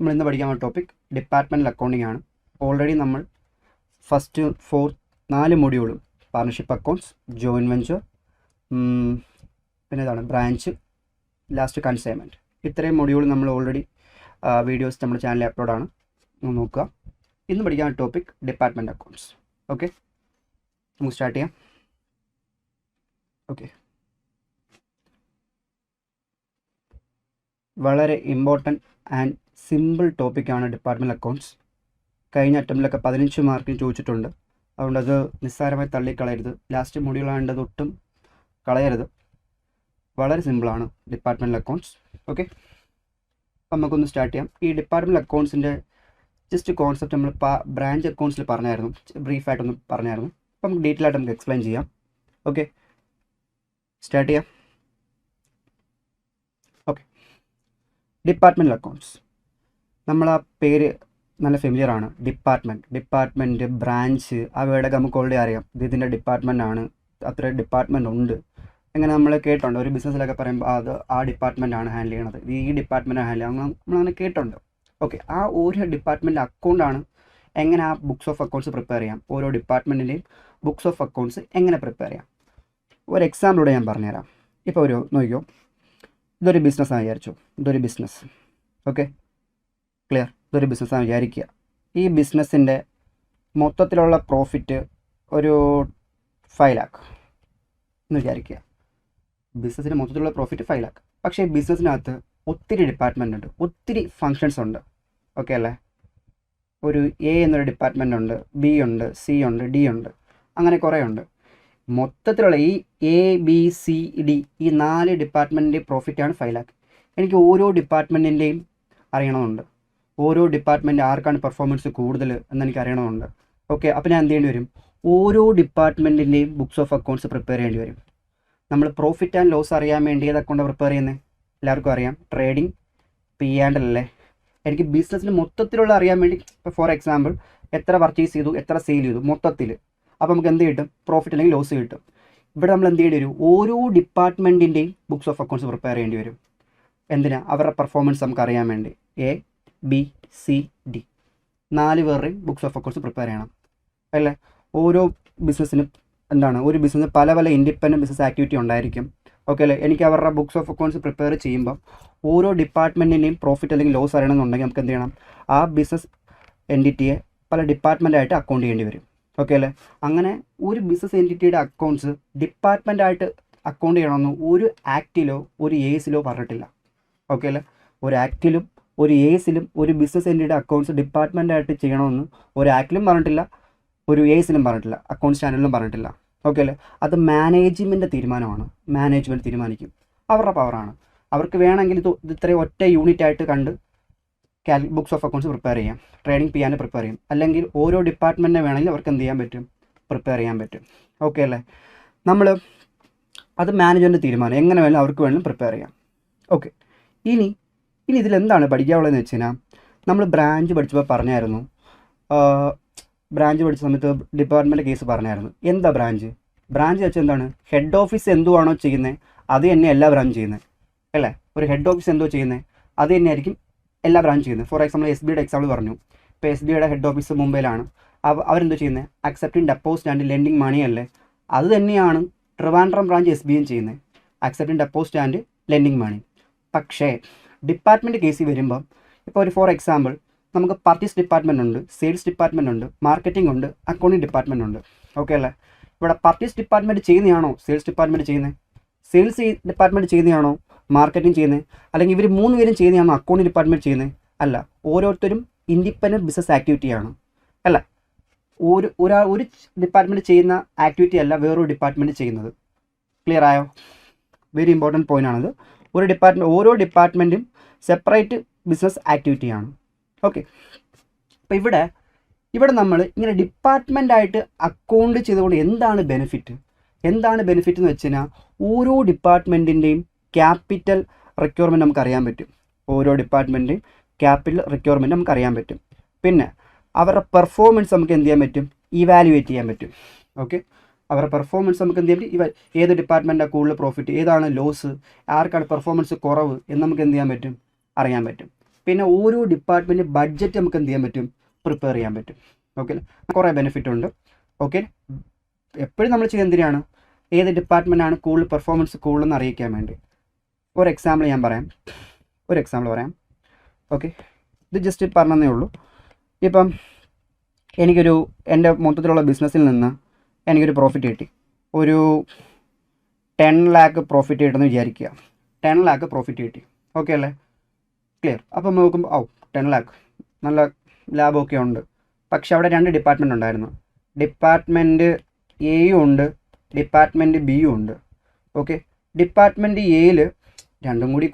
നമ്മൾ ഇന്ന് പഠിക്കാൻ ടോപ്പിക് ഡിപ്പാർട്ട്മെൻറ്റൽ അക്കൗണ്ടിംഗ് ആണ്. ഓൾറെഡി നമ്മൾ ഫസ്റ്റ് 4 മൊഡ്യൂളും പാർട്ണർഷിപ്പ് അക്കൗണ്ട്സ്, ജോയിൻറ്റ് വെഞ്ചർ, പിന്നെ ഇതാണ് ബ്രാഞ്ച്, ലാസ്റ്റ് കൺസൈൻമെൻറ്റ്, ഇത്രയും മൊഡ്യൂൾ നമ്മൾ ഓൾറെഡി വീഡിയോസ് നമ്മുടെ ചാനലിൽ അപ്ലോഡാണ്, നോക്കുക. ഇന്ന് പഠിക്കാൻ ടോപ്പിക് ഡിപ്പാർട്ട്മെൻറ്റ് അക്കൗണ്ട്സ്. ഓക്കെ, നമുക്ക് സ്റ്റാർട്ട് ചെയ്യാം. ഓക്കെ, വളരെ ഇമ്പോർട്ടൻറ്റ് ആൻഡ് സിമ്പിൾ ടോപ്പിക്കാണ് ഡിപ്പാർട്ട്മെൻറ്റൽ അക്കൗണ്ട്സ്. കഴിഞ്ഞ അറ്റംപ്റ്റിലൊക്കെ 15 മാർക്കിന് ചോദിച്ചിട്ടുണ്ട്. അതുകൊണ്ട് അത് നിസ്സാരമായി തള്ളിക്കളയരുത്. ലാസ്റ്റ് മൊഡ്യൂളായത് ഒട്ടും കളയരുത്. വളരെ സിമ്പിളാണ് ഡിപ്പാർട്ട്മെൻറ്റൽ അക്കൗണ്ട്സ്. ഓക്കെ, അപ്പം നമുക്കൊന്ന് സ്റ്റാർട്ട് ചെയ്യാം. ഈ ഡിപ്പാർട്ട്മെൻറ്റൽ അക്കൗണ്ട്സിൻ്റെ ജസ്റ്റ് കോൺസെപ്റ്റ് നമ്മൾ ബ്രാഞ്ച് അക്കൗണ്ട്സിൽ പറഞ്ഞായിരുന്നു, ബ്രീഫായിട്ടൊന്ന് പറഞ്ഞായിരുന്നു. അപ്പം നമുക്ക് ഡീറ്റെയിൽ ആയിട്ട് നമുക്ക് എക്സ്പ്ലെയിൻ ചെയ്യാം. ഓക്കെ, സ്റ്റാർട്ട് ചെയ്യാം. ഓക്കെ, ഡിപ്പാർട്ട്മെൻറ്റൽ അക്കൗണ്ട്സ്, നമ്മൾ ആ പേര് നല്ല ഫെമിലിയർ ആണ്. ഡിപ്പാർട്ട്മെൻറ്റ്, ബ്രാഞ്ച്, ആ വേർഡൊക്കെ നമുക്ക് ഓൾറെഡി അറിയാം. ഇതിൻ്റെ ഡിപ്പാർട്ട്മെൻ്റ് ആണ്, അത്ര ഡിപ്പാർട്ട്മെൻ്റ് ഉണ്ട്, അങ്ങനെ നമ്മൾ കേട്ടുണ്ട്. ഒരു ബിസിനസ്സിലൊക്കെ പറയുമ്പോൾ അത് ആ ഡിപ്പാർട്ട്മെൻ്റ് ആണ് ഹാൻഡിൽ ചെയ്യണത്, ഈ ഡിപ്പാർട്ട്മെൻറ്റ് ഹാൻഡിൽ ചെയ്യണം, നമ്മളങ്ങനെ കേട്ടുണ്ട്. ഓക്കെ, ആ ഓരോ ഡിപ്പാർട്ട്മെൻറ്റ് അക്കൗണ്ടാണ് എങ്ങനെ ആ ബുക്സ് ഓഫ് അക്കൗണ്ട്സ് പ്രിപ്പയർ ചെയ്യാം. ഓരോ ഡിപ്പാർട്ട്മെൻറ്റിൻ്റെയും ബുക്സ് ഓഫ് അക്കൗണ്ട്സ് എങ്ങനെ പ്രിപ്പയർ ചെയ്യാം. ഒരു എക്സാമ്പിളൂടെ ഞാൻ പറഞ്ഞുതരാം. ഇപ്പോൾ ഒരു നോക്കിയോ, ഇതൊരു ബിസിനസ്സാണ് വിചാരിച്ചു. ഇതൊരു ബിസിനസ്. Okay, clear? ഇതൊരു ബിസിനസ്സാണ് വിചാരിക്കുക. ഈ ബിസിനസ്സിൻ്റെ മൊത്തത്തിലുള്ള പ്രോഫിറ്റ് ഒരു 5 lakh എന്ന് വിചാരിക്കുക. ബിസിനസ്സിൻ്റെ മൊത്തത്തിലുള്ള പ്രോഫിറ്റ് 5 lakh. പക്ഷേ ബിസിനസ്സിനകത്ത് ഒത്തിരി ഡിപ്പാർട്ട്മെൻ്റ് ഉണ്ട്, ഒത്തിരി ഫങ്ഷൻസ് ഉണ്ട്. ഓക്കെ അല്ലേ? ഒരു എ എന്നൊരു ഡിപ്പാർട്ട്മെൻ്റ് ഉണ്ട്, ബി ഉണ്ട്, സി ഉണ്ട്, ഡി ഉണ്ട്, അങ്ങനെ കുറേ ഉണ്ട്. മൊത്തത്തിലുള്ള ഈ എ, ബി, സി, ഡി, ഈ 4 ഡിപ്പാർട്ട്മെൻറ്റിൻ്റെ പ്രോഫിറ്റാണ് 5 lakh. എനിക്ക് ഓരോ ഡിപ്പാർട്ട്മെൻറ്റിൻ്റെയും അറിയണമെന്നുണ്ട്. ഓരോ ഡിപ്പാർട്ട്മെൻറ്റ് ആർക്കാണ് പെർഫോമൻസ് കൂടുതൽ എന്നെനിക്ക് അറിയണമെന്നുണ്ട്. ഓക്കെ, അപ്പോൾ ഞാൻ എന്ത് ചെയ്യേണ്ടി വരും? ഓരോ ഡിപ്പാർട്ട്മെൻറ്റിൻ്റെയും ബുക്സ് ഓഫ് അക്കൗണ്ട്സ് പ്രിപ്പയർ ചെയ്യേണ്ടി വരും. നമ്മൾ പ്രോഫിറ്റ് ആൻഡ് ലോസ് അറിയാൻ വേണ്ടി ഏത് അക്കൗണ്ടാണ് പ്രിപ്പയർ ചെയ്യുന്നത്? എല്ലാവർക്കും അറിയാം, ട്രേഡിംഗ് P&L അല്ലേ? എനിക്ക് ബിസിനസ്സിന് മൊത്തത്തിലുള്ള അറിയാൻ വേണ്ടി, ഇപ്പോൾ ഫോർ എക്സാമ്പിൾ എത്ര പർച്ചേസ് ചെയ്തു, എത്ര സെയിൽ ചെയ്തു മൊത്തത്തിൽ, അപ്പോൾ നമുക്ക് എന്ത് കിട്ടും? പ്രോഫിറ്റ് അല്ലെങ്കിൽ ലോസ് കിട്ടും. ഇവിടെ നമ്മൾ എന്ത് ചെയ്യേണ്ടി വരും? ഓരോ ഡിപ്പാർട്ട്മെൻറ്റിൻ്റെയും ബുക്സ് ഓഫ് അക്കൗണ്ട്സ് പ്രിപ്പയർ ചെയ്യേണ്ടി വരും. എന്തിനാ? അവരുടെ പെർഫോമൻസ് നമുക്ക് അറിയാൻ വേണ്ടി. എ, ബി, സി, ഡി, 4 പേരുടെയും ബുക്സ് ഓഫ് അക്കൗണ്ട്സ് പ്രിപ്പയർ ചെയ്യണം അല്ലേ? ഓരോ ബിസിനസ്സിനും എന്താണ്, ഒരു ബിസിനസ് പല പല ഇൻഡിപെൻഡൻറ്റ് ബിസിനസ് ആക്ടിവിറ്റി ഉണ്ടായിരിക്കും. ഓക്കെ അല്ലേ? എനിക്ക് അവരുടെ ബുക്സ് ഓഫ് അക്കൗണ്ട്സ് പ്രിപ്പയർ ചെയ്യുമ്പോൾ ഓരോ ഡിപ്പാർട്ട്മെൻറ്റിൻ്റെയും പ്രോഫിറ്റ് അല്ലെങ്കിൽ ലോസ് അറിയണമെന്നുണ്ടെങ്കിൽ നമുക്ക് എന്ത് ചെയ്യണം? ആ ബിസിനസ് എൻറ്റിറ്റിയെ പല ഡിപ്പാർട്ട്മെൻറ്റായിട്ട് അക്കൗണ്ട് ചെയ്യേണ്ടി വരും. ഓക്കെ അല്ലേ? അങ്ങനെ ഒരു ബിസിനസ് എൻറ്റിറ്റിയുടെ അക്കൗണ്ട്സ് ഡിപ്പാർട്ട്മെൻറ്റായിട്ട് അക്കൗണ്ട് ചെയ്യണമെന്ന് ഒരു ആക്റ്റിലോ ഒരു ഏസിലോ പറഞ്ഞിട്ടില്ല. ഓക്കെ അല്ലേ? ഒരു ആക്റ്റിലും ഒരു ഏസിലും ഒരു ബിസിനസ് എൻറ്റിറ്റിയുടെ അക്കൗണ്ട്സ് ഡിപ്പാർട്ട്മെൻറ്റായിട്ട് ചെയ്യണമെന്ന് ഒരു ആക്റ്റിലും പറഞ്ഞിട്ടില്ല, ഒരു ഏസിലും പറഞ്ഞിട്ടില്ല, അക്കൗണ്ട് സ്റ്റാൻഡേർഡിലും പറഞ്ഞിട്ടില്ല. ഓക്കെ അല്ലേ? അത് മാനേജ്മെൻറ്റ് തീരുമാനമാണ്. മാനേജ്മെൻറ്റ് തീരുമാനിക്കും, അവരുടെ പവറാണ്. അവർക്ക് വേണമെങ്കിൽ ഇത് ഇത്രയും ഒറ്റ യൂണിറ്റ് ആയിട്ട് കണ്ട് ബുക്സ് ഓഫ് അക്കൗണ്ട്സ് പ്രിപ്പയർ ചെയ്യാം, ട്രേഡിംഗ് P&L പ്രിപ്പയർ ചെയ്യും. അല്ലെങ്കിൽ ഓരോ ഡിപ്പാർട്ട്മെൻറ്റിനെ വേണമെങ്കിൽ അവർക്ക് എന്ത് ചെയ്യാൻ പറ്റും? പ്രിപ്പയർ ചെയ്യാൻ പറ്റും. ഓക്കെ അല്ലേ? നമ്മൾ അത് മാനേജ്മെൻറ്റ് തീരുമാനം, എങ്ങനെ വേണമെങ്കിലും അവർക്ക് വേണമെങ്കിലും പ്രിപ്പയർ ചെയ്യാം. ഓക്കെ, ഇനി ഇതിലെന്താണ് പഠിക്കാനുള്ളതെന്ന് വെച്ച് കഴിഞ്ഞാൽ, നമ്മൾ ബ്രാഞ്ച് പഠിച്ചപ്പോൾ പറഞ്ഞായിരുന്നു, ബ്രാഞ്ച് പഠിച്ച സമയത്ത് ഡിപ്പാർട്ട്മെൻറ്റ് കേസ് പറഞ്ഞായിരുന്നു. എന്താ ബ്രാഞ്ച് വെച്ചാൽ എന്താണ്? ഹെഡ് ഓഫീസ് എന്തുവാണോ ചെയ്യുന്നത് അത് തന്നെ എല്ലാ ബ്രാഞ്ച് ചെയ്യുന്നത് അല്ലേ? ഒരു ഹെഡ് ഓഫീസ് എന്തോ ചെയ്യുന്നത് അത് തന്നെയായിരിക്കും എല്ലാ ബ്രാഞ്ച് ചെയ്യുന്നത്. ഫോർ എക്സാമ്പിൾ SBIയുടെ എക്സാമ്പിൾ പറഞ്ഞു. ഇപ്പോൾ SBIയുടെ ഹെഡ് ഓഫീസ് മുംബൈയിലാണ്. അവരെന്തോ ചെയ്യുന്നത്? Accepting deposit and lending money അല്ലേ? അത് തന്നെയാണ് ട്രിവാൻഡ്രം ബ്രാഞ്ച് SBIയും ചെയ്യുന്നത്, accepting deposit and lending money. പക്ഷേ ഡിപ്പാർട്ട്മെൻറ്റ് കേസിൽ വരുമ്പം, ഇപ്പോൾ ഒരു ഫോർ എക്സാമ്പിൾ നമുക്ക് പർച്ചേസ് ഡിപ്പാർട്ട്മെൻ്റ് ഉണ്ട്, സെയിൽസ് ഡിപ്പാർട്ട്മെൻ്റ് ഉണ്ട്, മാർക്കറ്റിംഗ് ഉണ്ട്, അക്കൗണ്ടിങ് ഡിപ്പാർട്ട്മെൻ്റ് ഉണ്ട്. ഓക്കെ അല്ലേ? ഇവിടെ പർച്ചേസ് ഡിപ്പാർട്ട്മെൻറ്റ് ചെയ്യുന്നതാണോ സെയിൽസ് ഡിപ്പാർട്ട്മെൻറ്റ് ചെയ്യുന്നത്? സെയിൽസ് ഡിപ്പാർട്ട്മെൻറ്റ് ചെയ്യുന്നതാണോ മാർക്കറ്റിംഗ് ചെയ്യുന്നത്? അല്ലെങ്കിൽ ഇവർ 3 പേരും ചെയ്യുന്നതാണോ അക്കൗണ്ടിങ് ഡിപ്പാർട്ട്മെൻറ്റ് ചെയ്യുന്നത്? അല്ല, ഓരോരുത്തരും ഇൻഡിപെൻഡൻറ്റ് ബിസിനസ് ആക്ടിവിറ്റിയാണ് അല്ല. ഒരു ഡിപ്പാർട്ട്മെൻറ്റ് ചെയ്യുന്ന ആക്ടിവിറ്റി അല്ല വേറൊരു ഡിപ്പാർട്ട്മെൻറ്റ് ചെയ്യുന്നത്. ക്ലിയർ ആയോ? വെരി ഇമ്പോർട്ടൻറ്റ് പോയിൻ്റ് ആണത്. ഓരോ ഡിപ്പാർട്ട്മെൻറ്റും സെപ്പറേറ്റ് ബിസിനസ് ആക്ടിവിറ്റിയാണ്. ഓക്കെ, അപ്പോൾ ഇവിടെ നമ്മൾ ഇങ്ങനെ ഡിപ്പാർട്ട്മെൻറ്റായിട്ട് അക്കൗണ്ട് ചെയ്തുകൊണ്ട് എന്താണ് ബെനിഫിറ്റ് എന്ന് വെച്ച് കഴിഞ്ഞാൽ, ഓരോ ഡിപ്പാർട്ട്മെൻറ്റിൻ്റെയും ക്യാപിറ്റൽ റിക്വയർമെൻറ്റ് നമുക്ക് അറിയാൻ പറ്റും. ഓരോ ഡിപ്പാർട്ട്മെൻറ്റിൻ്റെയും ക്യാപിറ്റൽ റിക്വയർമെൻറ്റ് നമുക്ക് അറിയാൻ പറ്റും. പിന്നെ അവരുടെ പെർഫോമൻസ് നമുക്ക് എന്ത് ചെയ്യാൻ പറ്റും? ഇവാലുവേറ്റ് ചെയ്യാൻ പറ്റും. ഓക്കെ, അവരുടെ പെർഫോമൻസ് നമുക്ക് എന്ത് ചെയ്യാൻ പറ്റും? ഏത് ഡിപ്പാർട്ട്മെൻറ്റാണ് കൂടുതൽ പ്രോഫിറ്റ്, ഏതാണ് ലോസ്, ആർക്കാണ് പെർഫോമൻസ് കുറവ് എന്ന് നമുക്ക് എന്ത് ചെയ്യാൻ പറ്റും? അറിയാൻ പറ്റും. പിന്നെ ഓരോ ഡിപ്പാർട്ട്മെൻറ്റ് ബഡ്ജറ്റ് നമുക്ക് എന്ത് ചെയ്യാൻ പറ്റും, പ്രിപ്പയർ ചെയ്യാൻ പറ്റും. ഓക്കെ, കുറേ ബെനിഫിറ്റ് ഉണ്ട്. ഓക്കെ, എപ്പോഴും നമ്മൾ ചെയ്യുന്നത് എന്തിനാണ്, ഏത് ഡിപ്പാർട്ട്മെൻറ്റാണ് കൂടുതൽ പെർഫോമൻസ് കൂടുതലെന്ന് അറിയിക്കാൻ വേണ്ടി. ഒരു എക്സാമ്പിൾ പറയാം. ഓക്കെ, ഇത് ജസ്റ്റ് പറഞ്ഞതേ ഉള്ളൂ. ഇപ്പം എൻ്റെ മൊത്തത്തിലുള്ള ബിസിനസ്സിൽ നിന്ന് എനിക്കൊരു പ്രോഫിറ്റ് കിട്ടി, ഒരു 10 lakh പ്രോഫിറ്റ് കിട്ടുമെന്ന് വിചാരിക്കുക. 10 lakh പ്രോഫിറ്റ് കിട്ടി. ഓക്കെ അല്ലേ, ക്ലിയർ. അപ്പം നോക്കുമ്പോൾ 10 lakh നല്ല ലാഭമൊക്കെ ഉണ്ട്. പക്ഷെ അവിടെ 2 ഡിപ്പാർട്ട്മെൻറ്റ് ഉണ്ടായിരുന്നു. ഡിപ്പാർട്ട്മെൻറ്റ് എയും ഉണ്ട്, ഡിപ്പാർട്ട്മെൻറ്റ് ബിയും ഉണ്ട്. ഓക്കെ, ഡിപ്പാർട്ട്മെൻറ്റ് എയിൽ രണ്ടും കൂടി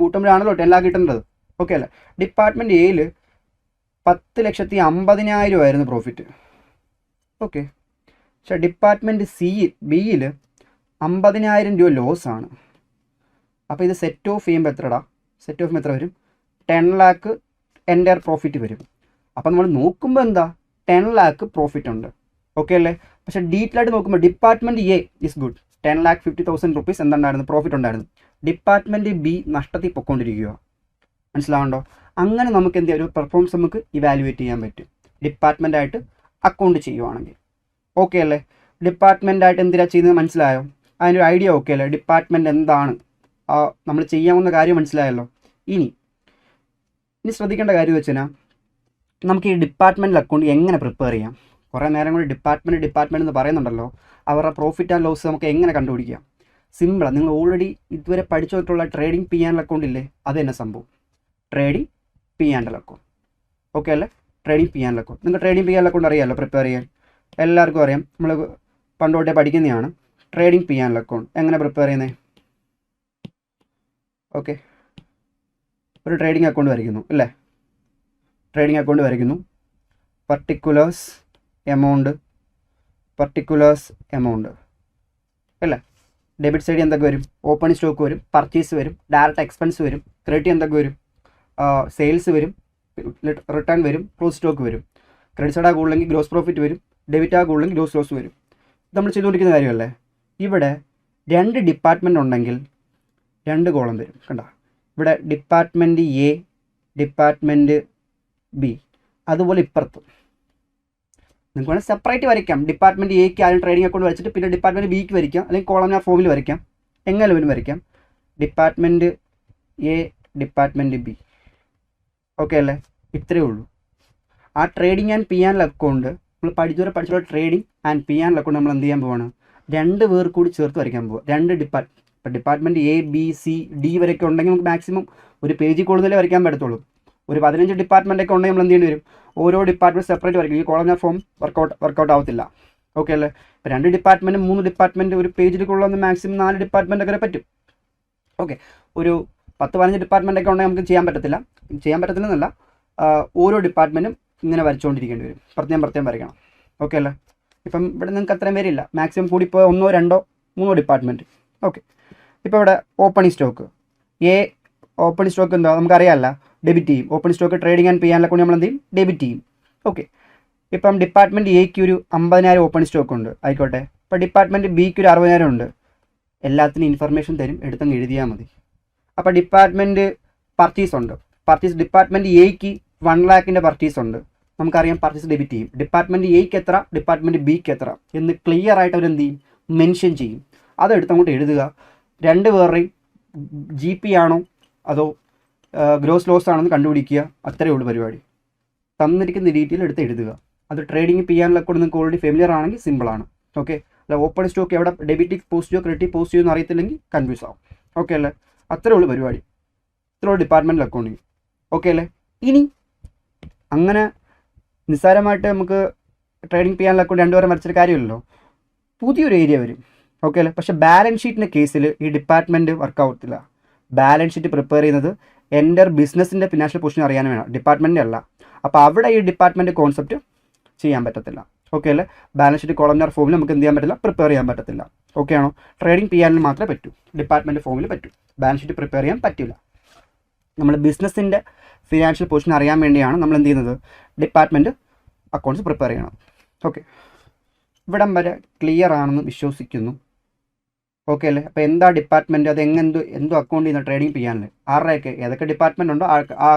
കൂട്ടുമ്പോഴാണല്ലോ 10 lakh കിട്ടുന്നത്. ഓക്കെ അല്ലേ, ഡിപ്പാർട്ട്മെൻറ്റ് എയിൽ 10,50,000 ആയിരുന്നു പ്രോഫിറ്റ്. ഓക്കെ, പക്ഷേ ഡിപ്പാർട്ട്മെൻറ്റ് ബിയിൽ 50,000 രൂപ ലോസാണ്. അപ്പോൾ ഇത് സെറ്റ് ഓഫ് ചെയ്യുമ്പോൾ എത്ര വരും, 10 lakh എൻ്റെ പ്രോഫിറ്റ് വരും. അപ്പോൾ നമ്മൾ നോക്കുമ്പോൾ എന്താ, 10 lakh പ്രോഫിറ്റ് ഉണ്ട്. ഓക്കെ അല്ലേ, പക്ഷേ ഡീറ്റെയിൽ ആയിട്ട് നോക്കുമ്പോൾ department A is good, 10,50,000 rupees എന്തുണ്ടായിരുന്നു, പ്രോഫിറ്റ് ഉണ്ടായിരുന്നു. ഡിപ്പാർട്ട്മെൻറ്റ് ബി നഷ്ടത്തിൽ പൊയ്ക്കൊണ്ടിരിക്കുക. മനസ്സിലാവുണ്ടോ? അങ്ങനെ നമുക്ക് എന്ത് ചെയ്യാം, ഒരു പെർഫോമൻസ് നമുക്ക് ഇവാലുവേറ്റ് ചെയ്യാൻ പറ്റും ഡിപ്പാർട്ട്മെൻറ്റായിട്ട് അക്കൗണ്ട് ചെയ്യുവാണെങ്കിൽ. ഓക്കെ അല്ലേ, ഡിപ്പാർട്ട്മെൻറ്റായിട്ട് എന്തിനാണ് ചെയ്യുന്നത് മനസ്സിലായോ? അതിനൊരു ഐഡിയ ഓക്കെ അല്ലേ, ഡിപ്പാർട്ട്മെൻറ്റ് എന്താണ്, നമ്മൾ ചെയ്യാവുന്ന കാര്യം മനസ്സിലായല്ലോ. ഇനി ശ്രദ്ധിക്കേണ്ട കാര്യം വെച്ച് കഴിഞ്ഞാൽ നമുക്ക് ഈ ഡിപ്പാർട്ട്മെൻറ്റിൽ അക്കൗണ്ട് എങ്ങനെ പ്രിപ്പയർ ചെയ്യാം. കുറേ നേരം കൂടി ഡിപ്പാർട്ട്മെൻറ്റ് എന്ന് പറയുന്നുണ്ടല്ലോ, അവരുടെ പ്രോഫിറ്റ് ആൻഡ് ലോസ് നമുക്ക് എങ്ങനെ കണ്ടുപിടിക്കാം. സിമ്പിളാണ്. നിങ്ങൾ ഓൾറെഡി ഇതുവരെ പഠിച്ചിട്ടുള്ള ട്രേഡിംഗ് പി ആൻഡ് അക്കൗണ്ട് ഇല്ലേ, അത് തന്നെ സംഭവം, trading P and account. Okay അല്ലേ, ട്രേഡിംഗ് പി ആൻഡ് അക്കൗണ്ട്. നിങ്ങൾക്ക് ട്രേഡിംഗ് പി ആൻഡ് അക്കൗണ്ട് അറിയാമല്ലോ, പ്രിപ്പയർ ചെയ്യാൻ എല്ലാവർക്കും അറിയാം. നമ്മൾ പണ്ടോട്ടേ പഠിക്കുന്നതാണ് ട്രേഡിംഗ് പി ആൻഡ് അക്കൗണ്ട് എങ്ങനെ പ്രിപ്പയർ ചെയ്യുന്നത്. ഓക്കെ, ഒരു ട്രേഡിംഗ് അക്കൗണ്ട് വരയ്ക്കുന്നു അല്ലേ, പർട്ടിക്കുലേഴ്സ് എമൗണ്ട് അല്ലേ. ഡെബിറ്റ് സൈഡ് എന്തൊക്കെ വരും, ഓപ്പൺ സ്റ്റോക്ക് വരും, പർച്ചേസ് വരും, ഡയറക്റ്റ് എക്സ്പെൻസ് വരും, ക്രെഡിറ്റ് എന്തൊക്കെ വരും, സെയിൽസ് വരും, റിട്ടേൺ വരും, ക്ലോസ് സ്റ്റോക്ക് വരും. ക്രെഡിറ്റ് സൈഡ് കൂടുതലെങ്കിൽ ഗ്രോസ് പ്രോഫിറ്റ് വരും, ഡെബിറ്റ് കൂടുതലെങ്കിൽ ഗ്രോസ് ലോസ് വരും. നമ്മൾ ചെയ്തുകൊണ്ടിരിക്കുന്ന കാര്യമല്ലേ. ഇവിടെ 2 ഡിപ്പാർട്ട്മെൻറ്റ് ഉണ്ടെങ്കിൽ 2 കോളം വരും. കണ്ടോ, ഇവിടെ ഡിപ്പാർട്ട്മെൻറ്റ് എ, ഡിപ്പാർട്ട്മെൻറ്റ് ബി, അതുപോലെ ഇപ്പുറത്തും നിങ്ങൾക്ക് വേണമെങ്കിൽ സെപ്പറേറ്റ് വരയ്ക്കാം. ഡിപ്പാർട്ട്മെൻറ്റ് എക്ക് ആദ്യം ട്രേഡിംഗ് അക്കൗണ്ട് വരച്ചിട്ട് പിന്നെ ഡിപ്പാർട്ട്മെൻറ്റ് ബിക്ക് വരയ്ക്കാം, അല്ലെങ്കിൽ കോളംനാർ ഫോമിൽ വരയ്ക്കാം, എങ്ങനെ വേണം വരയ്ക്കാം. Department A, department B. Okay അല്ലേ, ഇത്രയേ ഉള്ളൂ. ആ trading and P and account നമ്മൾ പഠിച്ചുള്ള trading and P and account നമ്മൾ എന്ത് ചെയ്യാൻ പോവാണ്, 2 പേർ കൂടി ചേർത്ത് വരയ്ക്കാൻ പോവുക. 2 department A, B, C, D വരെയൊക്കെ ഉണ്ടെങ്കിൽ നമുക്ക് മാക്സിമം ഒരു പേജിൽ കൂടുതലേ വരയ്ക്കാൻ പറ്റത്തുള്ളൂ. ഒരു 15 ഡിപ്പാർട്ട്മെൻറ്റൊക്കെ ഉണ്ടെങ്കിൽ നമ്മൾ എന്ത് ചെയ്യേണ്ടി വരും, ഓരോ ഡിപ്പാർട്ട്മെൻറ്റ് സെപ്പറേറ്റ് വരയ്ക്കും. ഈ കോളംനാർ ഫോം വർക്കൗട്ട് ആവത്തില്ല. ഓക്കെ അല്ലേ, ഇപ്പോൾ 2 ഡിപ്പാർട്ട്മെൻറ്റ് 3 ഡിപ്പാർട്ട്മെൻറ്റ് ഒരു പേജിൽ കൊള്ളുന്ന മാക്സിമം 4 ഡിപ്പാർട്ട്മെൻറ്റ് ഒക്കെ പറ്റും. ഓക്കെ, ഒരു 10-15 ഡിപ്പാർട്ട്മെൻറ്റൊക്കെ ഉണ്ടെങ്കിൽ നമുക്ക് ചെയ്യാൻ പറ്റത്തില്ലെന്നല്ല, ഓരോ ഡിപ്പാർട്ട്മെൻറ്റും ഇങ്ങനെ വരച്ചുകൊണ്ടിരിക്കേണ്ടി വരും, പ്രത്യേകം വരയ്ക്കണം. ഓക്കെ അല്ലേ, ഇപ്പം ഇവിടെ നിങ്ങൾക്ക് അത്രയും പേരില്ല, മാക്സിമം കൂടി ഇപ്പോൾ 1, 2, 3 ഡിപ്പാർട്ട്മെൻറ്റ്. ഓക്കെ, ഇപ്പോൾ ഇവിടെ ഓപ്പണിംഗ് സ്റ്റോക്ക് എന്താ നമുക്കറിയാമല്ല, ഡെബിറ്റ് ചെയ്യും. Open stock trading and P and account നമ്മൾ എന്ത് ചെയ്യും, ഡെബിറ്റ് ചെയ്യും. ഓക്കെ, ഇപ്പം ഡിപ്പാർട്ട്മെൻറ്റ് എക്ക് ഒരു 50,000 ഓപ്പൺ സ്റ്റോക്ക് ഉണ്ട്, ആയിക്കോട്ടെ. ഇപ്പോൾ ഡിപ്പാർട്ട്മെൻറ്റ് ബിക്ക് ഒരു 60,000 ഉണ്ട്. എല്ലാത്തിനും ഇൻഫർമേഷൻ തരും, എടുത്തങ്ങ് എഴുതിയാൽ മതി. അപ്പോൾ ഡിപ്പാർട്ട്മെൻറ്റ് പർച്ചേസ് ഡിപ്പാർട്ട്മെൻറ്റ് എക്ക് 1 lakh പർച്ചേസ് ഉണ്ട്, നമുക്കറിയാം, പർച്ചേസ് ഡെബിറ്റ് ചെയ്യും. ഡിപ്പാർട്ട്മെൻറ്റ് എക്ക് എത്ര, ഡിപ്പാർട്ട്മെൻറ്റ് ബിക്ക് എത്ര എന്ന് ക്ലിയർ ആയിട്ട് അവരെന്ത് ചെയ്യും, മെൻഷൻ ചെയ്യും. അതെടുത്ത് അങ്ങോട്ട് എഴുതുക. 2 പേരുടെയും ജി പി ആണോ അതോ ഗ്രോസ് ലോസ് ആണെന്ന് കണ്ടുപിടിക്കുക. അത്രയേ ഉള്ളൂ പരിപാടി. തന്നിരിക്കുന്ന ഡീറ്റെയിൽ എടുത്ത് എഴുതുക. അത് ട്രേഡിംഗ് പി ആൻഡ് അക്കൗണ്ട് നിങ്ങൾക്ക് ഓൾറെഡി ഫെമിലിയർ ആണെങ്കിൽ സിമ്പിളാണ്. ഓക്കെ, അല്ല ഓപ്പൺ സ്റ്റോക്ക് എവിടെ ഡെബിറ്റ് പോസിറ്റീവോ ക്രെഡിറ്റ് പോസിറ്റീവോ എന്ന് അറിയത്തില്ലെങ്കിൽ കൺഫ്യൂസ് ആവും. ഓക്കെ അല്ലേ, അത്രയേ ഉള്ളൂ പരിപാടി. ഇത്രയേ ഉള്ളൂ ഡിപ്പാർട്ട്മെൻറ്റൽ അക്കൗണ്ടിങ്. ഓക്കെ അല്ലേ, ഇനി അങ്ങനെ നിസ്സാരമായിട്ട് നമുക്ക് ട്രേഡിംഗ് പി ആൻഡ് അക്കൗണ്ട് 2 പേരെ വരച്ചൊരു കാര്യമില്ലല്ലോ, പുതിയൊരു ഏരിയ വരും. ഓക്കെ അല്ലേ, പക്ഷേ ബാലൻസ് ഷീറ്റിൻ്റെ കേസിൽ ഈ ഡിപ്പാർട്ട്മെൻറ്റ് വർക്കാവത്തില്ല. ബാലൻസ് ഷീറ്റ് പ്രിപ്പയർ ചെയ്യുന്നത് എൻ്റെ ബിസിനസ്സിൻ്റെ ഫിനാൻഷ്യൽ പൊസിഷൻ അറിയാനും വേണം, ഡിപ്പാർട്ട്മെൻറ്റിൻ്റെ അല്ല. അപ്പോൾ അവിടെ ഈ ഡിപ്പാർട്ട്മെൻറ്റ് കോൺസെപ്റ്റ് ചെയ്യാൻ പറ്റത്തില്ല. ഓക്കെ അല്ലേ, ബാലൻസ് ഷീറ്റ് കോളംനാർ ഫോമിൽ നമുക്ക് എന്ത് ചെയ്യാൻ പറ്റില്ല, പ്രിപ്പയർ ചെയ്യാൻ പറ്റത്തില്ല. ഓക്കെ ആണോ, ട്രേഡിംഗ് പി ആൻഡിൽ മാത്രമേ പറ്റൂ, ഡിപ്പാർട്ട്മെൻറ്റ് ഫോമിൽ പറ്റൂ, ബാലൻസ് ഷീറ്റ് പ്രിപ്പയർ ചെയ്യാൻ പറ്റില്ല. നമ്മൾ ബിസിനസ്സിൻ്റെ ഫിനാൻഷ്യൽ പൊസിഷൻ അറിയാൻ വേണ്ടിയാണ് നമ്മൾ എന്ത് ചെയ്യുന്നത്, ഡിപ്പാർട്ട്മെൻറ്റ് അക്കൗണ്ട്സ് പ്രിപ്പയർ ചെയ്യണം. ഓക്കെ, ഇവിടം വരെ ക്ലിയർ ആണെന്ന് വിശ്വസിക്കുന്നു. ഓക്കെ അല്ലേ? അപ്പോൾ എന്താ ഡിപ്പാർട്ട്മെൻറ്റ്, അത് എന്തോ അക്കൗണ്ട് ചെയ്യുന്ന ട്രേഡിംഗ് ചെയ്യാനില്ല ആരുടെയൊക്കെ ഏതൊക്കെ ഡിപ്പാർട്ട്മെൻറ്റ് ഉണ്ടോ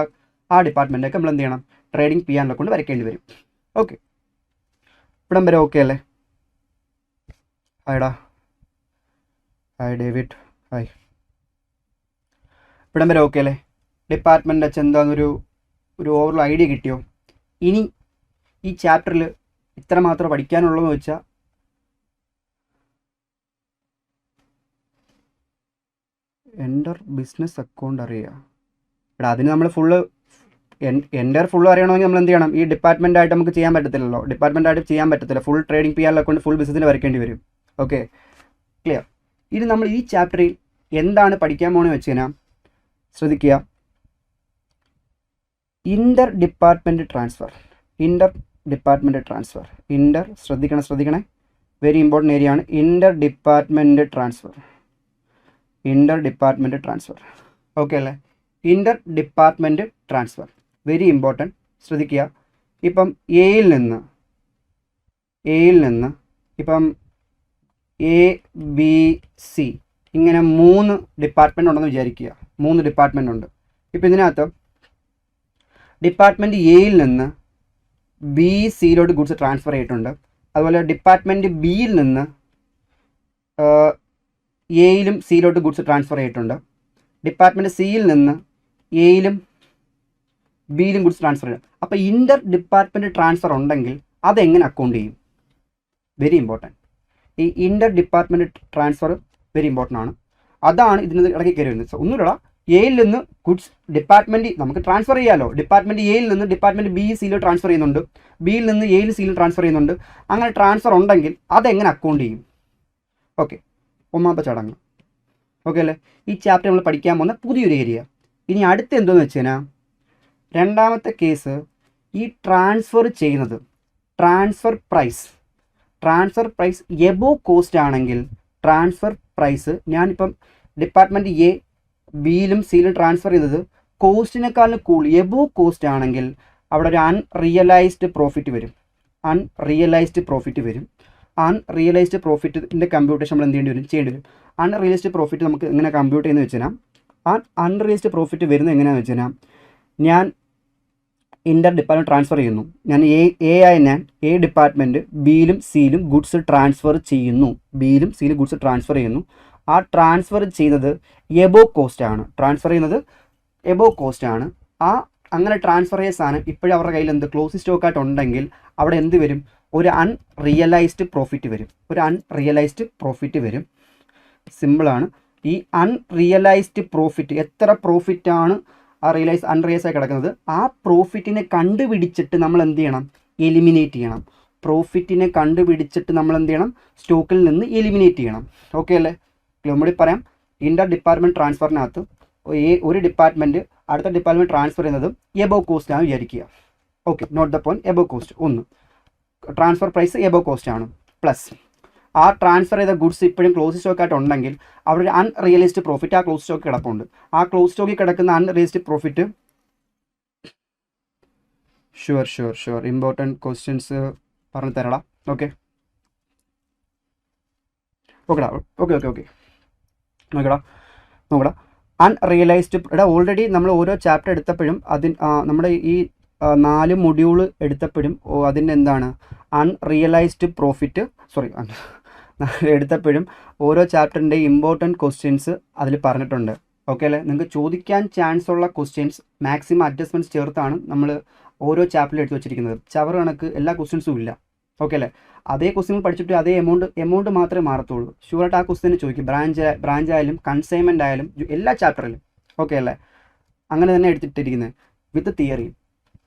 ആ ഡിപ്പാർട്ട്മെൻറ്റൊക്കെ നമ്മൾ എന്ത് ചെയ്യണം, ട്രേഡിംഗ് ചെയ്യാനുള്ള കൊണ്ട് വരയ്ക്കേണ്ടി വരും. ഓക്കെ, ഇവിടം വരെ ഓക്കെ അല്ലേ? ഹായ്ഡാ, ഹായ് ഡേവിഡ്, ഹായ്. ഇവിടം വരെ ഓക്കെ അല്ലേ? ഡിപ്പാർട്ട്മെൻറ്റ് വെച്ച് എന്താണെന്നൊരു ഓവറോൾ ഐഡിയ കിട്ടിയോ? ഇനി ഈ ചാപ്റ്ററിൽ ഇത്ര മാത്രം പഠിക്കാനുള്ളതെന്ന് വെച്ചാൽ എൻ്റർ ബിസിനസ് അക്കൗണ്ട് അറിയുക. എടാ അതിന് നമ്മൾ എൻ്റർ ഫുള്ള് അറിയണമെങ്കിൽ നമ്മൾ എന്ത് ചെയ്യണം, ഈ ഡിപ്പാർട്ട്മെൻറ്റായിട്ട് നമുക്ക് ചെയ്യാൻ പറ്റത്തില്ലല്ലോ, ഡിപ്പാർട്ട്മെൻറ്റായിട്ട് ചെയ്യാൻ പറ്റത്തില്ല. Full trading P R account full ബിസിനസ്സിൽ വരയ്ക്കേണ്ടി വരും. Okay, clear. ഇനി നമ്മൾ ഈ ചാപ്റ്ററിൽ എന്താണ് പഠിക്കാൻ പോകുന്നത് വെച്ച് കഴിഞ്ഞാൽ ശ്രദ്ധിക്കുക, ഇൻ്റർ ഡിപ്പാർട്ട്മെൻറ്റ് ട്രാൻസ്ഫർ. ശ്രദ്ധിക്കണേ, വെരി ഇമ്പോർട്ടൻ്റ് ഏരിയ ആണ് ഇൻ്റർ ഡിപ്പാർട്ട്മെൻറ്റ് ട്രാൻസ്ഫർ. ഓക്കെ അല്ലേ? ഇൻ്റർ ഡിപ്പാർട്ട്മെൻറ്റ് ട്രാൻസ്ഫർ വെരി ഇമ്പോർട്ടൻറ്റ്. ശ്രദ്ധിക്കുക, ഇപ്പം എയിൽ നിന്ന് ഇപ്പം എ ബി സി ഇങ്ങനെ 3 ഡിപ്പാർട്ട്മെൻ്റ് ഉണ്ടെന്ന് വിചാരിക്കുക. 3 ഡിപ്പാർട്ട്മെൻ്റ് ഉണ്ട്. ഇപ്പം ഇതിനകത്ത് ഡിപ്പാർട്ട്മെൻറ്റ് എയിൽ നിന്ന് ബി സിയിലോട്ട് ഗുഡ്സ് ട്രാൻസ്ഫർ ചെയ്തിട്ടുണ്ട്. അതുപോലെ ഡിപ്പാർട്ട്മെൻറ്റ് ബിയിൽ നിന്ന് എയിലും സിയിലോട്ട് ഗുഡ്സ് ട്രാൻസ്ഫർ ചെയ്തിട്ടുണ്ട്. ഡിപ്പാർട്ട്മെൻറ്റ് സിയിൽ നിന്ന് എയിലും ബിയിലും ഗുഡ്സ് ട്രാൻസ്ഫർ ചെയ്യും. അപ്പോൾ ഇൻ്റർ ഡിപ്പാർട്ട്മെൻറ്റ് ട്രാൻസ്ഫർ ഉണ്ടെങ്കിൽ അതെങ്ങനെ അക്കൗണ്ട് ചെയ്യും? Very important. ഈ ഇൻ്റർ ഡിപ്പാർട്ട്മെൻറ്റ് ട്രാൻസ്ഫർ വെരി ഇമ്പോർട്ടൻ്റ് ആണ്. അതാണ് ഇതിന് ഇടയ്ക്ക് കയറി വരുന്നത്. ഒന്നുമില്ല, എയിൽ നിന്ന് ഗുഡ്സ് ഡിപ്പാർട്ട്മെൻറ്റ് നമുക്ക് ട്രാൻസ്ഫർ ചെയ്യാമല്ലോ. ഡിപ്പാർട്ട്മെൻറ്റ് എയിൽ നിന്ന് ഡിപ്പാർട്ട്മെൻറ്റ് ബി സിയിൽ ട്രാൻസ്ഫർ ചെയ്യുന്നുണ്ട്, ബിയിൽ നിന്ന് എയിൽ സിയിൽ ട്രാൻസ്ഫർ ചെയ്യുന്നുണ്ട്. അങ്ങനെ ട്രാൻസ്ഫർ ഉണ്ടെങ്കിൽ അതെങ്ങനെ അക്കൗണ്ട് ചെയ്യും? ഓക്കെ, ഒന്നാമത്തെ ചടങ്ങ്. ഓക്കെ അല്ലേ? ഈ ചാപ്റ്റർ നമ്മൾ പഠിക്കാൻ പോകുന്ന പുതിയൊരു ഏരിയ. ഇനി അടുത്ത എന്തോന്ന് വെച്ച് കഴിഞ്ഞാൽ രണ്ടാമത്തെ കേസ്, ഈ ട്രാൻസ്ഫർ ചെയ്യുന്നത് ട്രാൻസ്ഫർ പ്രൈസ് എബോവ് കോസ്റ്റ് ആണെങ്കിൽ ട്രാൻസ്ഫർ പ്രൈസ് ഞാനിപ്പം ഡിപ്പാർട്ട്മെൻറ്റ് എ ബിയിലും സിയിലും ട്രാൻസ്ഫർ ചെയ്തത് കോസ്റ്റിനേക്കാളും കൂടുതൽ എബോവ് കോസ്റ്റ് ആണെങ്കിൽ അവിടെ ഒരു അൺറിയലൈസ്ഡ് പ്രോഫിറ്റ് വരും. അൺറിയലൈസ്ഡ് പ്രോഫിറ്റിൻ്റെ കമ്പ്യൂട്ടേഷൻ നമ്മൾ എന്ത് ചെയ്യേണ്ടി വരും. അൺറിയലൈസ്ഡ് പ്രോഫിറ്റ് നമുക്ക് എങ്ങനെ കമ്പ്യൂട്ട് ചെയ്യുന്നത് വെച്ച് കഴിഞ്ഞാൽ, അൺറിയലൈസ്ഡ് പ്രോഫിറ്റ് വരുന്നത് എങ്ങനെയാണെന്ന് വെച്ച് കഴിഞ്ഞാൽ, ഞാൻ ഇൻ്റർ ഡിപ്പാർട്ട്മെൻറ്റ് ട്രാൻസ്ഫർ ചെയ്യുന്നു. ഞാൻ എ ഡിപ്പാർട്ട്മെൻറ്റ് ബിയിലും സിയിലും ഗുഡ്സ് ട്രാൻസ്ഫർ ചെയ്യുന്നു. ആ ട്രാൻസ്ഫർ ചെയ്യുന്നത് എബോവ് കോസ്റ്റ് ആണ്. അങ്ങനെ ട്രാൻസ്ഫർ ചെയ്ത സാധനം ഇപ്പോഴും അവരുടെ കയ്യിൽ ക്ലോസ് സ്റ്റോക്കായിട്ട് ഉണ്ടെങ്കിൽ അവിടെ എന്ത് വരും? ഒരു അൺറിയലൈസ്ഡ് പ്രോഫിറ്റ് വരും. സിമ്പിളാണ്. ഈ അൺറിയലൈസ്ഡ് പ്രോഫിറ്റ്, എത്ര പ്രോഫിറ്റാണ് അൺറിയലൈസ് ആയി കിടക്കുന്നത്, ആ പ്രോഫിറ്റിനെ കണ്ടുപിടിച്ചിട്ട് നമ്മൾ എന്ത് ചെയ്യണം? എലിമിനേറ്റ് ചെയ്യണം. സ്റ്റോക്കിൽ നിന്ന് എലിമിനേറ്റ് ചെയ്യണം. ഓക്കെ അല്ലേ? ഒന്നുകൂടി പറയാം, ഇൻ്റർ ഡിപ്പാർട്ട്മെൻറ്റ് ട്രാൻസ്ഫറിനകത്ത് ഒരു ഡിപ്പാർട്ട്മെൻറ്റ് അടുത്ത ഡിപ്പാർട്ട്മെൻറ്റ് ട്രാൻസ്ഫർ ചെയ്യുന്നത് എബോവ് കോസ്റ്റ് ആണ് വിചാരിക്കുക. Okay, not the point. Above cost transfer price above cost ആണ്. പ്ലസ് ആ ട്രാൻസ്ഫർ ചെയ്ത ഗുഡ്സ് ഇപ്പോഴും ക്ലോസ് സ്റ്റോക്കായിട്ട് ഉണ്ടെങ്കിൽ അവിടെ ഒരു അൺറിയലൈസ്ഡ് പ്രോഫിറ്റ് ആ ക്ലോസ് സ്റ്റോക്ക് കിടപ്പുണ്ട്. ആ ക്ലോസ് സ്റ്റോക്കിൽ കിടക്കുന്ന unrealised profit sure important questions പറഞ്ഞു തരടാ. ഓക്കെ നോക്കടാ അൺറിയലൈസ്ഡ്. ഓൾറെഡി നമ്മൾ ഓരോ ചാപ്റ്റർ എടുത്തപ്പോഴും നമ്മുടെ ഈ 4 മൊഡ്യൂള് എടുത്തപ്പോഴും അതിൻ്റെ എന്താണ് അൺറിയലൈസ്ഡ് പ്രോഫിറ്റ് എടുത്തപ്പോഴും ഓരോ ചാപ്റ്ററിൻ്റെ ഇമ്പോർട്ടൻറ്റ് ക്വസ്റ്റ്യൻസ് അതിൽ പറഞ്ഞിട്ടുണ്ട്. ഓക്കെ അല്ലേ? നിങ്ങൾക്ക് ചോദിക്കാൻ ചാൻസ് ഉള്ള ക്വസ്റ്റ്യൻസ് മാക്സിമം അഡ്ജസ്റ്റ്മെൻറ്റ്സ് ചേർത്താണ് നമ്മൾ ഓരോ ചാപ്റ്ററിൽ എടുത്ത് വെച്ചിരിക്കുന്നത്. ചവർ കണക്ക് എല്ലാ ക്വസ്റ്റ്യൻസും ഇല്ല. ഓക്കെ അല്ലേ? അതേ ക്വസ്റ്റ്യൻ പഠിച്ചിട്ട് അതേ എമൗണ്ട് മാത്രമേ മാറത്തുള്ളൂ. ഷുവറായിട്ട് ആ ക്വസ്റ്റ്യൻ ചോദിക്കും. ബ്രാഞ്ച് ആയാലും കൺസൈൻമെൻ്റ് ആയാലും എല്ലാ ചാപ്റ്ററിലും. ഓക്കെ അല്ലേ? അങ്ങനെ തന്നെ എടുത്തിട്ടിരിക്കുന്നത് വിത്ത് തിയറി.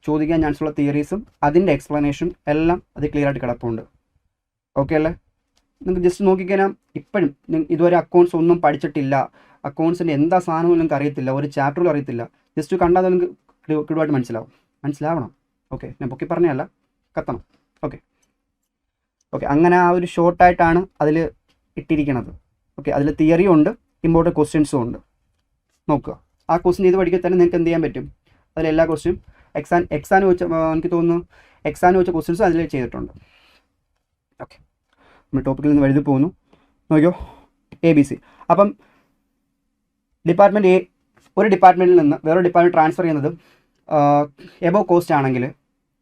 ചോദിക്കാൻ ചാൻസ് ഉള്ള തിയറീസും അതിൻ്റെ എക്സ്പ്ലനേഷനും എല്ലാം അത് ക്ലിയർ ആയിട്ട് കിടപ്പുണ്ട്. ഓക്കെ അല്ലേ? നിങ്ങൾക്ക് ജസ്റ്റ് നോക്കിക്കഴിഞ്ഞാൽ ഇപ്പോഴും ഇതുവരെ അക്കൗണ്ട്സ് ഒന്നും പഠിച്ചിട്ടില്ല, അക്കൗണ്ട്സിൻ്റെ എന്താ സാധനവും നിങ്ങൾക്ക് അറിയത്തില്ല, ഒരു ചാപ്റ്ററിലും അറിയത്തില്ല, ജസ്റ്റ് കണ്ടാൽ നിങ്ങൾക്ക് ക്ലിയറായിട്ട് മനസ്സിലാവണം. ഓക്കെ, ഞാൻ പൊക്കി പറഞ്ഞതല്ല, കത്തണം. ഓക്കെ, അങ്ങനെ ആ ഒരു ഷോർട്ടായിട്ടാണ് അതിൽ ഇട്ടിരിക്കുന്നത്. ഓക്കെ, അതിൽ തിയറിയും ഉണ്ട്, ഇമ്പോർട്ടൻറ്റ് ക്വസ്റ്റ്യൻസും ഉണ്ട്. നോക്കുക, ആ ക്വസ്റ്റ്യൻ ചെയ്ത് പഠിക്കാൻ തന്നെ നിങ്ങൾക്ക് എന്ത് ചെയ്യാൻ പറ്റും? അതിലെല്ലാ ക്വസ്റ്റ്യനും എക്സാം വെച്ച എനിക്ക് തോന്നുന്നു എക്സാം വെച്ച ക്വസ്റ്റ്യൻസും അതിൽ ചെയ്തിട്ടുണ്ട്. ഓക്കെ, നമ്മൾ ടോപ്പിക്കിൽ നിന്ന് വഴുതി പോകുന്നു. നോക്കിയോ, ABC. അപ്പം ഡിപ്പാർട്ട്മെൻറ്റ് എ ഒരു ഡിപ്പാർട്ട്മെൻറ്റിൽ നിന്ന് വേറൊരു ഡിപ്പാർട്ട്മെൻറ്റ് ട്രാൻസ്ഫർ ചെയ്യുന്നത് എബോവ് കോസ്റ്റ് ആണെങ്കിൽ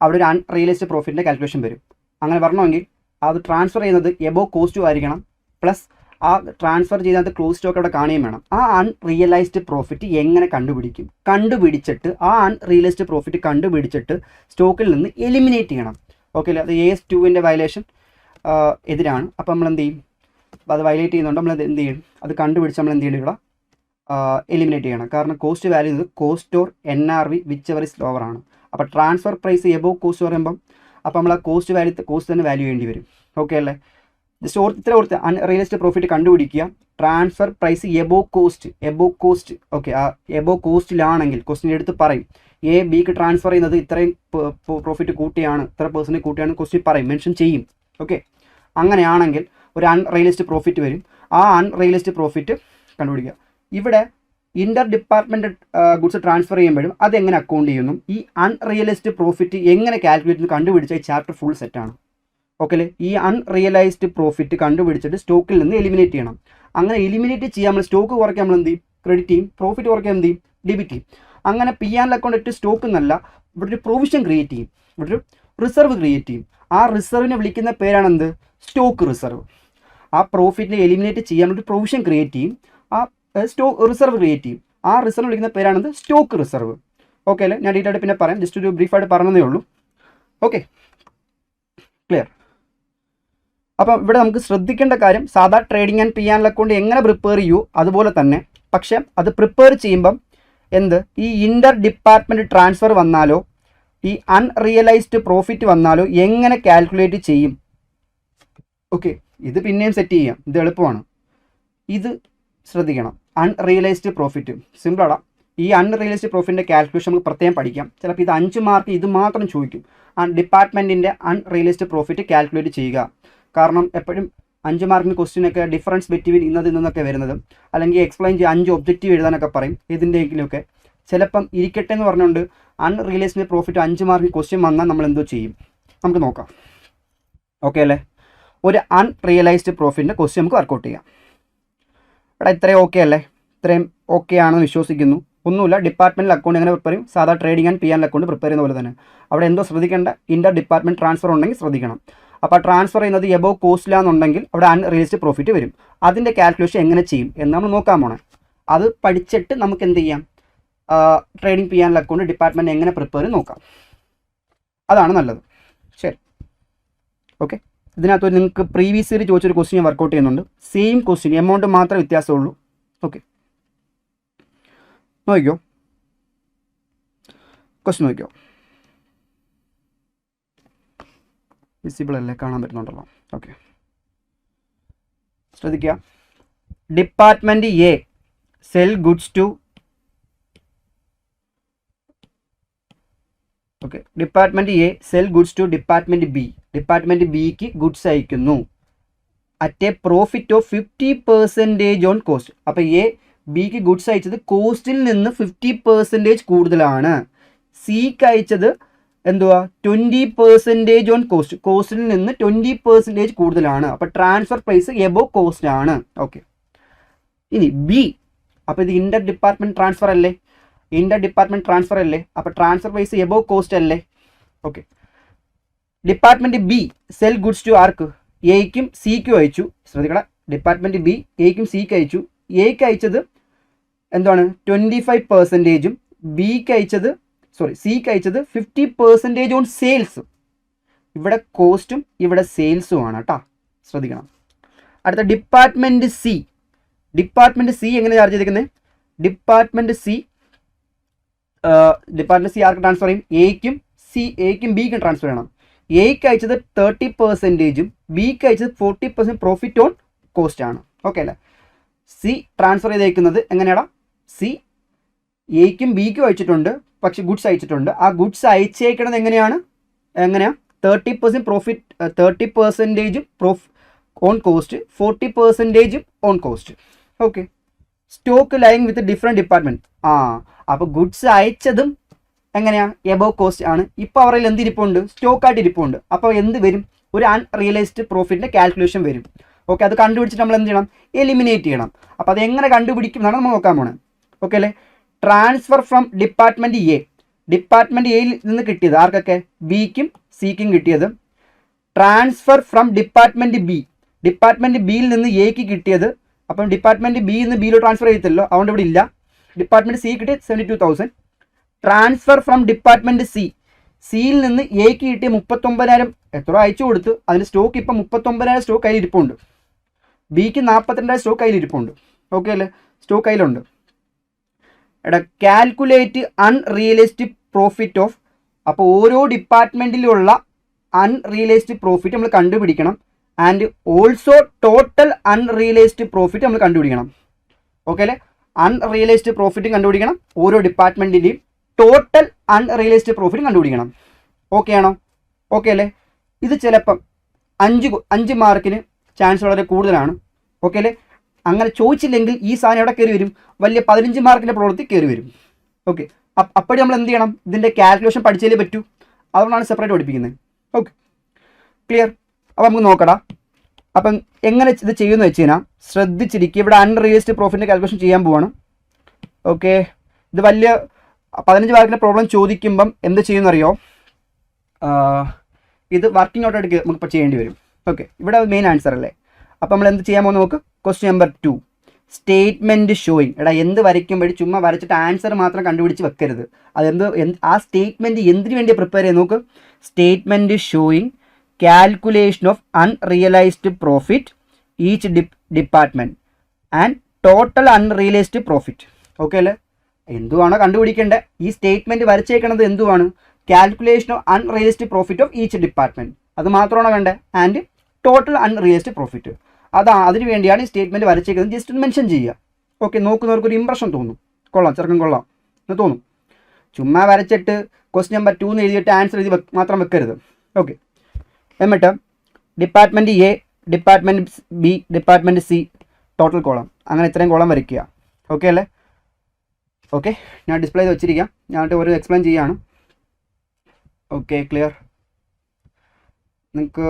അവിടെ ഒരു അൺറിയലൈസ്ഡ് പ്രോഫിറ്റിൻ്റെ കാൽക്കുലേഷൻ വരും. അങ്ങനെ വരണമെങ്കിൽ അത് ട്രാൻസ്ഫർ ചെയ്യുന്നത് എബോവ് കോസ്റ്റും ആയിരിക്കണം, പ്ലസ് ആ ട്രാൻസ്ഫർ ചെയ്തത് ക്ലോസ് സ്റ്റോക്ക് അവിടെ കാണുകയും വേണം. ആ അൺറിയലൈസ്ഡ് പ്രോഫിറ്റ് എങ്ങനെ കണ്ടുപിടിച്ചിട്ട് ആ അൺറിയലൈസ്ഡ് പ്രോഫിറ്റ് കണ്ടുപിടിച്ചിട്ട് സ്റ്റോക്കിൽ നിന്ന് എലിമിനേറ്റ് ചെയ്യണം. ഓക്കെ അല്ലേ? അത് AS2ൻ്റെ വയലേഷൻ എതിരാണ്. അപ്പോൾ നമ്മൾ എന്ത് ചെയ്യും? അപ്പോൾ അത് വയലേറ്റ് ചെയ്യുന്നുണ്ട്, നമ്മൾ എന്ത് ചെയ്യും? അത് കണ്ടുപിടിച്ച് നമ്മൾ എന്ത് ചെയ്യണം? ഇവിടെ എലിമിനേറ്റ് ചെയ്യണം. കാരണം കോസ്റ്റ് വാല്യൂ ഇത് cost or NRV which ever is lower ആണ്. അപ്പോൾ ട്രാൻസ്ഫർ പ്രൈസ് എബോവ് കോസ്റ്റ് പറയുമ്പം അപ്പോൾ നമ്മൾ ആ കോസ്റ്റ് തന്നെ വാല്യൂ ചെയ്യേണ്ടി വരും. ഓക്കെ അല്ലേ? ജസ്റ്റ് ഇത്ര ഓർത്ത് അൺറിയലൈസ്ഡ് പ്രോഫിറ്റ് കണ്ടുപിടിക്കുക. Transfer price above cost. Okay, ആ എബോവ് കോസ്റ്റിലാണെങ്കിൽ ക്വസ്റ്റിൻ്റെ എടുത്ത് പറയും A Bക്ക് ട്രാൻസ്ഫർ ചെയ്യുന്നത് ഇത്രയും പ്രോഫിറ്റ് കൂട്ടിയാണ്, ഇത്ര % കൂട്ടിയാണ് ക്വസ്റ്റ്യൻ പറയും, മെൻഷൻ ചെയ്യും. ഓക്കെ, അങ്ങനെയാണെങ്കിൽ ഒരു അൺറിയലൈസ്ഡ് പ്രോഫിറ്റ് വരും. ആ അൺറിയലൈസ്ഡ് പ്രോഫിറ്റ് കണ്ടുപിടിക്കുക. ഇവിടെ ഇൻ്റർ ഡിപ്പാർട്ട്മെൻറ്റ് ഗുഡ്സ് ട്രാൻസ്ഫർ ചെയ്യുമ്പോഴും അതെങ്ങനെ അക്കൗണ്ട് ചെയ്യുന്നു, ഈ അൺറിയലൈസ്ഡ് പ്രോഫിറ്റ് എങ്ങനെ കാൽക്കുലേറ്റ് ചെയ്യുന്നു കണ്ടുപിടിച്ച ഈ ചാപ്റ്റർ ഫുൾ സെറ്റാണ്. ഓക്കെ അല്ലേ? ഈ അൺറിയലൈസ്ഡ് പ്രോഫിറ്റ് കണ്ടുപിടിച്ചിട്ട് സ്റ്റോക്കിൽ നിന്ന് എലിമിനേറ്റ് ചെയ്യണം. അങ്ങനെ എലിമിനേറ്റ് ചെയ്യാൻ നമ്മൾ സ്റ്റോക്ക് കുറയ്ക്കാൻ നമ്മൾ എന്ത് ചെയ്യും? ക്രെഡിറ്റ് ചെയ്യും. പ്രോഫിറ്റ് കുറയ്ക്കാൻ എന്ത് ചെയ്യും? ഡെബിറ്റ് ചെയ്യും. അങ്ങനെ P&L അക്കൗണ്ട് ഇട്ട് സ്റ്റോക്ക് എന്നല്ല, ഇവിടെ ഒരു പ്രൊവിഷൻ ക്രിയേറ്റ് ചെയ്യും, ഇവിടെ ഒരു റിസർവ് ക്രിയേറ്റ് ചെയ്യും. ആ റിസർവിനെ വിളിക്കുന്ന പേരാണ് എന്ത്? Stock reserve. ആ പ്രോഫിറ്റിനെ എലിമിനേറ്റ് ചെയ്യാൻ ഒരു പ്രൊവിഷൻ ക്രിയേറ്റ് ചെയ്യും, ആ റിസർവ് ക്രിയേറ്റ് ചെയ്യും. ആ റിസർവ് വിളിക്കുന്ന പേരാണെന്ത്? Stock reserve. ഓക്കെ അല്ലേ? ഞാൻ ഡീറ്റെയിൽ പിന്നെ പറയാം, ജസ്റ്റ് ഒരു ബ്രീഫായിട്ട് പറഞ്ഞതേ ഉള്ളൂ. Okay, clear? അപ്പം ഇവിടെ നമുക്ക് ശ്രദ്ധിക്കേണ്ട കാര്യം, സാധാ ട്രേഡിംഗ് ആൻഡ് P&L അക്കൗണ്ട് എങ്ങനെ പ്രിപ്പയർ ചെയ്യൂ അതുപോലെ തന്നെ, പക്ഷേ അത് പ്രിപ്പയർ ചെയ്യുമ്പം എന്ത്, ഈ ഇൻ്റർ ഡിപ്പാർട്ട്മെൻറ്റ് ട്രാൻസ്ഫർ വന്നാലോ ഈ അൺറിയലൈസ്ഡ് പ്രോഫിറ്റ് വന്നാലോ എങ്ങനെ കാൽക്കുലേറ്റ് ചെയ്യും? ഓക്കെ, ഇത് പിന്നെയും സെറ്റ് ചെയ്യാം, ഇത് എളുപ്പമാണ്. ഇത് ശ്രദ്ധിക്കണം. അൺറിയലൈസ്ഡ് പ്രോഫിറ്റ് സിമ്പിളാണ്. ഈ അൺറിയലൈസ്ഡ് പ്രോഫിറ്റിൻ്റെ കാൽക്കുലേഷൻ നമുക്ക് പ്രത്യേകം പഠിക്കാം. ചിലപ്പോൾ ഇത് 5 മാർക്ക് ഇത് മാത്രം ചോദിക്കും. ഡിപ്പാർട്ട്മെൻറ്റിൻ്റെ അൺറിയലൈസ്ഡ് പ്രോഫിറ്റ് കാൽക്കുലേറ്റ് ചെയ്യുക. കാരണം എപ്പോഴും 5 മാർക്കിന് ക്വസ്റ്റ്യനൊക്കെ ഡിഫറൻസ് ബിറ്റ്വീൻ ഇന്നൊക്കെ വരുന്നത്, അല്ലെങ്കിൽ എക്സ്പ്ലെയിൻ ചെയ്യുക 5 ഒബ്ജക്റ്റീവ് എഴുതാനൊക്കെ പറയും. ഇതിൻ്റെയെങ്കിലുമൊക്കെ ചിലപ്പം ഇരിക്കട്ടെ എന്ന് പറഞ്ഞുകൊണ്ട് അൺറിയലൈസ്ഡ് പ്രോഫിറ്റ് 5 മാർക്കിന് ക്വസ്റ്റ്യൻ വന്നാൽ നമ്മൾ എന്തോ ചെയ്യും? നമുക്ക് നോക്കാം. ഓക്കെ അല്ലേ? ഒരു അൺറിയലൈസ്ഡ് പ്രോഫിറ്റിൻ്റെ ക്വസ്റ്റ്യൻ നമുക്ക് വർക്കൗട്ട് ചെയ്യാം. ഇവിടെ ഇത്രയും ഓക്കെ അല്ലേ? ഇത്രയും ഓക്കെ ആണെന്ന് വിശ്വസിക്കുന്നു. ഒന്നുമില്ല, ഡിപ്പാർട്ട്മെൻറ്റൽ അക്കൗണ്ട് എങ്ങനെ പ്രിപ്പയർ ചെയ്യും? സാധാ trading and P&L account prepare ചെയ്യുന്ന പോലെ തന്നെ. അവിടെ എന്തോ ശ്രദ്ധിക്കേണ്ട, ഇൻ്റർ ഡിപ്പാർട്ട്മെൻറ്റ് ട്രാൻസ്ഫർ ഉണ്ടെങ്കിൽ ശ്രദ്ധിക്കണം. അപ്പോൾ ട്രാൻസ്ഫർ ചെയ്യുന്നത് എബോവ് കോസ്റ്റിലാണെന്നുണ്ടെങ്കിൽ അവിടെ അൺറിയലൈസ്ഡ് പ്രോഫിറ്റ് വരും. അതിൻ്റെ കാൽക്കുലേഷൻ എങ്ങനെ ചെയ്യും എന്ന് നമ്മൾ നോക്കാൻ പോണേ. അത് പഠിച്ചിട്ട് നമുക്ക് എന്ത് ചെയ്യാം? ട്രേഡിംഗ് P&L അക്കൗണ്ട് ഡിപ്പാർട്ട്മെൻറ്റ് എങ്ങനെ പ്രിപ്പയർ നോക്കാം. അതാണ് നല്ലത്. ശരി, ഓക്കെ. ഇതിനകത്ത് നിങ്ങൾക്ക് പ്രീവിയസ് ഇയർ ചോദിച്ചൊരു ക്വസ്റ്റ്യൻ ഞാൻ വർക്കൗട്ട് ചെയ്യുന്നുണ്ട്. സെയിം ക്വസ്റ്റ്യൻ, എമൗണ്ട് മാത്രമേ വ്യത്യാസമുള്ളൂ. ഓക്കെ, നോക്കിക്കോ, ക്വസ്റ്റ്യൻ നോക്കിക്കോ. വിസിബിൾ അല്ലേ? കാണാൻ പറ്റുന്നുണ്ടല്ലോ. ഓക്കെ, ശ്രദ്ധിക്കുക. Department A sell goods to, okay, department A sell goods to department B. Department Bക്ക് ഗുഡ്സ് അയക്കുന്നു at a profit of 50% on cost. അപ്പോൾ Bക്ക് ഗുഡ്സ് അയച്ചത് കോസ്റ്റിൽ നിന്ന് 50% കൂടുതലാണ്. Cക്ക് അയച്ചത് എന്തുവാ? 20% ഓൺ കോസ്റ്റ്. കോസ്റ്റിൽ നിന്ന് 20% കൂടുതലാണ്. അപ്പോൾ ട്രാൻസ്ഫർ പ്രൈസ് എബോവ് കോസ്റ്റ് ആണ്. ഓക്കെ, ഇനി B. അപ്പോൾ ഇത് ഇൻ്റർ ഡിപ്പാർട്ട്മെൻറ്റ് ട്രാൻസ്ഫർ അല്ലേ? അപ്പോൾ ട്രാൻസ്ഫർ പ്രൈസ് എബോവ് കോസ്റ്റ് അല്ലേ? Okay, department B sell goods to ആർക്ക്? Aക്കും Cക്കും അയച്ചു. ശ്രദ്ധിക്കണം, ഡിപ്പാർട്ട്മെൻറ്റ് B Aക്കും Cക്ക് അയച്ചു. Aക്ക് അയച്ചത് എന്താണ്? 25%. Cക്ക് അയച്ചത് 50% ഓൺ സെയിൽസ്. ഇവിടെ കോസ്റ്റും ഇവിടെ സെയിൽസും ആണ് കേട്ടോ, ശ്രദ്ധിക്കണം. അടുത്ത ഡിപ്പാർട്ട്മെൻറ്റ് C എങ്ങനെ ചാർജ് ചെയ്തിരിക്കുന്നത്? ഡിപ്പാർട്ട്മെൻറ്റ് C ആർക്ക് ട്രാൻസ്ഫർ ചെയ്യും? Aക്കും Bക്കും ട്രാൻസ്ഫർ ചെയ്യണം. Aക്ക് അയച്ചത് 30%, Bക്ക് അയച്ചത് 40% പ്രോഫിറ്റ് ഓൺ കോസ്റ്റ് ആണ്. ഓക്കെ അല്ലേ? C ട്രാൻസ്ഫർ ചെയ്തേക്കുന്നത് എങ്ങനെയാടാ? C Aക്കും Bക്കും അയച്ചിട്ടുണ്ട്, പക്ഷെ ഗുഡ്സ് അയച്ചിട്ടുണ്ട്. ആ ഗുഡ്സ് അയച്ചേക്കണത് എങ്ങനെയാണ്? 30% profit, 30% on cost, 40% on cost. Okay, stock lying with different department. അപ്പോൾ ഗുഡ്സ് അയച്ചതും എങ്ങനെയാണ്? എബോവ് കോസ്റ്റ് ആണ്. ഇപ്പോൾ അവരിൽ എന്ത് ഇരിപ്പുണ്ട്? സ്റ്റോക്കായിട്ട് ഇരിപ്പുണ്ട്. അപ്പോൾ എന്ത് വരും? ഒരു അൺറിയലൈസ്ഡ് പ്രോഫിറ്റിൻ്റെ കാൽക്കുലേഷൻ വരും. ഓക്കെ, അത് കണ്ടുപിടിച്ചിട്ട് നമ്മൾ എന്ത് ചെയ്യണം? എലിമിനേറ്റ് ചെയ്യണം. അപ്പോൾ അത് എങ്ങനെ കണ്ടുപിടിക്കും എന്നാണ് നമ്മൾ നോക്കാൻ പോകുന്നത്. ഓക്കെ അല്ലേ? Transfer from department A, department എയിൽ നിന്ന് കിട്ടിയത് ആർക്കൊക്കെ? ബിക്കും സിക്കും കിട്ടിയത്. Transfer from department B, department ബിയിൽ നിന്ന് എക്ക് കിട്ടിയത്. അപ്പം ഡിപ്പാർട്ട്മെൻറ്റ് ബിയിൽ നിന്ന് ബിയിലോ ട്രാൻസ്ഫർ ചെയ്യത്തില്ലോ, അതുകൊണ്ട് ഇവിടെ ഇല്ല. ഡിപ്പാർട്ട്മെൻറ്റ് സി കിട്ടിയ 72,000. ട്രാൻസ്ഫർ ഫ്രം ഡിപ്പാർട്ട്മെൻറ്റ് സി, സിയിൽ നിന്ന് എക്ക് കിട്ടിയ 39,000 എത്ര അയച്ചു കൊടുത്തു. അതിന് സ്റ്റോക്ക് ഇപ്പം 39,000 സ്റ്റോക്ക് കയ്യിൽ ഇരിപ്പുണ്ട്. ബിക്ക് 42,000 സ്റ്റോക്ക് കയ്യിൽ ഇരിപ്പുണ്ട്. ഓക്കെ അല്ലേ? സ്റ്റോക്ക് കയ്യിലുണ്ട്. എടാ കാൽക്കുലേറ്റ് അൺറിയലൈസ്ഡ് പ്രോഫിറ്റ് ഓഫ്, അപ്പോൾ ഓരോ ഡിപ്പാർട്ട്മെൻറ്റിലുള്ള അൺറിയലൈസ്ഡ് പ്രോഫിറ്റ് നമ്മൾ കണ്ടുപിടിക്കണം. And also total unrealised profit നമ്മൾ കണ്ടുപിടിക്കണം. ഓക്കെ അല്ലേ? അൺറിയലൈസ്ഡ് പ്രോഫിറ്റും കണ്ടുപിടിക്കണം, ഓരോ ഡിപ്പാർട്ട്മെൻറ്റിൻ്റെയും ടോട്ടൽ അൺറിയലൈസ്ഡ് പ്രോഫിറ്റും കണ്ടുപിടിക്കണം. ഓക്കെ ആണോ? ഓക്കെ അല്ലേ? ഇത് ചിലപ്പം 5 മാർക്കിന് ചാൻസ് വളരെ കൂടുതലാണ്. ഓക്കെ അല്ലേ? അങ്ങനെ ചോദിച്ചില്ലെങ്കിൽ ഈ സാധനം എവിടെ കയറി വരും? വലിയ 15 മാർക്കിൻ്റെ പ്രവൃത്തി കയറി വരും. ഓക്കെ, അപ്പോഴും നമ്മൾ എന്ത് ചെയ്യണം? ഇതിൻ്റെ കാൽക്കുലേഷൻ പഠിച്ചാലേ പറ്റൂ. അതുകൊണ്ടാണ് സെപ്പറേറ്റ് പഠിപ്പിക്കുന്നത്. Okay, clear? അപ്പോൾ നമുക്ക് നോക്കടാ. അപ്പം എങ്ങനെ ഇത് ചെയ്യുമെന്ന് വെച്ച് കഴിഞ്ഞാൽ ശ്രദ്ധിച്ചിരിക്കുക. ഇവിടെ അൺറിയലൈസ്ഡ് പ്രോഫിറ്റിൻ്റെ കാൽക്കുലേഷൻ ചെയ്യാൻ പോവാണ്. ഓക്കെ, ഇത് വലിയ 15 മാർക്കിൻ്റെ പ്രോബ്ലം ചോദിക്കുമ്പം എന്ത് ചെയ്യുമെന്നറിയോ? ഇത് വർക്കിംഗ് ഔട്ട് ആയിട്ട് നമുക്ക് ചെയ്യേണ്ടി വരും. ഓക്കെ, ഇവിടെ മെയിൻ ആൻസർ അല്ലേ? അപ്പോൾ നമ്മൾ എന്ത് ചെയ്യാൻ പോകുന്നത് നോക്ക്. Question number 2, statement showing. എടാ എന്ത് വരയ്ക്കുമ്പോഴും ചുമ്മാ വരച്ചിട്ട് ആൻസർ മാത്രം കണ്ടുപിടിച്ച് വെക്കരുത്. അതെന്ത് ആ സ്റ്റേറ്റ്മെൻറ്റ് എന്തിനു വേണ്ടിയാണ് പ്രിപ്പയർ ചെയ്യാൻ നോക്ക്. Statement showing calculation of unrealised profit each department and total unrealised profit. Okay അല്ലേ? എന്തുവാണോ കണ്ടുപിടിക്കേണ്ടത്? ഈ സ്റ്റേറ്റ്മെൻറ്റ് വരച്ചേക്കണത് എന്തുവാണ്? Calculation of unrealised profit of each department. അത് മാത്രമാണോ വേണ്ടത്? And total unrealised profit. അതിന് വേണ്ടിയാണ് ഈ സ്റ്റേറ്റ്മെൻറ്റ് വരച്ചേക്കുന്നത്. ജസ്റ്റ് ഒന്ന് മെൻഷൻ ചെയ്യുക. ഓക്കെ, നോക്കുന്നവർക്ക് ഒരു ഇമ്പ്രഷൻ തോന്നും. കൊള്ളാം, ചെറുക്കം കൊള്ളാം എന്ന് തോന്നും. ചുമ്മാ വരച്ചിട്ട് ക്വസ്റ്റ്യൻ നമ്പർ 2 എന്ന് എഴുതിയിട്ട് ആൻസർ എഴുതി മാത്രം വെക്കരുത്. ഓക്കെ, എന്നിട്ട് department A, department B, department C, total column, അങ്ങനെ ഇത്രയും കോളം വരയ്ക്കുക. ഓക്കെ അല്ലേ? ഓക്കെ, ഞാൻ ഡിസ്പ്ലേ ചെയ്ത് വെച്ചിരിക്കാം. ഞാനിട്ട് ഒരു എക്സ്പ്ലെയിൻ ചെയ്യുകയാണ്. Okay, clear? നിങ്ങൾക്ക്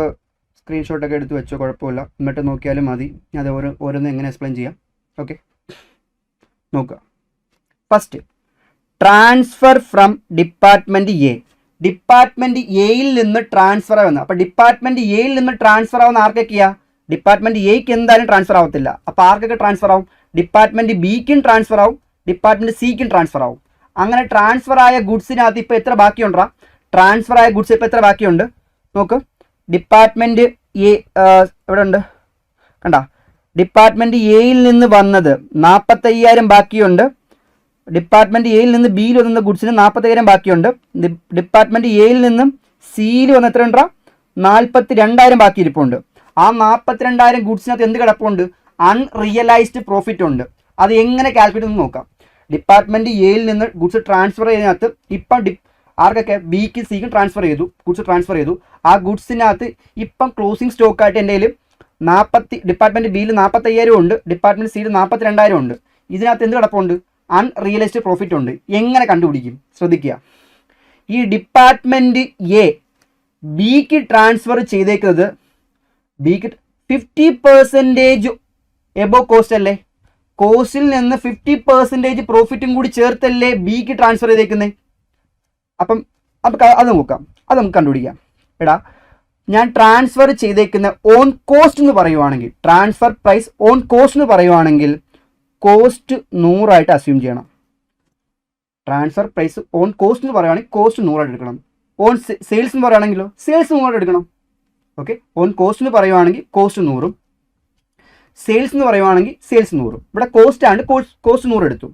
സ്ക്രീൻഷോട്ടൊക്കെ എടുത്ത് വെച്ചോ, കുഴപ്പമില്ല. എന്നിട്ട് നോക്കിയാലും മതി. ഞാൻ അത് ഓരോന്ന് എങ്ങനെ എക്സ്പ്ലെയിൻ ചെയ്യാം. ഓക്കെ, നോക്കുക. First, transfer from department A, department എയിൽ നിന്ന് ട്രാൻസ്ഫർ ആവുന്ന. അപ്പോൾ ഡിപ്പാർട്ട്മെൻറ്റ് എയിൽ നിന്ന് ട്രാൻസ്ഫർ ആവുന്ന ആർക്കൊക്കെയാണ്? ഡിപ്പാർട്ട്മെൻറ്റ് എക്ക് എന്തായാലും ട്രാൻസ്ഫർ ആവത്തില്ല. അപ്പോൾ ആർക്കൊക്കെ ട്രാൻസ്ഫർ ആവും? ഡിപ്പാർട്ട്മെൻറ്റ് ബിക്കും ട്രാൻസ്ഫർ ആവും, ഡിപ്പാർട്ട്മെൻറ്റ് സിക്കും ട്രാൻസ്ഫർ ആവും. അങ്ങനെ ട്രാൻസ്ഫർ ആയ ഗുഡ്സിനകത്ത് ഇപ്പോൾ എത്ര ബാക്കിയുണ്ടാ? ട്രാൻസ്ഫർ ആയ ഗുഡ്സ് ഇപ്പോൾ എത്ര ബാക്കിയുണ്ട് നോക്ക്. ഡിപ്പാർട്ട്മെൻറ്റ് എ എവിടെ ഉണ്ട്? കണ്ട, ഡിപ്പാർട്ട്മെൻറ്റ് എയിൽ നിന്ന് വന്നത് 45,000 ബാക്കിയുണ്ട്. ഡിപ്പാർട്ട്മെൻറ്റ് എയിൽ നിന്ന് ബിയിൽ വന്ന ഗുഡ്സിന് 45,000 ബാക്കിയുണ്ട്. ഡിപ്പാർട്ട്മെൻറ്റ് എയിൽ നിന്നും സിയിൽ വന്ന എത്ര ഉണ്ടാ? 42,000 ബാക്കി ഇരിപ്പുണ്ട്. ആ 42,000 ഗുഡ്സിനകത്ത് എന്ത് കിടപ്പുണ്ട്? അൺറിയലൈസ്ഡ് പ്രോഫിറ്റ് ഉണ്ട്. അത് എങ്ങനെ കാൽക്കുലേറ്റ് ചെയ്ത് നോക്കാം. ഡിപ്പാർട്ട്മെൻറ്റ് എയിൽ നിന്ന് ഗുഡ്സ് ട്രാൻസ്ഫർ ചെയ്യുന്നതിനകത്ത് ഇപ്പം ആർക്കൊക്കെ? ബിക്കും സിക്കും ട്രാൻസ്ഫർ ചെയ്തു, ഗുഡ്സ് ട്രാൻസ്ഫർ ചെയ്തു. ആ ഗുഡ്സിനകത്ത് ഇപ്പം ക്ലോസിംഗ് സ്റ്റോക്കായിട്ട് എൻ്റെ കയ്യിൽ ഡിപ്പാർട്ട്മെൻറ്റ് ബിയിൽ 45,000 ഉണ്ട്, ഡിപ്പാർട്ട്മെൻറ്റ് സിയിൽ 42,000 ഉണ്ട്. ഇതിനകത്ത് എന്ത് കിടപ്പുണ്ട്? അൺറിയലൈസ്ഡ് പ്രോഫിറ്റ് ഉണ്ട്. എങ്ങനെ കണ്ടുപിടിക്കും? ശ്രദ്ധിക്കുക. ഈ ഡിപ്പാർട്ട്മെൻറ്റ് എ ബിക്ക് ട്രാൻസ്ഫർ ചെയ്തേക്കുന്നത്, ബിക്ക് 50% എബോ കോസ്റ്റ് അല്ലേ? കോസ്റ്റിൽ നിന്ന് 50% പ്രോഫിറ്റും കൂടി ചേർത്തല്ലേ ബിക്ക് ട്രാൻസ്ഫർ ചെയ്തേക്കുന്നത്? അപ്പം അത് നോക്കാം, അത് നമുക്ക് കണ്ടുപിടിക്കാം. എടാ, ഞാൻ ട്രാൻസ്ഫർ ചെയ്തേക്കുന്ന ഓൺ കോസ്റ്റ് എന്ന് പറയുവാണെങ്കിൽ, ട്രാൻസ്ഫർ പ്രൈസ് ഓൺ കോസ്റ്റ് എന്ന് പറയുവാണെങ്കിൽ കോസ്റ്റ് 100 അസ്യൂം ചെയ്യണം. ട്രാൻസ്ഫർ പ്രൈസ് ഓൺ കോസ്റ്റ് എന്ന് പറയുവാണെങ്കിൽ കോസ്റ്റ് 100 എടുക്കണം. ഓൺ സെയിൽസ് എന്ന് പറയുകയാണെങ്കിലോ സെയിൽസ് 100 എടുക്കണം. ഓക്കെ, ഓൺ കോസ്റ്റ് എന്ന് പറയുവാണെങ്കിൽ കോസ്റ്റ് 100, സെയിൽസ് എന്ന് പറയുവാണെങ്കിൽ സെയിൽസ് 100. ഇവിടെ കോസ്റ്റ് ആണ്, കോസ്റ്റ് 100 എടുത്തു.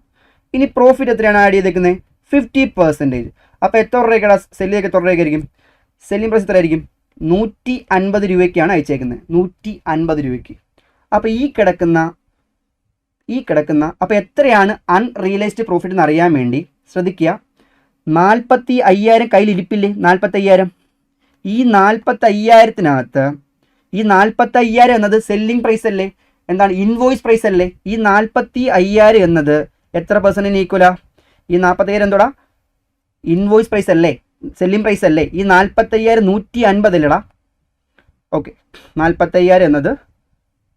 ഇനി പ്രോഫിറ്റ് എത്രയാണ് ആഡ് ചെയ്തേക്കുന്നത്? 50%. അപ്പോൾ എത്ര രൂപയ്ക്കാണ് സെല്ലിലേക്ക്? എത്ര രൂപയ്ക്കായിരിക്കും സെല്ലിംഗ് പ്രൈസ്? എത്രയായിരിക്കും? 150 രൂപയ്ക്കാണ് അയച്ചേക്കുന്നത്. 150 രൂപയ്ക്ക്. അപ്പോൾ ഈ കിടക്കുന്ന അപ്പോൾ എത്രയാണ് അൺറിയലൈസ്ഡ് പ്രോഫിറ്റ് എന്ന് അറിയാൻ വേണ്ടി ശ്രദ്ധിക്കുക. 45,000 കയ്യിൽ ഇരിപ്പില്ലേ? 45,000. ഈ 45,000-നകത്ത് ഈ 45,000 എന്നത് സെല്ലിംഗ് പ്രൈസ് അല്ലേ? എന്താണ്? ഇൻവോയ്സ് പ്രൈസ് അല്ലേ? ഈ 45,000 എന്നത് എത്ര പെർസെൻറ്റിന് ഈക്വലാ? ഈ 45,000 എന്തോടാ? ഇൻവോയ്സ് പ്രൈസ് അല്ലേ? സെല്ലിംഗ് പ്രൈസ് അല്ലേ? ഈ 45,000 150 അല്ലേടാ? ഓക്കെ, 45,000 എന്നത്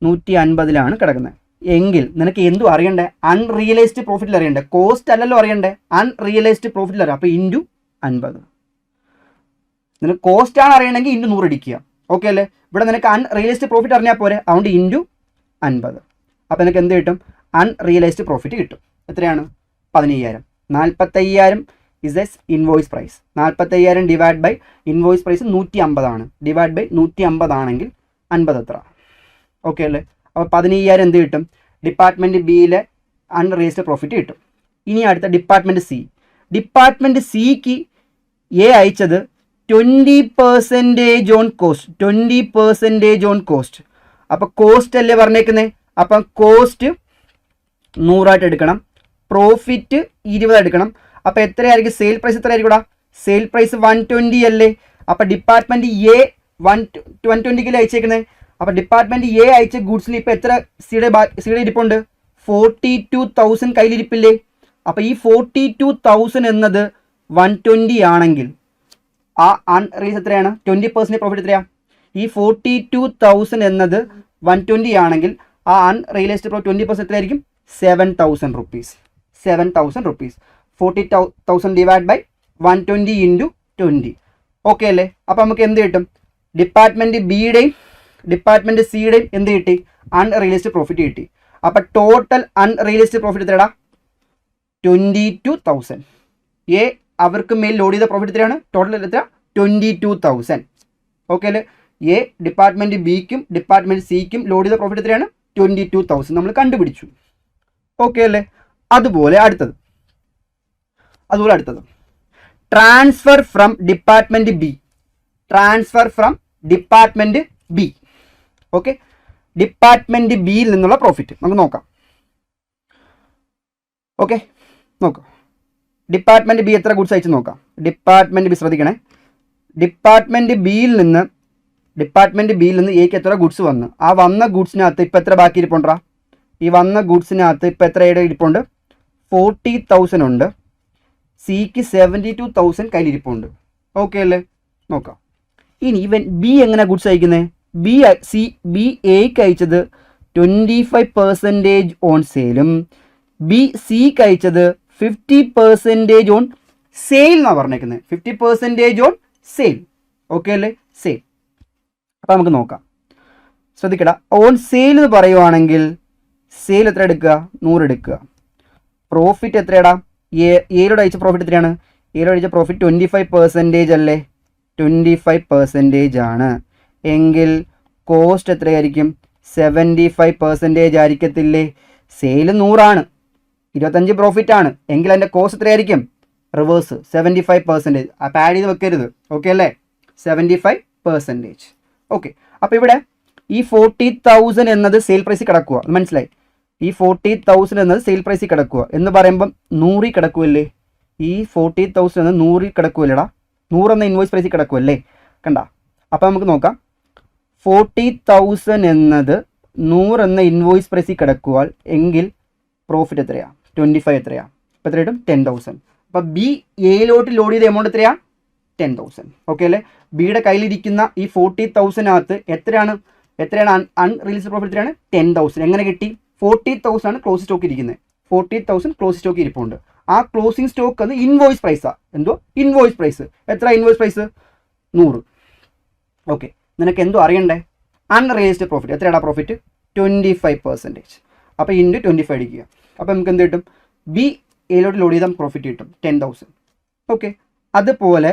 150 കിടക്കുന്നത്. എങ്കിൽ നിനക്ക് എന്തും അറിയണ്ടേ? അൺറിയലൈസ്ഡ് പ്രോഫിറ്റിൽ അറിയണ്ടേ, കോസ്റ്റ് അല്ലല്ലോ അറിയണ്ടേ, അൺറിയലൈസ്ഡ് പ്രോഫിറ്റിൽ അറിയാം. അപ്പോൾ ഇൻറ്റു 50. നിനക്ക് കോസ്റ്റ് ആണ് അറിയണമെങ്കിൽ ഇൻറ്റു 100 അടിക്കുക. ഓക്കെ അല്ലേ? ഇവിടെ നിനക്ക് അൺറിയലൈസ്ഡ് പ്രോഫിറ്റ് അറിഞ്ഞാൽ പോരെ, അതുകൊണ്ട് ഇൻറ്റു 50. അപ്പോൾ നിനക്ക് എന്ത് കിട്ടും? അൺറിയലൈസ്ഡ് പ്രോഫിറ്റ് കിട്ടും. എത്രയാണ്? 15,000. 45,000 is as invoice price. 45,000 divide by invoice price 150 ആണ്. ഡിവൈഡ് ബൈ 150 ആണെങ്കിൽ 50 എത്ര? ഓക്കെ അല്ലേ? അപ്പോൾ 15,000 എന്ത് കിട്ടും? ഡിപ്പാർട്ട്മെൻറ്റ് ബിയിലെ അൺറിയലൈസ്ഡ് പ്രോഫിറ്റ് കിട്ടും. ഇനി അടുത്ത ഡിപ്പാർട്ട്മെൻറ്റ് സി. ഡിപ്പാർട്ട്മെൻറ്റ് സിക്ക് എ അയച്ചത് 20% ഓൺ കോസ്റ്റ്. 20% on cost. അപ്പോൾ കോസ്റ്റ് അല്ലേ പറഞ്ഞേക്കുന്നത്? അപ്പം കോസ്റ്റ് 100 എടുക്കണം, പ്രോഫിറ്റ് 20 എടുക്കണം. അപ്പോൾ എത്രയായിരിക്കും സെയിൽ പ്രൈസ്? എത്രയായിരിക്കും ഇവിടെ? സെയിൽ പ്രൈസ് 120 അല്ലേ? അപ്പോൾ ഡിപ്പാർട്ട്മെൻറ്റ് എ 120 അയച്ചേക്കുന്നത്. അപ്പോൾ ഡിപ്പാർട്ട്മെൻറ്റ് എ അയച്ച ഗുഡ്സിൽ ഇപ്പോൾ എത്ര സിയുടെ ഇരിപ്പുണ്ട്? 42,000 കയ്യിലിരിപ്പില്ലേ? അപ്പോൾ ഈ 42,000 എന്നത് 120 ആണെങ്കിൽ ആ അൺറിയലൈസ് എത്രയാണ്? 20% പ്രോഫിറ്റ് എത്രയാണ്? ഈ 42,000 എന്നത് 120 ആണെങ്കിൽ ആ അൺറിയലൈസ്ഡ് പ്രോഫിറ്റ് 20% എത്രയായിരിക്കും? 7,000 rupees. 7,000 rupees. 40,000 divide by 120 into 20. Okay അല്ലേ? അപ്പോൾ നമുക്ക് എന്ത് കിട്ടും? ഡിപ്പാർട്ട്മെൻറ്റ് ബിയുടെയും ഡിപ്പാർട്ട്മെൻറ്റ് സിയുടെയും എന്ത് കിട്ടി? അൺറിയലൈസ്ഡ് പ്രോഫിറ്റ് കിട്ടി. അപ്പോൾ ടോട്ടൽ അൺറിയലൈസ്ഡ് പ്രോഫിറ്റ് എത്രയാടാ? 22,000. എ അവർക്ക് മേൽ ലോഡ് ചെയ്ത പ്രോഫിറ്റ് എത്രയാണ്? ടോട്ടൽ എത്ര? 22,000. ഓക്കെ അല്ലേ? എ ഡിപ്പാർട്ട്മെൻറ്റ് ബിക്കും ഡിപ്പാർട്ട്മെൻറ്റ് സിക്കും ലോഡ് ചെയ്ത പ്രോഫിറ്റ് എത്രയാണ്? 22,000 നമ്മൾ കണ്ടുപിടിച്ചു. ഓക്കെ അല്ലേ? അതുപോലെ അടുത്തത് transfer from department B. Transfer from department B. Okay, department ബിയിൽ നിന്നുള്ള പ്രോഫിറ്റ് നമുക്ക് നോക്കാം. ഓക്കെ, നോക്കാം. ഡിപ്പാർട്ട്മെൻറ്റ് ബി എത്ര ഗുഡ്സ് അയച്ചു നോക്കാം. ഡിപ്പാർട്ട്മെൻറ്റ് ബി ശ്രദ്ധിക്കണേ. ഡിപ്പാർട്ട്മെൻറ്റ് ബിയിൽ നിന്ന് എക്ക് എത്ര ഗുഡ്സ് വന്നു? ആ വന്ന ഗുഡ്സിനകത്ത് ഇപ്പോൾ എത്ര ബാക്കി ഇരിപ്പുണ്ടാ? ഈ വന്ന ഗുഡ്സിനകത്ത് ഇപ്പോൾ എത്ര ഇരിപ്പുണ്ട്? 40,000 ഉണ്ട്. സിക്ക് 72,000 കയ്യിലിരിപ്പുണ്ട്. ഓക്കെ അല്ലേ? നോക്കാം. ഇനി ഇവൻ ബി എങ്ങനെ ഗുഡ്സ് അയക്കുന്നത്? ബി എക്ക് അയച്ചത് 25% ഓൺ സെയിലും ബി സിക്ക് അയച്ചത് 50% ഓൺ സെയിൽ എന്നാണ് പറഞ്ഞേക്കുന്നത്. 50% ഓൺ സെയിൽ. ഓക്കെ അല്ലേ? സെയിൽ. അപ്പോൾ നമുക്ക് നോക്കാം. ശ്രദ്ധിക്കടാ. ഓൺ സെയിൽ എന്ന് പറയുവാണെങ്കിൽ സെയിൽ എത്ര എടുക്കുക? 100 എടുക്കുക. പ്രോഫിറ്റ് എത്രയാടാ? എയിലോട് അയച്ച പ്രോഫിറ്റ് എത്രയാണ്? എയിലോട് അയച്ച പ്രോഫിറ്റ് 25% അല്ലേ? 25% ആണ്. എങ്കിൽ കോസ്റ്റ് എത്രയായിരിക്കും? 75% ആയിരിക്കത്തില്ലേ? സെയിൽ 100 ആണ്, 25 പ്രോഫിറ്റ് ആണ്. എങ്കിൽ അതിൻ്റെ കോസ്റ്റ് എത്രയായിരിക്കും? റിവേഴ്സ് 75%. അപ്പോൾ ആഡ് ചെയ്ത് വെക്കരുത്. ഓക്കെ അല്ലേ? 75%. ഓക്കെ. അപ്പോൾ ഇവിടെ ഈ 40,000 എന്നത് സെയിൽ പ്രൈസിൽ കിടക്കുക. മനസ്സിലായി? ഈ 40,000 എന്നത് സെയിൽ പ്രൈസിൽ കിടക്കുക എന്ന് പറയുമ്പം 100 കിടക്കുമല്ലേ? ഈ 40,000 എന്നത് 100 കിടക്കുമല്ലേടാ? 100 എന്ന ഇൻവോയ്സ് പ്രൈസിൽ കിടക്കുമല്ലേ? കണ്ട. അപ്പോൾ നമുക്ക് നോക്കാം. 40,000 എന്നത് 100 എന്ന ഇൻവോയ്സ് പ്രൈസിൽ കിടക്കുവാൽ എങ്കിൽ പ്രോഫിറ്റ് എത്രയാണ്? 25 എത്രയാണ്? അപ്പോൾ എത്ര കിട്ടും? 10,000. അപ്പോൾ ബി എയിലോട്ട് ലോഡ് ചെയ്ത എമൗണ്ട് എത്രയാണ്? 10,000. ഓക്കെ അല്ലേ? ബിയുടെ കയ്യിലിരിക്കുന്ന ഈ 40,000-നകത്ത് എത്രയാണ് അൺറിയലൈസ്ഡ് പ്രോഫിറ്റ് എത്രയാണ്? 10,000. എങ്ങനെ കിട്ടി? 40,000 ആണ് ക്ലോസ് സ്റ്റോക്ക് ഇരിക്കുന്നത്. 40,000 ക്ലോസ് സ്റ്റോക്ക് ഇരിപ്പുണ്ട്. ആ ക്ലോസിംഗ് സ്റ്റോക്ക് അത് ഇൻവോയ്സ് പ്രൈസാണ്. എന്തോ ഇൻവോയ്സ് പ്രൈസ്. എത്ര ഇൻവോയ്സ് പ്രൈസ്? 100. ഓക്കെ. നിനക്ക് എന്തോ അറിയണ്ടേ? അൺറിയലൈസ്ഡ് പ്രോഫിറ്റ് എത്രയാണ്? പ്രോഫിറ്റ് 25%. അപ്പോൾ ഇൻറ്റു 25 അടിക്കുക. അപ്പോൾ നമുക്ക് എന്ത് കിട്ടും? ബി എയിലോട്ട് ലോഡ് ചെയ്താൽ പ്രോഫിറ്റ് കിട്ടും 10,000. ഓക്കെ. അതുപോലെ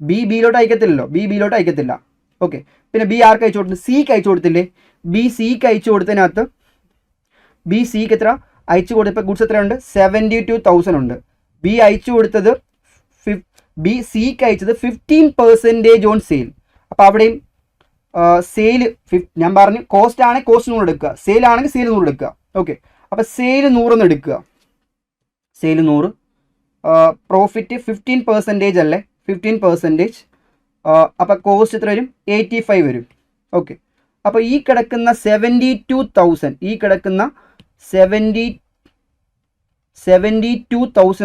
ബിയിലോട്ട് അയക്കത്തില്ല. ഓക്കെ. പിന്നെ ബി ആർക്ക് അയച്ചു കൊടുത്തു? സിക്ക് അയച്ചു കൊടുത്തില്ലേ? ബി സിക്ക് അയച്ചു കൊടുത്തതിനകത്ത് ബി സിക്ക് എത്ര അയച്ചു കൊടുത്തപ്പോൾ ഗുഡ്സ് എത്രയുണ്ട്? 72,000 ഉണ്ട്. ബി സിക്ക് അയച്ചത് 15% ഓൺ സെയിൽ. അപ്പോൾ അവിടെയും സെയിൽ ഞാൻ പറഞ്ഞു കോസ്റ്റ് ആണെങ്കിൽ കോസ്റ്റ് 100 എടുക്കുക, സെയിൽ ആണെങ്കിൽ സെയിൽ 100 എടുക്കുക. ഓക്കെ. അപ്പോൾ സെയിൽ 100 എടുക്കുക. സെയിൽ 100. പ്രോഫിറ്റ് 15% അല്ലേ? 15%. അപ്പോൾ കോസ്റ്റ് എത്ര വരും? 85 വരും. ഓക്കെ. അപ്പോൾ ഈ കിടക്കുന്ന 72,000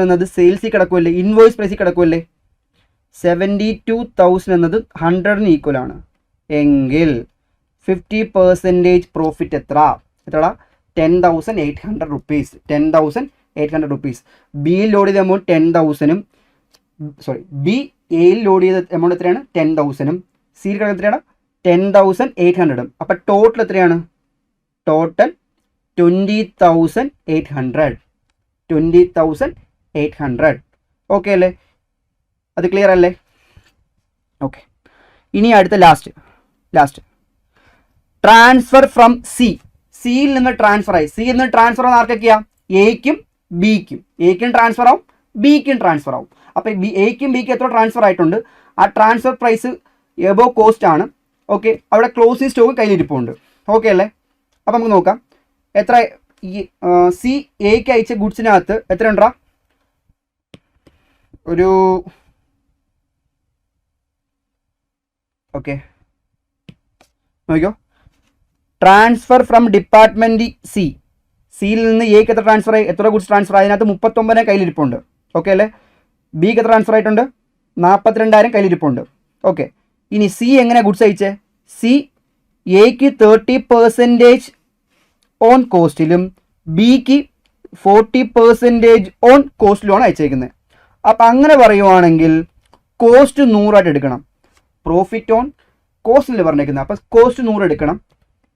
എന്നത് സെയിൽസിൽ കിടക്കുമല്ലേ? ഇൻവോയ്സ് പ്രൈസിൽ കിടക്കുമല്ലേ? 72,000 എന്നത് 100-ന് ഈക്വലാണ്. എങ്കിൽ 50% പ്രോഫിറ്റ് എത്രടാ 10,800 റുപ്പീസ്. 10,800 റുപ്പീസ്. ബിയിൽ ലോഡ് ചെയ്ത എമൗണ്ട് 10,000-ഉം ബി എയിൽ ലോഡ് ചെയ്ത എമൗണ്ട് എത്രയാണ് 10,000-ഉം സിയിൽ കിടക്കുന്ന എത്രയാണ് 10,800-ഉം. അപ്പം ടോട്ടൽ എത്രയാണ്? ടോട്ടൽ 20,800. 20,800. ഓക്കെ അല്ലേ? അത് ക്ലിയർ അല്ലേ? ഓക്കെ. ഇനി അടുത്ത ലാസ്റ്റ് ട്രാൻസ്ഫർ ഫ്രം സിയിൽ നിന്ന് ട്രാൻസ്ഫർ ആയി. സിയിൽ നിന്ന് ട്രാൻസ്ഫർ ആവുന്ന ആർക്കൊക്കെയാ? എയ്ക്കും ബിക്കും. എയ്ക്കും ട്രാൻസ്ഫർ ആവും, ബിക്കും ട്രാൻസ്ഫർ ആവും. അപ്പോൾ എയ്ക്കും ബിക്കും എത്ര ട്രാൻസ്ഫർ ആയിട്ടുണ്ട്? ആ ട്രാൻസ്ഫർ പ്രൈസ് എബോ കോസ്റ്റ് ആണ്. ഓക്കെ, അവിടെ ക്ലോസിംഗ് സ്റ്റോക്ക് കയ്യിലിരിപ്പുണ്ട്. ഓക്കെ അല്ലേ? അപ്പം നമുക്ക് നോക്കാം എത്ര സി എയ്ക്ക് അയച്ച ഗുഡ്സിനകത്ത് എത്ര ഉണ്ടാ? ഒരു ഓക്കെ നോക്കിയോ, ട്രാൻസ്ഫർ ഫ്രം ഡിപ്പാർട്ട്മെൻറ്റ് സിയിൽ നിന്ന് എക്ക് എത്ര ട്രാൻസ്ഫർ ആയി? എത്ര ഗുഡ്സ് ട്രാൻസ്ഫർ ആയി? അതിനകത്ത് 39 കയ്യിലിരിപ്പുണ്ട്. ഓക്കെ അല്ലേ? ബിക്ക് എത്ര ട്രാൻസ്ഫർ ആയിട്ടുണ്ട്? 42,000 കയ്യിലിരിപ്പുണ്ട്. ഓക്കെ, ഇനി സി എങ്ങനെ ഗുഡ്സ് അയച്ചേ? സി എക്ക് 30% ഓൺ കോസ്റ്റിലും ബിക്ക് 40% ഓൺ കോസ്റ്റിലുമാണ് അയച്ചേക്കുന്നത്. അപ്പം അങ്ങനെ പറയുവാണെങ്കിൽ കോസ്റ്റ് 100 എടുക്കണം. പ്രോഫിറ്റ് ഓൺ കോസ്റ്റിൽ പറഞ്ഞേക്കുന്നത്. അപ്പം കോസ്റ്റ് 100 എടുക്കണം.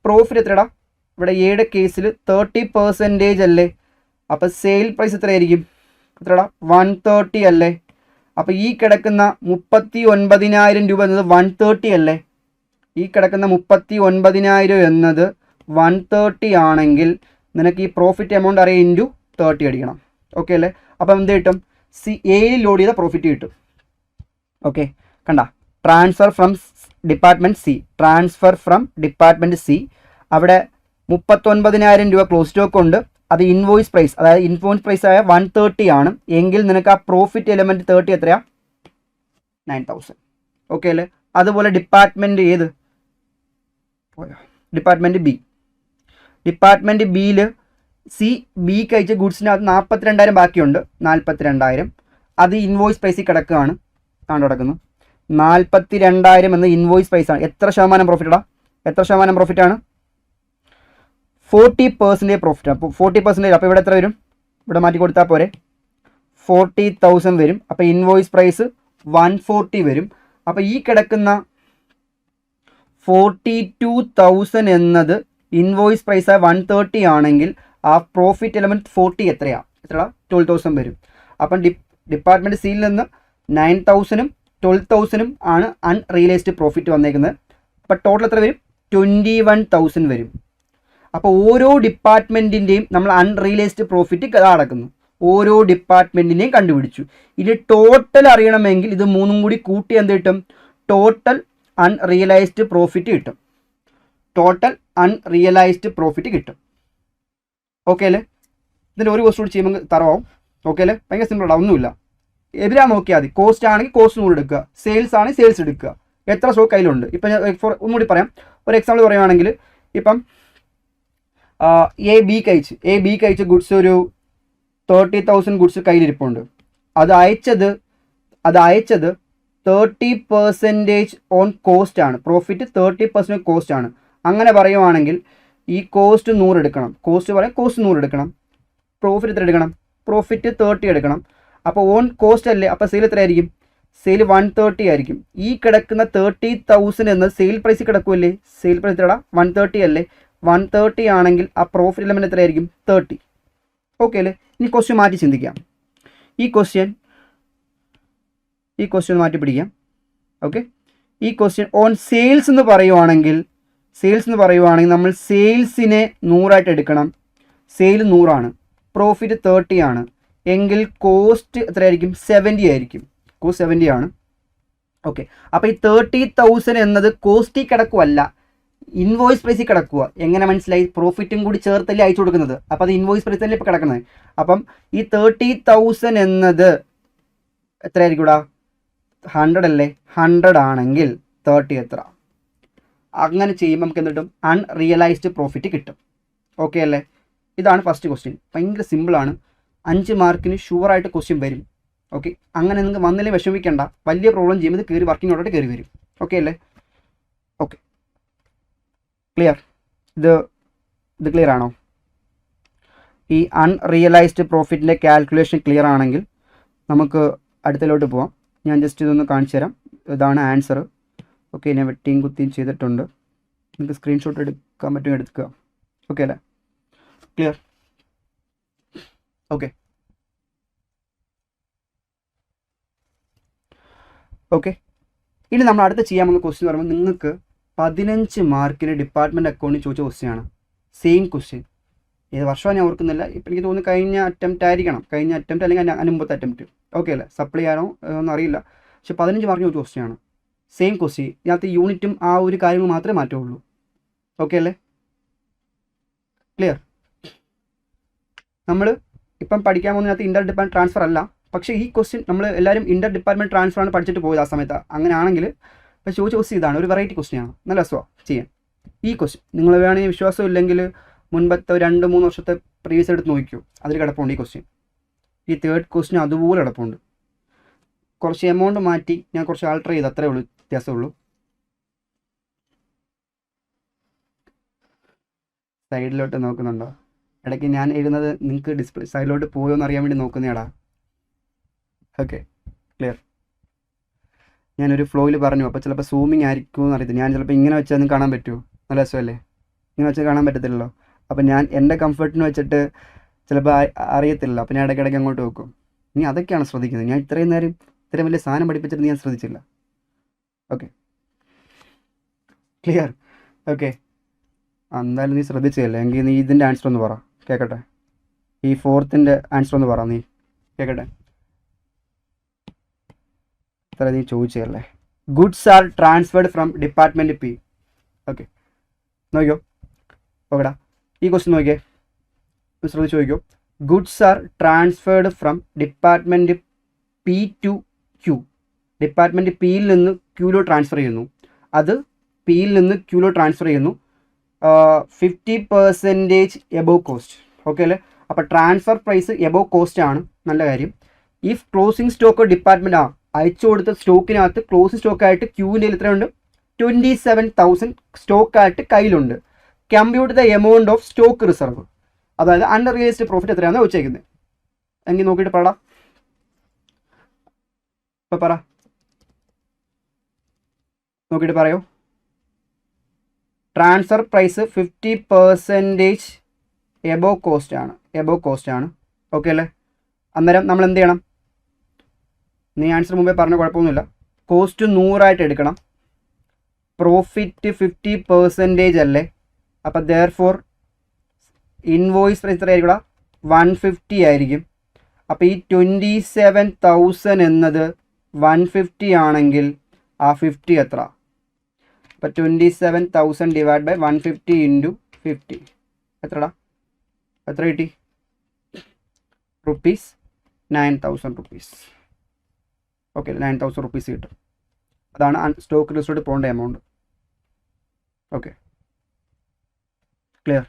പ്രോഫിറ്റ് എത്രടാ? ഇവിടെ എയുടെ കേസിൽ 30% അല്ലേ? അപ്പോൾ സെയിൽ പ്രൈസ് എത്രയായിരിക്കും? എത്രടാ? 130 അല്ലേ? അപ്പോൾ ഈ കിടക്കുന്ന 39,000 രൂപ എന്നത് 130 അല്ലേ? ഈ കിടക്കുന്ന 39,000 എന്നത് 130 ആണെങ്കിൽ നിനക്ക് ഈ പ്രോഫിറ്റ് എമൗണ്ട് അറിയാം ഇൻറ്റു 30 അടിക്കണം. ഓക്കെ അല്ലേ? അപ്പം എന്ത് കിട്ടും? എയിൽ ലോഡ് ചെയ്ത പ്രോഫിറ്റ് കിട്ടും. ഓക്കെ, കണ്ട ട്രാൻസ്ഫർ ഫ്രം ഡിപ്പാർട്ട്മെൻറ്റ് സി അവിടെ 39,000 രൂപ ക്ലോസ് സ്റ്റോക്ക് ഉണ്ട്. അത് ഇൻവോയ്സ് പ്രൈസ്, അതായത് ഇൻവോയ്സ് പ്രൈസ് ആയ 130 ആണ് എങ്കിൽ നിനക്ക് ആ പ്രോഫിറ്റ് എലമെൻറ്റ് 30 എത്രയാ? 9,000. ഓക്കെ അല്ലേ? അതുപോലെ ഡിപ്പാർട്ട്മെൻറ്റ് ഏത്? ഡിപ്പാർട്ട്മെൻറ്റ് ബിയിൽ ബിക്ക് അയച്ച ഗുഡ്സിനകത്ത് 42,000 ബാക്കിയുണ്ട്. 42,000 അത് ഇൻവോയ്സ് പ്രൈസിൽ കിടക്കുകയാണ്. കിടക്കുന്നു 42,000 എന്ന ഇൻവോയ്സ് പ്രൈസാണ്. എത്ര ശതമാനം പ്രോഫിറ്റാണ്? 40% പ്രോഫിറ്റ്. അപ്പോൾ 40%, അപ്പോൾ ഇവിടെ എത്ര വരും? ഇവിടെ മാറ്റി കൊടുത്താൽ പോരെ, 40,000 വരും. അപ്പോൾ ഇൻവോയ്സ് പ്രൈസ് 140 വരും. അപ്പോൾ ഈ കിടക്കുന്ന 42,000 എന്നത് ഇൻവോയ്സ് പ്രൈസ് 130 ആണെങ്കിൽ ആ പ്രോഫിറ്റ് എലമെൻറ്റ് 40 എത്രയാ? 12,000 വരും. അപ്പം ഡിപ്പാർട്ട്മെൻറ്റ് സിയിൽ നിന്ന് 9,000-ഉം 12,000-ഉം ആണ് അൺറിയലൈസ്ഡ് പ്രോഫിറ്റ് വന്നേക്കുന്നത്. അപ്പോൾ ടോട്ടൽ എത്ര വരും? 21,000 വരും. അപ്പോൾ ഓരോ ഡിപ്പാർട്ട്മെൻറ്റിൻ്റെയും നമ്മൾ അൺറിയലൈസ്ഡ് പ്രോഫിറ്റ് നടക്കുന്നു. ഓരോ ഡിപ്പാർട്ട്മെൻറ്റിനെയും കണ്ടുപിടിച്ചു. ഇനി ടോട്ടൽ അറിയണമെങ്കിൽ ഇത് മൂന്നും കൂടി കൂട്ടി എന്ത് കിട്ടും? ടോട്ടൽ അൺറിയലൈസ്ഡ് പ്രോഫിറ്റ് കിട്ടും. ഓക്കെ അല്ലേ? ഇതിൻ്റെ ഒരു ക്വസ്റ്റ് കൂടി ചെയ്യുമ്പോൾ തറവാവും. ഓക്കെ അല്ലേ? ഭയങ്കര സിമ്പിളാണ്, ഒന്നുമില്ല. എതിരാ നോക്കിയാൽ മതി. കോസ്റ്റ് ആണെങ്കിൽ കോസ്റ്റ് 100 എടുക്കുക, സെയിൽസ് ആണെങ്കിൽ സെയിൽസ് എടുക്കുക. എത്ര സ്റ്റോക്ക് കയ്യിലുണ്ട്? ഇപ്പം ഞാൻ ഒന്നുകൂടി പറയാം. ഒരു എക്സാമ്പിൾ പറയുവാണെങ്കിൽ ഇപ്പം എ ബിക്ക് അയച്ച് ഗുഡ്സ് ഒരു 30,000 ഗുഡ്സ് കയ്യിലിരിപ്പുണ്ട്. അത് അയച്ചത് 30% ഓൺ കോസ്റ്റ് ആണ്. പ്രോഫിറ്റ് 30% കോസ്റ്റ് ആണ്. അങ്ങനെ പറയുവാണെങ്കിൽ ഈ കോസ്റ്റ് 100 എടുക്കണം. കോസ്റ്റ് 100 എടുക്കണം. പ്രോഫിറ്റ് എത്ര എടുക്കണം? പ്രോഫിറ്റ് 30 എടുക്കണം. അപ്പോൾ ഓൺ കോസ്റ്റ് അല്ലേ? അപ്പോൾ സെയിൽ എത്ര ആയിരിക്കും? സെയിൽ 130 ആയിരിക്കും. ഈ കിടക്കുന്ന 30,000 എന്നത് സെയിൽ പ്രൈസ് കിടക്കുമല്ലേ? സെയിൽ പ്രൈസ് എത്രടാ? 130 അല്ലേ? 130 ആണെങ്കിൽ ആ പ്രോഫിറ്റ് എലമെൻറ്റ് എത്രയായിരിക്കും? 30. ഓക്കെ അല്ലേ? ഇനി ക്വസ്റ്റ്യൻ മാറ്റി ചിന്തിക്കാം. ഈ ക്വസ്റ്റ്യൻ മാറ്റി പിടിക്കാം. ഓക്കെ, ഈ ക്വസ്റ്റ്യൻ ഓൺ സെയിൽസ് എന്ന് പറയുവാണെങ്കിൽ നമ്മൾ സെയിൽസിനെ 100 എടുക്കണം. സെയിൽ 100 ആണ്, പ്രോഫിറ്റ് 30 ആണ് എങ്കിൽ കോസ്റ്റ് എത്രയായിരിക്കും? 70 ആയിരിക്കും. കോസ്റ്റ് 70 ആണ്. ഓക്കെ, അപ്പോൾ ഈ 30,000 എന്നത് കോസ്റ്റിൽ കിടക്കുമല്ല, ഇൻവോയ്സ് പ്രൈസിൽ കിടക്കുക. എങ്ങനെ മനസ്സിലായി? പ്രോഫിറ്റും കൂടി ചേർത്തല്ലേ അയച്ചു കൊടുക്കുന്നത്. അപ്പോൾ അത് ഇൻവോയ്സ് പ്രൈസ് തന്നെ ഇപ്പോൾ കിടക്കുന്നത്. അപ്പം ഈ 30,000 എന്നത് എത്രയായിരിക്കും? 100 അല്ലേ? 100 ആണെങ്കിൽ 30 എത്ര? അങ്ങനെ ചെയ്യുമ്പോൾ നമുക്ക് എന്ത് കിട്ടും? അൺറിയലൈസ്ഡ് പ്രോഫിറ്റ് കിട്ടും. ഓക്കെ അല്ലേ? ഇതാണ് ഫസ്റ്റ് ക്വസ്റ്റ്യൻ. ഭയങ്കര സിമ്പിളാണ്. 5 മാർക്കിന് ഷുവറായിട്ട് ക്വസ്റ്റ്യൻ വരും. ഓക്കെ, അങ്ങനെ നിങ്ങൾക്ക് വന്നില്ലേ വിഷമിക്കേണ്ട. വലിയ പ്രോബ്ലം ചെയ്യുമ്പോൾ ഇത് കയറി വർക്കിംഗ് ഓർഡർ കയറി വരും. ഓക്കെ അല്ലേ? ഓക്കെ. ക്ലിയർ? ഇത് ക്ലിയർ ആണോ? ഈ അൺറിയലൈസ്ഡ് പ്രോഫിറ്റിൻ്റെ കാൽക്കുലേഷൻ ക്ലിയർ ആണെങ്കിൽ നമുക്ക് അടുത്തതിലോട്ട് പോവാം. ഞാൻ ജസ്റ്റ് ഇതൊന്ന് കാണിച്ചു തരാം. ഇതാണ് ആൻസർ. ഓക്കെ, ഞാൻ വെട്ടിയും കുത്തിയും ചെയ്തിട്ടുണ്ട്. നിങ്ങൾക്ക് സ്ക്രീൻഷോട്ട് എടുക്കാൻ പറ്റും, എടുക്കുക. ഓക്കെ അല്ലേ? ക്ലിയർ? ഓക്കെ ഓക്കെ ഇനി നമ്മൾ അടുത്ത് ചെയ്യാൻ പോകുന്ന ക്വസ്റ്റ്യൻ പറയുമ്പോൾ നിങ്ങൾക്ക് 15 മാർക്കിന് ഡിപ്പാർട്ട്മെൻറ്റ് അക്കൗണ്ടിൽ ചോദിച്ച ക്വസ്റ്റ്യനാണ്. Same question. ഏത് വർഷമാണ് ഞാൻ ഓർക്കുന്നില്ല. ഇപ്പം എനിക്ക് തോന്നുന്നു കഴിഞ്ഞ അറ്റംപ്റ്റ് ആയിരിക്കണം. കഴിഞ്ഞ അറ്റംപ്റ്റ് അല്ലെങ്കിൽ മുമ്പത്തെ അറ്റംപ്റ്റ്. ഓക്കെ അല്ലേ? സപ്ലൈ ആണോ ഒന്നും അറിയില്ല. പക്ഷെ 15 മാർക്കിന് ചോദിച്ച ക്വസ്റ്റ്യനാണ്. Same question. ഇതിനകത്ത് യൂണിറ്റും ആ ഒരു കാര്യങ്ങൾ മാത്രമേ മാറ്റുള്ളൂ. ഓക്കെ അല്ലേ? ക്ലിയർ? നമ്മൾ ഇപ്പം പഠിക്കാൻ പോകുന്നതിനകത്ത് ഇൻ്റർ ഡിപ്പാർട്ട്മെൻറ്റ് ട്രാൻസ്ഫർ അല്ല. പക്ഷേ ഈ ക്വസ്റ്റ്യൻ നമ്മൾ എല്ലാവരും ഇൻ്റർ ഡിപ്പാർട്ട്മെൻറ്റ് ട്രാൻസ്ഫറാണ് പഠിച്ചിട്ട് പോയത് ആ സമയത്ത്. അങ്ങനെയാണെങ്കിൽ ഇപ്പോൾ ചോദിച്ച ക്വസ്റ്റ്യൻ ഇതാണ്. ഒരു വെറൈറ്റി ക്വസ്റ്റ്യനാണ്. നല്ല രസമാണ് ചെയ്യാൻ. ഈ ക്വസ്റ്റ്യൻ നിങ്ങൾ വേണമെങ്കിൽ വിശ്വാസം ഇല്ലെങ്കിൽ മുൻപത്തെ 2-3 വർഷത്തെ പ്രീവിയസ് എടുത്ത് നോക്കിയോ, അതിൽ കിടപ്പുണ്ട് ഈ ക്വസ്റ്റ്യൻ. ഈ തേർഡ് ക്വസ്റ്റ്യൻ അതുപോലെ കിടപ്പുണ്ട്. കുറച്ച് എമൗണ്ട് മാറ്റി ഞാൻ കുറച്ച് ആൾട്ടർ ചെയ്ത്, അത്രേ ഉള്ളൂ, വ്യത്യാസമുള്ളൂ. സൈഡിലോട്ട് നോക്കുന്നുണ്ടോ? ഇടയ്ക്ക് ഞാൻ എഴുതുന്നത് നിങ്ങൾക്ക് ഡിസ്പ്ലേ സൈഡിലോട്ട് പോയോ എന്ന് അറിയാൻ വേണ്ടി നോക്കുന്നതാടാ. Okay, clear? ഞാനൊരു ഫ്ലോയിൽ പറഞ്ഞു. അപ്പോൾ ചിലപ്പോൾ സൂമിങ് ആയിരിക്കുമെന്ന് അറിയത്തില്ല. ഞാൻ ചിലപ്പോൾ ഇങ്ങനെ വെച്ചാൽ നിങ്ങൾക്ക് കാണാൻ പറ്റുമോ? നല്ല രസമല്ലേ? ഇങ്ങനെ വെച്ചാൽ കാണാൻ പറ്റത്തില്ലല്ലോ. അപ്പോൾ ഞാൻ എൻ്റെ കംഫർട്ടിന് വെച്ചിട്ട് ചിലപ്പോൾ അറിയത്തില്ല. അപ്പോൾ ഞാൻ ഇടയ്ക്കിടയ്ക്ക് അങ്ങോട്ട് വെക്കും. നീ അതൊക്കെയാണ് ശ്രദ്ധിക്കുന്നത്. ഞാൻ ഇത്രയും നേരം ഇത്രയും വലിയ സാധനം പഠിപ്പിച്ചിട്ട് ഞാൻ ശ്രദ്ധിച്ചില്ല. Okay, clear? ഓക്കെ, എന്തായാലും നീ ശ്രദ്ധിച്ചതല്ലേ, എങ്കിൽ നീ ഇതിൻ്റെ ആൻസർ ഒന്ന് പറ കേൾക്കട്ടെ. ഈ ഫോർത്തിൻ്റെ ആൻസർ ഒന്ന് പറ, നീ കേൾക്കട്ടെ. ഇത്ര നീ ചോദിച്ചതല്ലേ. Goods are transferred from department P. Okay, നോക്കിയോ? ഓക്കെടാ, ഈ ക്വസ്റ്റ്യൻ നോക്കിയേ, ശ്രദ്ധിച്ച് നോക്കിയോ. Goods are transferred from department P to Q. Department പിയിൽ നിന്ന് ക്യൂലോ ട്രാൻസ്ഫർ ചെയ്യുന്നു. അത് പിയിൽ നിന്ന് ക്യൂലോ ട്രാൻസ്ഫർ ചെയ്യുന്നു. 50% എബോവ് കോസ്റ്റ്. ഓക്കെ അല്ലേ? അപ്പോൾ ട്രാൻസ്ഫർ പ്രൈസ് എബോവ് കോസ്റ്റ് ആണ്. നല്ല കാര്യം. ഇഫ് ക്ലോസിംഗ് സ്റ്റോക്ക് ഡിപ്പാർട്ട്മെൻറ്റ് അയച്ചു കൊടുത്ത സ്റ്റോക്കിനകത്ത് ക്ലോസിംഗ് സ്റ്റോക്കായിട്ട് ക്യൂവിൻ്റെ എത്രയുണ്ട്? 27,000 സ്റ്റോക്കായിട്ട് കയ്യിലുണ്ട്. Compute the amount of stock reserve. അതായത് അൺറിയലൈസ്ഡ് പ്രോഫിറ്റ് എത്രയാണെന്ന് ചോദിച്ചേക്കുന്നത്. എങ്കിൽ നോക്കിയിട്ട് പറ. ഇപ്പം പറ, നോക്കിയിട്ട് പറയോ. ട്രാൻസ്ഫർ പ്രൈസ് 50% എബോവ് കോസ്റ്റ് ആണ്. ഓക്കെ അല്ലേ? അന്നേരം നമ്മൾ എന്ത് ചെയ്യണം? നീ ആൻസർ മുമ്പേ പറഞ്ഞ കുഴപ്പമൊന്നുമില്ല. കോസ്റ്റ് 100 എടുക്കണം. പ്രോഫിറ്റ് 50% അല്ലേ? അപ്പോൾ ദെയർഫോർ ഇൻവോയ്സ് പ്രൈസ് എത്ര ആയിരിക്കും? 150 ആയിരിക്കും. അപ്പോൾ ഈ 27,000 എന്നത് 150 ആണെങ്കിൽ ആ 50 എത്ര? അപ്പോൾ 27,000 ഡിവൈഡ് ബൈ 150 ഇൻറ്റു 50 എത്രടാ? എത്ര കിട്ടി? Rupees 9,000 rupees. ഓക്കെ, 9,000 റുപ്പീസ് കിട്ടും. അതാണ് സ്റ്റോക്ക് ലിസ്റ്റോട്ട് പോകേണ്ട എമൗണ്ട്. Okay, clear?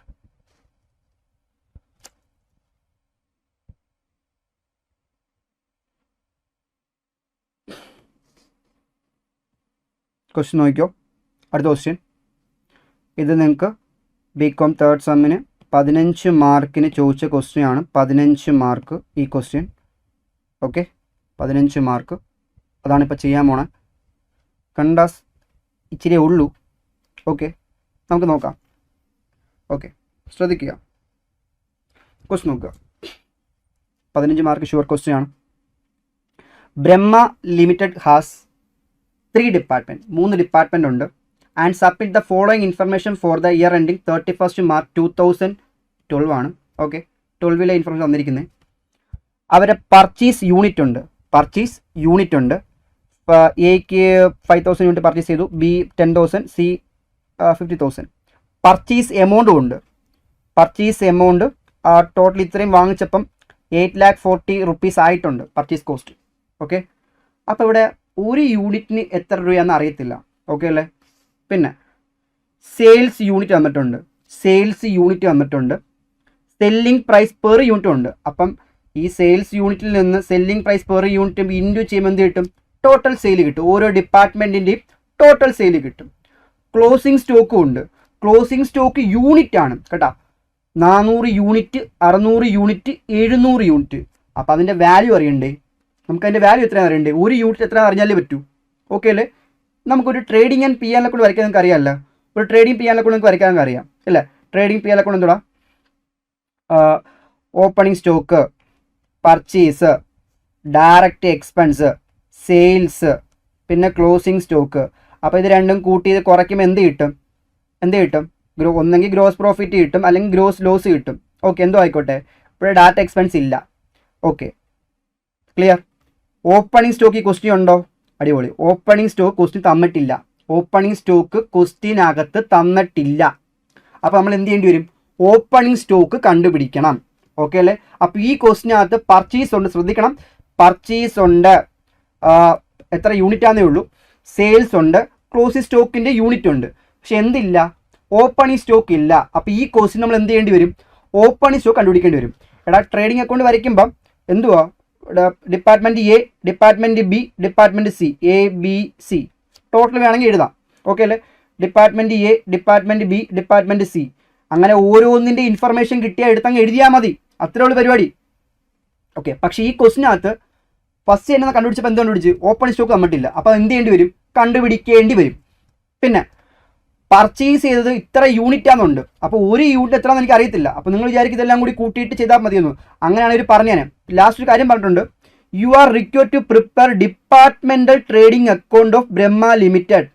ക്വസ്റ്റ്യൻ നോക്കിയോ. അടുത്ത ക്വസ്റ്റ്യൻ. ഇത് നിങ്ങൾക്ക് ബികോം തേർഡ് സെമ്മിന് 15 മാർക്കിന് ചോദിച്ച ക്വസ്റ്റ്യനാണ്. 15 മാർക്ക് ഈ ക്വസ്റ്റ്യൻ. Okay, 15 mark. അതാണ് ഇപ്പോൾ ചെയ്യാൻ പോണേ. കണ്ടാസ് ഇച്ചിരി ഉള്ളൂ. ഓക്കെ, നമുക്ക് നോക്കാം. ഓക്കെ, ശ്രദ്ധിക്കുക. ക്വസ്റ്റ്യൻ നോക്കുക. 15 മാർക്ക് ഷുവർ ക്വസ്റ്റ്യൻ ആണ്. ബ്രഹ്മ ലിമിറ്റഡ് ഹാസ് 3 ഡിപ്പാർട്ട്മെൻറ്റ്. 3 ഡിപ്പാർട്ട്മെൻറ്റ് ഉണ്ട്. And submit the following information for the year ending 31 March 2012 ആണ്. ഓക്കെ, 12 ഇൻഫർമേഷൻ തന്നിരിക്കുന്നത്. അവരെ പർച്ചേസ് യൂണിറ്റ് ഉണ്ട്. എക്ക് 5,000 യൂണിറ്റ് പർച്ചേസ് ചെയ്തു. B 10,000, C 50,000. പർച്ചേസ് എമൗണ്ടും ഉണ്ട്. പർച്ചേസ് എമൗണ്ട് ടോട്ടൽ ഇത്രയും വാങ്ങിച്ചപ്പം 8,40,000 റുപ്പീസ് ആയിട്ടുണ്ട് പർച്ചേസ് കോസ്റ്റ്. ഓക്കെ, അപ്പോൾ ഇവിടെ ഒരു യൂണിറ്റിന് എത്ര രൂപയാണെന്ന് അറിയത്തില്ല. ഓക്കെ അല്ലേ? പിന്നെ സെയിൽസ് യൂണിറ്റ് വന്നിട്ടുണ്ട്. സെല്ലിംഗ് പ്രൈസ് പെർ യൂണിറ്റും ഉണ്ട്. അപ്പം ഈ സെയിൽസ് യൂണിറ്റിൽ നിന്ന് selling price per unit into ചെയ്യുമ്പോൾ എന്ത് കിട്ടും? ടോട്ടൽ സെയിൽ കിട്ടും. ഓരോ ഡിപ്പാർട്ട്മെൻറ്റിൻ്റെയും ടോട്ടൽ സെയിൽ കിട്ടും. ക്ലോസിംഗ് സ്റ്റോക്കും ഉണ്ട്. ക്ലോസിംഗ് സ്റ്റോക്ക് യൂണിറ്റ് ആണ് കേട്ടോ. 400 യൂണിറ്റ്, 600 യൂണിറ്റ്, 700 യൂണിറ്റ്. അപ്പോൾ അതിൻ്റെ വാല്യൂ അറിയണ്ടേ? നമുക്ക് അതിൻ്റെ വാല്യൂ എത്രയാണ് അറിയണ്ടേ? ഒരു യൂണിറ്റ് എത്ര അറിഞ്ഞാലേ പറ്റൂ. ഓക്കെ അല്ലേ? നമുക്കൊരു ട്രേഡിംഗ് ആൻഡ് പി ആറിനെ കൊണ്ട് വരയ്ക്കാൻ നിങ്ങൾക്ക് അറിയാമല്ലോ. ഒരു ട്രേഡിംഗ് പി ആറിനെ കൊണ്ട് നിങ്ങൾക്ക് വരയ്ക്കാൻ അറിയാം അല്ലേ? ട്രേഡിംഗ് പി ആറിനെ കൊണ്ട് എന്തുവാ? Opening stock, purchase, direct expense, sales, പിന്നെ ക്ലോസിംഗ് സ്റ്റോക്ക്. അപ്പോൾ ഇത് രണ്ടും കൂട്ടി ഇത് കുറയ്ക്കുമ്പോൾ എന്ത് കിട്ടും? ഒന്നെങ്കിൽ ഗ്രോസ് പ്രോഫിറ്റ് കിട്ടും, അല്ലെങ്കിൽ ഗ്രോസ് ലോസ് കിട്ടും. ഓക്കെ, എന്തോ ആയിക്കോട്ടെ. ഇവിടെ ഡാറ്റ എക്സ്പെൻസ് ഇല്ല. Okay, clear? ഓപ്പണിംഗ് സ്റ്റോക്ക് ഈ ക്വസ്റ്റ്യൻ ഉണ്ടോ? അടിപൊളി. ഓപ്പണിംഗ് സ്റ്റോക്ക് ക്വസ്റ്റ്യൻ തന്നിട്ടില്ല. ഓപ്പണിംഗ് സ്റ്റോക്ക് ക്വസ്റ്റ്യനകത്ത് തന്നിട്ടില്ല. അപ്പോൾ നമ്മൾ എന്ത് ചെയ്യേണ്ടി വരും? ഓപ്പണിംഗ് സ്റ്റോക്ക് കണ്ടുപിടിക്കണം. ഓക്കെ അല്ലേ? അപ്പോൾ ഈ ക്വസ്റ്റ്യനകത്ത് പർച്ചേസ് ഉണ്ട്, ശ്രദ്ധിക്കണം. പർച്ചേസ് ഉണ്ട്, എത്ര യൂണിറ്റ് ആണെന്നേ ഉള്ളൂ. സെയിൽസ് ഉണ്ട്, ക്ലോസിംഗ് സ്റ്റോക്കിൻ്റെ യൂണിറ്റ് ഉണ്ട്. പക്ഷെ എന്തില്ല? ഓപ്പണിംഗ് സ്റ്റോക്ക് ഇല്ല. അപ്പോൾ ഈ ക്വസ്റ്റ്യൻ നമ്മൾ എന്ത് ചെയ്യേണ്ടി വരും? ഓപ്പണിംഗ് സ്റ്റോക്ക് കണ്ടുപിടിക്കേണ്ടി വരും. എടാ, ട്രേഡിംഗ് അക്കൗണ്ട് വരയ്ക്കുമ്പം എന്തുവാ? Department A, department B, department C, ABC total വേണമെങ്കിൽ എഴുതാം. ഓക്കെ അല്ലേ? Department A, department B, department C, അങ്ങനെ ഓരോന്നിൻ്റെ ഇൻഫർമേഷൻ കിട്ടിയാൽ എടുത്തങ്ങ് എഴുതിയാൽ മതി. അത്രേ ഉള്ളൂ പരിപാടി. ഓക്കെ, പക്ഷേ ഈ ക്വസ്റ്റിനകത്ത് ഫസ്റ്റ് തന്നെ കണ്ടുപിടിച്ചപ്പോൾ എന്ത് കണ്ടുപിടിച്ച്? ഓപ്പൺ സ്റ്റോക്ക് തന്നിട്ടില്ല. അപ്പോൾ എന്ത് ചെയ്യേണ്ടി വരും? കണ്ടുപിടിക്കേണ്ടി വരും. പിന്നെ പർച്ചേസ് ചെയ്തത് ഇത്ര യൂണിറ്റ് ആണെന്നുണ്ട്. അപ്പോൾ ഒരു യൂണിറ്റ് എത്രയാണെന്ന് എനിക്ക് അറിയത്തില്ല. അപ്പോൾ നിങ്ങൾ വിചാരിക്കും ഇതെല്ലാം കൂടി കൂട്ടിയിട്ട് ചെയ്താൽ മതിയെന്നു. അങ്ങനെയാണ് ഒരു പറഞ്ഞേനെ. ലാസ്റ്റ് ഒരു കാര്യം പറഞ്ഞിട്ടുണ്ട്. You are required to prepare departmental trading account of Brahma limited.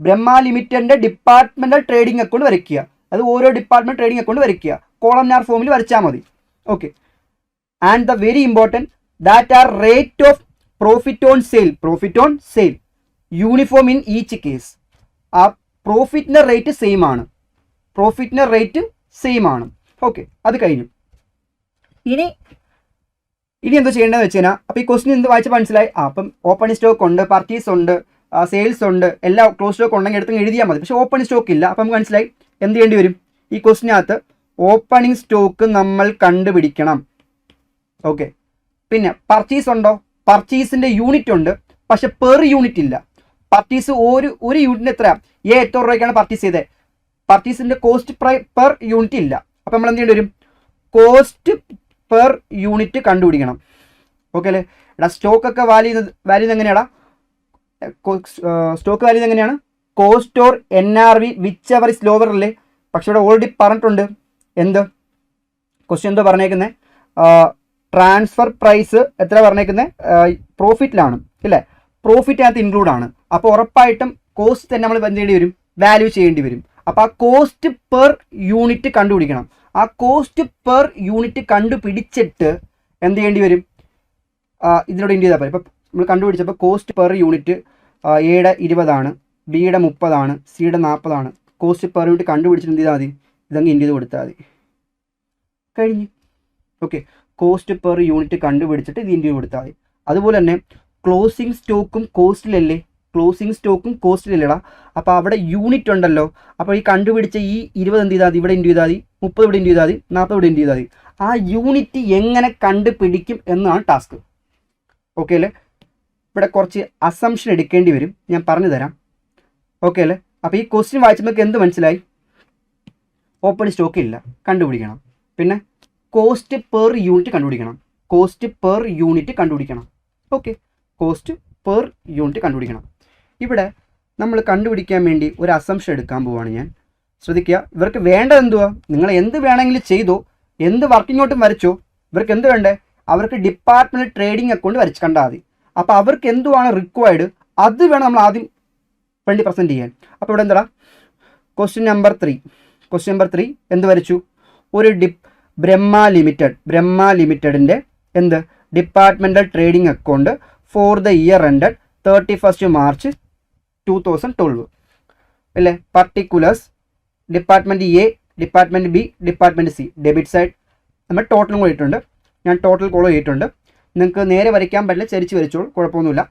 Brahma ലിമിറ്റഡിന്റെ ഡിപ്പാർട്ട്മെന്റൽ ട്രേഡിംഗ് അക്കൗണ്ട് വരയ്ക്കുക. അത് ഓരോ ഡിപ്പാർട്ട്മെന്റ് ട്രേഡിംഗ് അക്കൗണ്ട് വരയ്ക്കുക. കോളംനാർ ഫോമിൽ വരച്ചാൽ മതി. Okay, and the very important that are rate of profit on sale uniform in each case. ആ പ്രോഫിറ്റിൻ്റെ റേറ്റ് സെയിം ആണ്. ഓക്കെ, അത് കഴിഞ്ഞു. ഇനി എന്താ ചെയ്യേണ്ടതെന്ന് വെച്ച് കഴിഞ്ഞാൽ, അപ്പോൾ ഈ ക്വസ്റ്റ്യൻ എന്ത് വായിച്ച് മനസ്സിലായി? അപ്പം ഓപ്പണിംഗ് സ്റ്റോക്ക് ഉണ്ട്, പർച്ചേസ് ഉണ്ട്, സെയിൽസ് ഉണ്ട്, എല്ലാ ക്ലോസ് സ്റ്റോക്ക് ഉണ്ടെങ്കിൽ എടുത്ത് എഴുതിയാൽ മതി. പക്ഷേ ഓപ്പണിംഗ് സ്റ്റോക്ക് ഇല്ല. അപ്പം നമുക്ക് മനസ്സിലായി എന്ത് ചെയ്യേണ്ടി വരും? ഈ ക്വസ്റ്റ്യനകത്ത് ഓപ്പണിംഗ് സ്റ്റോക്ക് നമ്മൾ കണ്ടുപിടിക്കണം. ഓക്കെ, പിന്നെ പർച്ചേസ് ഉണ്ടോ? പർച്ചേസിൻ്റെ യൂണിറ്റ് ഉണ്ട്, പക്ഷെ പെർ യൂണിറ്റ് ഇല്ല. പർച്ചേസ് ഒരു യൂണിറ്റിന് എത്ര രൂപയ്ക്കാണ് പർച്ചേസ് ചെയ്തത്? പർച്ചേസിൻ്റെ കോസ്റ്റ് പെർ യൂണിറ്റ് ഇല്ല. അപ്പോൾ നമ്മൾ എന്ത് ചെയ്യേണ്ടി വരും? കോസ്റ്റ് പെർ യൂണിറ്റ് കണ്ടുപിടിക്കണം. ഓക്കെ അല്ലേ? എടാ, സ്റ്റോക്കൊക്കെ വാല്യൂ എങ്ങനെയാടാ? സ്റ്റോക്ക് വാല്യൂ എങ്ങനെയാണ്? Cost or NRV which ever is lower അല്ലേ? പക്ഷെ ഇവിടെ ഓൾറെഡി പറഞ്ഞിട്ടുണ്ട്. എന്ത് ക്വസ്റ്റ്യൻ എന്തോ പറഞ്ഞേക്കുന്നത്? ട്രാൻസ്ഫർ പ്രൈസ് എത്ര പറഞ്ഞേക്കുന്നത്? പ്രോഫിറ്റിലാണ് അല്ലേ? പ്രോഫിറ്റിനകത്ത് ഇൻക്ലൂഡ് ആണ്. അപ്പോൾ ഉറപ്പായിട്ടും കോസ്റ്റ് തന്നെ നമ്മൾ എന്ത് ചെയ്യേണ്ടി വരും? വാല്യൂ ചെയ്യേണ്ടി വരും. അപ്പോൾ ആ കോസ്റ്റ് പെർ യൂണിറ്റ് കണ്ടുപിടിക്കണം. ആ കോസ്റ്റ് പെർ യൂണിറ്റ് കണ്ടുപിടിച്ചിട്ട് എന്ത് ചെയ്യേണ്ടി വരും? ഇതിനോട് ഇൻഡ് ചെയ്താൽ പോലെ. ഇപ്പോൾ നമ്മൾ കണ്ടുപിടിച്ചപ്പോൾ കോസ്റ്റ് പെർ യൂണിറ്റ് എയുടെ 20 ആണ്, ബിയുടെ 30 ആണ്, സിയുടെ 40 ആണ്. കോസ്റ്റ് പെർ യൂണിറ്റ് കണ്ടുപിടിച്ചിട്ട് എന്ത് ചെയ്താൽ മതി? ഇതങ്ങ് ഇൻഡ് ചെയ്ത് കൊടുത്താൽ മതി. കഴിഞ്ഞ്. ഓക്കെ, കോസ്റ്റ് പെർ യൂണിറ്റ് കണ്ടുപിടിച്ചിട്ട് ഇത് ഇൻഡ് ചെയ്ത് കൊടുത്താൽ മതി. അതുപോലെ തന്നെ ക്ലോസിംഗ് സ്റ്റോക്കും കോസ്റ്റിലല്ലേടാ? അപ്പോൾ അവിടെ യൂണിറ്റ് ഉണ്ടല്ലോ. അപ്പോൾ ഈ കണ്ടുപിടിച്ച ഈ 20 എന്ത് ചെയ്താൽ മതി? ഇവിടെ ഇൻഡ് ചെയ്താൽ മതി, 30 ഇവിടെ ഇൻഡ് ചെയ്താൽ മതി, 40 ഇവിടെ ഇൻഡ് ചെയ്താൽ മതി. ആ യൂണിറ്റ് എങ്ങനെ കണ്ടുപിടിക്കും എന്നാണ് ടാസ്ക്. ഓക്കെ അല്ലേ? ഇവിടെ കുറച്ച് അസംഷൻ എടുക്കേണ്ടി വരും, ഞാൻ പറഞ്ഞു തരാം. ഓക്കെ അല്ലേ? അപ്പോൾ ഈ ക്വസ്റ്റ്യൻ വായിച്ചപ്പോൾ എന്ത് മനസ്സിലായി? ഓപ്പൺ സ്റ്റോക്ക് ഇല്ല, കണ്ടുപിടിക്കണം. പിന്നെ കോസ്റ്റ് പെർ യൂണിറ്റ് കണ്ടുപിടിക്കണം. ഓക്കെ, കോസ്റ്റ് പെർ യൂണിറ്റ് കണ്ടുപിടിക്കണം. ഇവിടെ നമ്മൾ കണ്ടുപിടിക്കാൻ വേണ്ടി ഒരു അസംഷൻ എടുക്കാൻ പോവുകയാണ് ഞാൻ. ശ്രദ്ധിക്കുക, ഇവർക്ക് വേണ്ടത് എന്തുവാ? നിങ്ങൾ എന്ത് വേണമെങ്കിലും ചെയ്തോ, എന്ത് വർക്കിങ്ങോട്ടും വരച്ചോ. ഇവർക്ക് എന്ത് വേണ്ടേ? അവർക്ക് ഡിപ്പാർട്ട്മെൻറ്റ് ട്രേഡിംഗ് അക്കൗണ്ട് വരച്ച് കണ്ടാൽ മതി. അപ്പോൾ അവർക്ക് എന്തുവാണ് റിക്വയർഡ് അത് വേണം നമ്മൾ ആദ്യം വേണ്ടി പ്രസൻറ്റ് ചെയ്യാൻ. അപ്പോൾ ഇവിടെ എന്താ? ക്വസ്റ്റ്യൻ നമ്പർ 3 എന്ത് വരച്ചു? ഒരു ബ്രഹ്മ ലിമിറ്റഡിൻ്റെ എന്ത് departmental trading account for the year ended 31 March 2012 അല്ലേ? Particulars department A, department B, department C. Debit side നമ്മൾ ടോട്ടലും കൂടെ ഇട്ടിട്ടുണ്ട്. ഞാൻ ടോട്ടൽ കോളം ചെയ്തിട്ടുണ്ട്. നിങ്ങൾക്ക് നേരെ വരയ്ക്കാൻ പറ്റില്ല, ചരിച്ച് വരച്ചോളൂ, കുഴപ്പമൊന്നുമില്ല.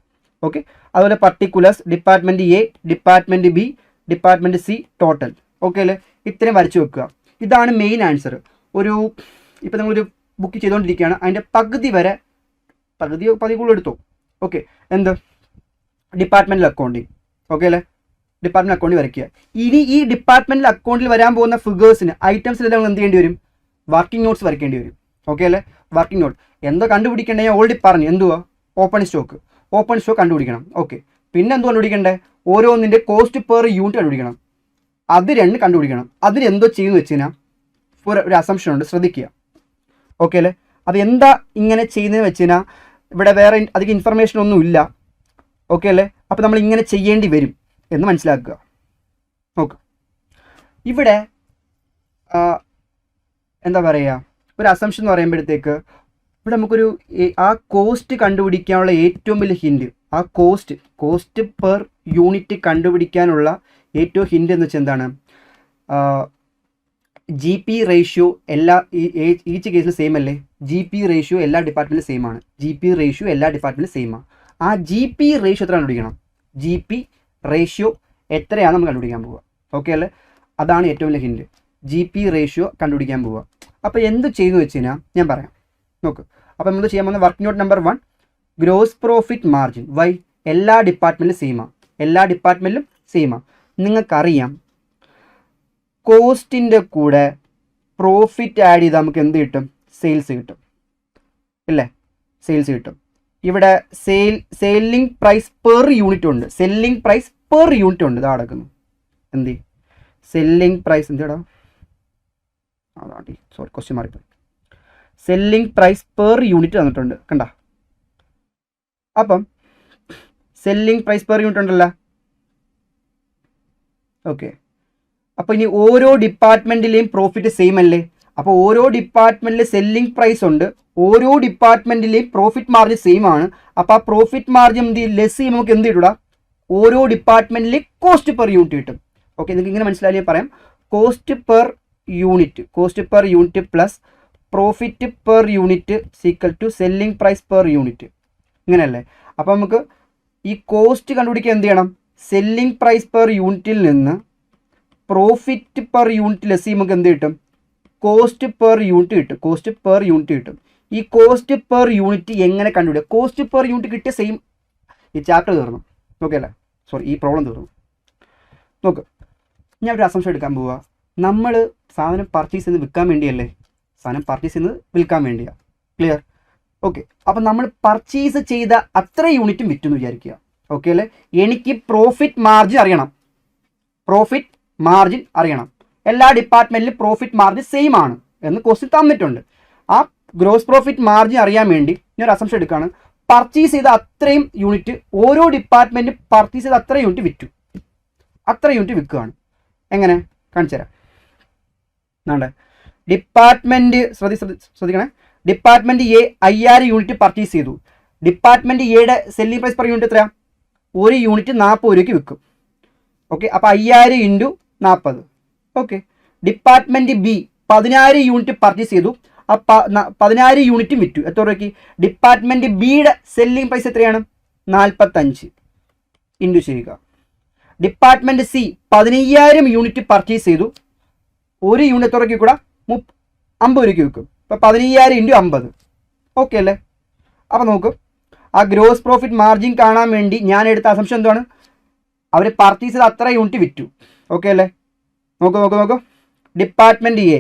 ഓക്കെ, അതുപോലെ particulars department A, department B, department C, total. Okay അല്ലേ? ഇത്രയും വരച്ച് വെക്കുക. ഇതാണ് മെയിൻ ആൻസർ. ഇപ്പോൾ നിങ്ങളൊരു ബുക്ക് ചെയ്തുകൊണ്ടിരിക്കുകയാണ്, അതിൻ്റെ പകുതി കൂടുതൽ എടുത്തോ. ഓക്കെ, എന്ത് ഡിപ്പാർട്ട്മെൻറ്റൽ അക്കൗണ്ടിങ്. ഓക്കെ അല്ലേ? ഡിപ്പാർട്ട്മെൻറ്റ് അക്കൗണ്ടിൽ വരയ്ക്കുക. ഇനി ഈ ഡിപ്പാർട്ട്മെൻറ്റൽ അക്കൗണ്ടിൽ വരാൻ പോകുന്ന ഫിഗേഴ്സിന് ഐറ്റംസിലെല്ലാം എന്ത് ചെയ്യേണ്ടി വരും? വർക്കിംഗ് നോട്ട്സ് വരയ്ക്കേണ്ടി വരും. ഓക്കെ അല്ലേ? വർക്കിംഗ് നോട്ട് എന്തോ കണ്ടുപിടിക്കേണ്ടത് ഞാൻ ഓൾറെഡി പറഞ്ഞു. എന്തുവാ? ഓപ്പൺ സ്റ്റോക്ക് കണ്ടുപിടിക്കണം. ഓക്കെ, പിന്നെ എന്തോ കണ്ടുപിടിക്കണ്ടേ? ഓരോന്നിൻ്റെ കോസ്റ്റ് പെർ യൂണിറ്റ് കണ്ടുപിടിക്കണം. അത് രണ്ട് കണ്ടുപിടിക്കണം. അതിന് എന്തോ ചെയ്യുമെന്ന് വെച്ച് കഴിഞ്ഞാൽ ഒരു അസംഷൻ ഉണ്ട്, ശ്രദ്ധിക്കുക. ഓക്കെ അല്ലേ? അത് എന്താ ഇങ്ങനെ ചെയ്യുന്നതെന്ന് വെച്ച് കഴിഞ്ഞാൽ ഇവിടെ വേറെ അധികം ഇൻഫർമേഷൻ ഒന്നും ഇല്ല. ഓക്കെ അല്ലേ? അപ്പോൾ നമ്മൾ ഇങ്ങനെ ചെയ്യേണ്ടി വരും എന്ന് മനസ്സിലാക്കുക. നോക്ക്, ഇവിടെ എന്താ പറയുക, ഒരു അസംഷൻ എന്ന് പറയുമ്പോഴത്തേക്ക് ഇവിടെ നമുക്കൊരു ആ കോസ്റ്റ് കണ്ടുപിടിക്കാനുള്ള ഏറ്റവും വലിയ ഹിൻറ്റ്, ആ കോസ്റ്റ് പെർ യൂണിറ്റ് കണ്ടുപിടിക്കാനുള്ള ഏറ്റവും ഹിൻറ്റ് എന്ന് വെച്ചാൽ എന്താണ്? ജി പി റേഷ്യോ എല്ലാ ഈച്ച് കേസിൽ സെയിം അല്ലേ? ജി പി റേഷ്യോ എല്ലാ ഡിപ്പാർട്ട്മെൻറ്റിലും സെയിം ആണ്. ആ ജി പി റേഷ്യോ എത്ര കണ്ടുപിടിക്കണം? ജി പി റേഷ്യോ എത്രയാണ് നമ്മൾ കണ്ടുപിടിക്കാൻ പോവുക. ഓക്കെ അല്ലേ? അതാണ് ഏറ്റവും വലിയ ഹിൻറ്റ്, ജി പി റേഷ്യോ കണ്ടുപിടിക്കാൻ പോവുക. അപ്പോൾ എന്ത് ചെയ്യുന്നു വെച്ച് കഴിഞ്ഞാൽ ഞാൻ പറയാം. നോക്ക്, അപ്പോൾ നമ്മൾ ചെയ്യാൻ പോകുന്ന working note number 1, gross profit margin. Why? എല്ലാ ഡിപ്പാർട്ട്മെൻറ്റിലും സെയിമാണ്. നിങ്ങൾക്കറിയാം കോസ്റ്റിൻ്റെ കൂടെ പ്രോഫിറ്റ് ആഡ് ചെയ്താൽ നമുക്ക് എന്ത് കിട്ടും? സെയിൽസ് കിട്ടും ഇല്ലേ? സെയിൽസ് കിട്ടും. ഇവിടെ സെല്ലിംഗ് പ്രൈസ് പെർ യൂണിറ്റ് ഉണ്ട്. ഇതാ നടക്കുന്നു. എന്ത് സെല്ലിംഗ് പ്രൈസ് എന്തിടാ? സോറി, ക്വസ്റ്റ്യൻ മാറിപ്പോയി. സെല്ലിംഗ് പ്രൈസ് പെർ യൂണിറ്റ് തന്നിട്ടുണ്ട്, കണ്ട? അപ്പം സെല്ലിംഗ് പ്രൈസ് പെർ യൂണിറ്റ് ഉണ്ടല്ലോ. ഓക്കെ, അപ്പോൾ ഇനി ഓരോ ഡിപ്പാർട്ട്മെൻറ്റിലെയും പ്രോഫിറ്റ് സെയിം അല്ലേ? അപ്പോൾ ഓരോ ഡിപ്പാർട്ട്മെൻറ്റിൽ സെല്ലിംഗ് പ്രൈസ് ഉണ്ട്, ഓരോ ഡിപ്പാർട്ട്മെൻറ്റിലെയും പ്രോഫിറ്റ് മാർജിൻ സെയിം ആണ്. അപ്പോൾ ആ പ്രോഫിറ്റ് മാർജിൻ ലെസ് ചെയ്യുമ്പോൾ നമുക്ക് എന്ത് കിട്ടൂടാ? ഓരോ ഡിപ്പാർട്ട്മെൻറ്റിലെ കോസ്റ്റ് പെർ യൂണിറ്റ് കിട്ടും. ഓക്കെ, നിങ്ങൾക്ക് ഇങ്ങനെ മനസ്സിലായാലേ പറയാം. Cost per unit plus profit per unit is equal to selling price per unit. ഇങ്ങനെയല്ലേ? അപ്പോൾ നമുക്ക് ഈ കോസ്റ്റ് കണ്ടുപിടിക്കാൻ എന്ത് ചെയ്യണം? സെല്ലിംഗ് പ്രൈസ് പെർ യൂണിറ്റിൽ നിന്ന് പ്രോഫിറ്റ് പെർ യൂണിറ്റ് ലെസ് ചെയ്യുമ്പോൾ നമുക്ക് എന്ത് കിട്ടും? കോസ്റ്റ് പെർ യൂണിറ്റ് കിട്ടും. ഈ കോസ്റ്റ് പെർ യൂണിറ്റ് എങ്ങനെ കണ്ടുപിടിക്കുക? കോസ്റ്റ് പെർ യൂണിറ്റ് കിട്ടിയ സെയിം ഈ ചാപ്റ്റർ തീർന്നു. ഓക്കെ അല്ലേ? സോറി, ഈ പ്രോബ്ലം തീർന്നു. നോക്ക്, ഞാൻ ഒരു അസംഷൻ എടുക്കാൻ പോവുക. നമ്മൾ സാധനം പർച്ചേസ് ചെയ്ത് വിൽക്കാൻ വേണ്ടിയല്ലേ? ക്ലിയർ? ഓക്കെ, അപ്പം നമ്മൾ പർച്ചേസ് ചെയ്ത അത്ര യൂണിറ്റും വിറ്റെന്ന് വിചാരിക്കുക. ഓക്കെ അല്ലേ? എനിക്ക് പ്രോഫിറ്റ് മാർജിൻ അറിയണം. എല്ലാ ഡിപ്പാർട്ട്മെൻറ്റിലും പ്രോഫിറ്റ് മാർജിൻ സെയിം ആണ് എന്ന് ക്വസ്റ്റ്യൻ തന്നിട്ടുണ്ട്. ആ ഗ്രോസ് പ്രോഫിറ്റ് മാർജിൻ അറിയാൻ വേണ്ടി ഞാൻ ഒരു അസംഷൻ എടുക്കുകയാണ്. പർച്ചേസ് ചെയ്ത അത്രയും യൂണിറ്റ്, ഓരോ ഡിപ്പാർട്ട്മെൻറ്റും പർച്ചേസ് ചെയ്ത അത്ര യൂണിറ്റ് വിൽക്കുകയാണ്. എങ്ങനെ കാണിച്ചു തരാം. ഡിപ്പാർട്ട്മെൻറ്റ് ശ്രദ്ധിക്കണേ. ഡിപ്പാർട്ട്മെൻറ്റ് എ 5000 യൂണിറ്റ് പർച്ചേസ് ചെയ്തു. ഡിപ്പാർട്ട്മെൻറ്റ് എയുടെ സെല്ലിംഗ് പ്രൈസ് പെർ യൂണിറ്റ് എത്രയാണ്? ഒരു യൂണിറ്റ് 40 രൂപയ്ക്ക് വിൽക്കും. ഓക്കെ, അപ്പോൾ 5000 into 40. Okay, department B 10000 unit purchase ചെയ്തു. ആ 10000 യൂണിറ്റും വിറ്റു. എത്ര രൂപയ്ക്ക്? ഡിപ്പാർട്ട്മെൻറ്റ് ബിയുടെ സെല്ലിംഗ് പ്രൈസ് എത്രയാണ്? 45 ഇൻറ്റു ചെയ്യുക. ഡിപ്പാർട്ട്മെൻറ്റ് സി 15000 യൂണിറ്റ് പർച്ചേസ് ചെയ്തു. ഒരു യൂണിറ്റ് എത്ര രൂപയ്ക്ക് കൂടെ? 50 രൂപയ്ക്ക് വിൽക്കും. അപ്പോൾ 15000 ഇൻറ്റു 50. ഓക്കെ അല്ലേ? അപ്പോൾ നോക്കും, ആ ഗ്രോസ് പ്രോഫിറ്റ് മാർജിൻ കാണാൻ വേണ്ടി ഞാൻ എടുത്ത അസംഷൻ എന്താണ്? അവർ പർച്ചേസ് ചെയ്ത് അത്ര യൂണിറ്റ് വിറ്റു. ഓക്കെ അല്ലേ? നോക്കൂ. ഡിപ്പാർട്ട്മെൻറ്റ് എ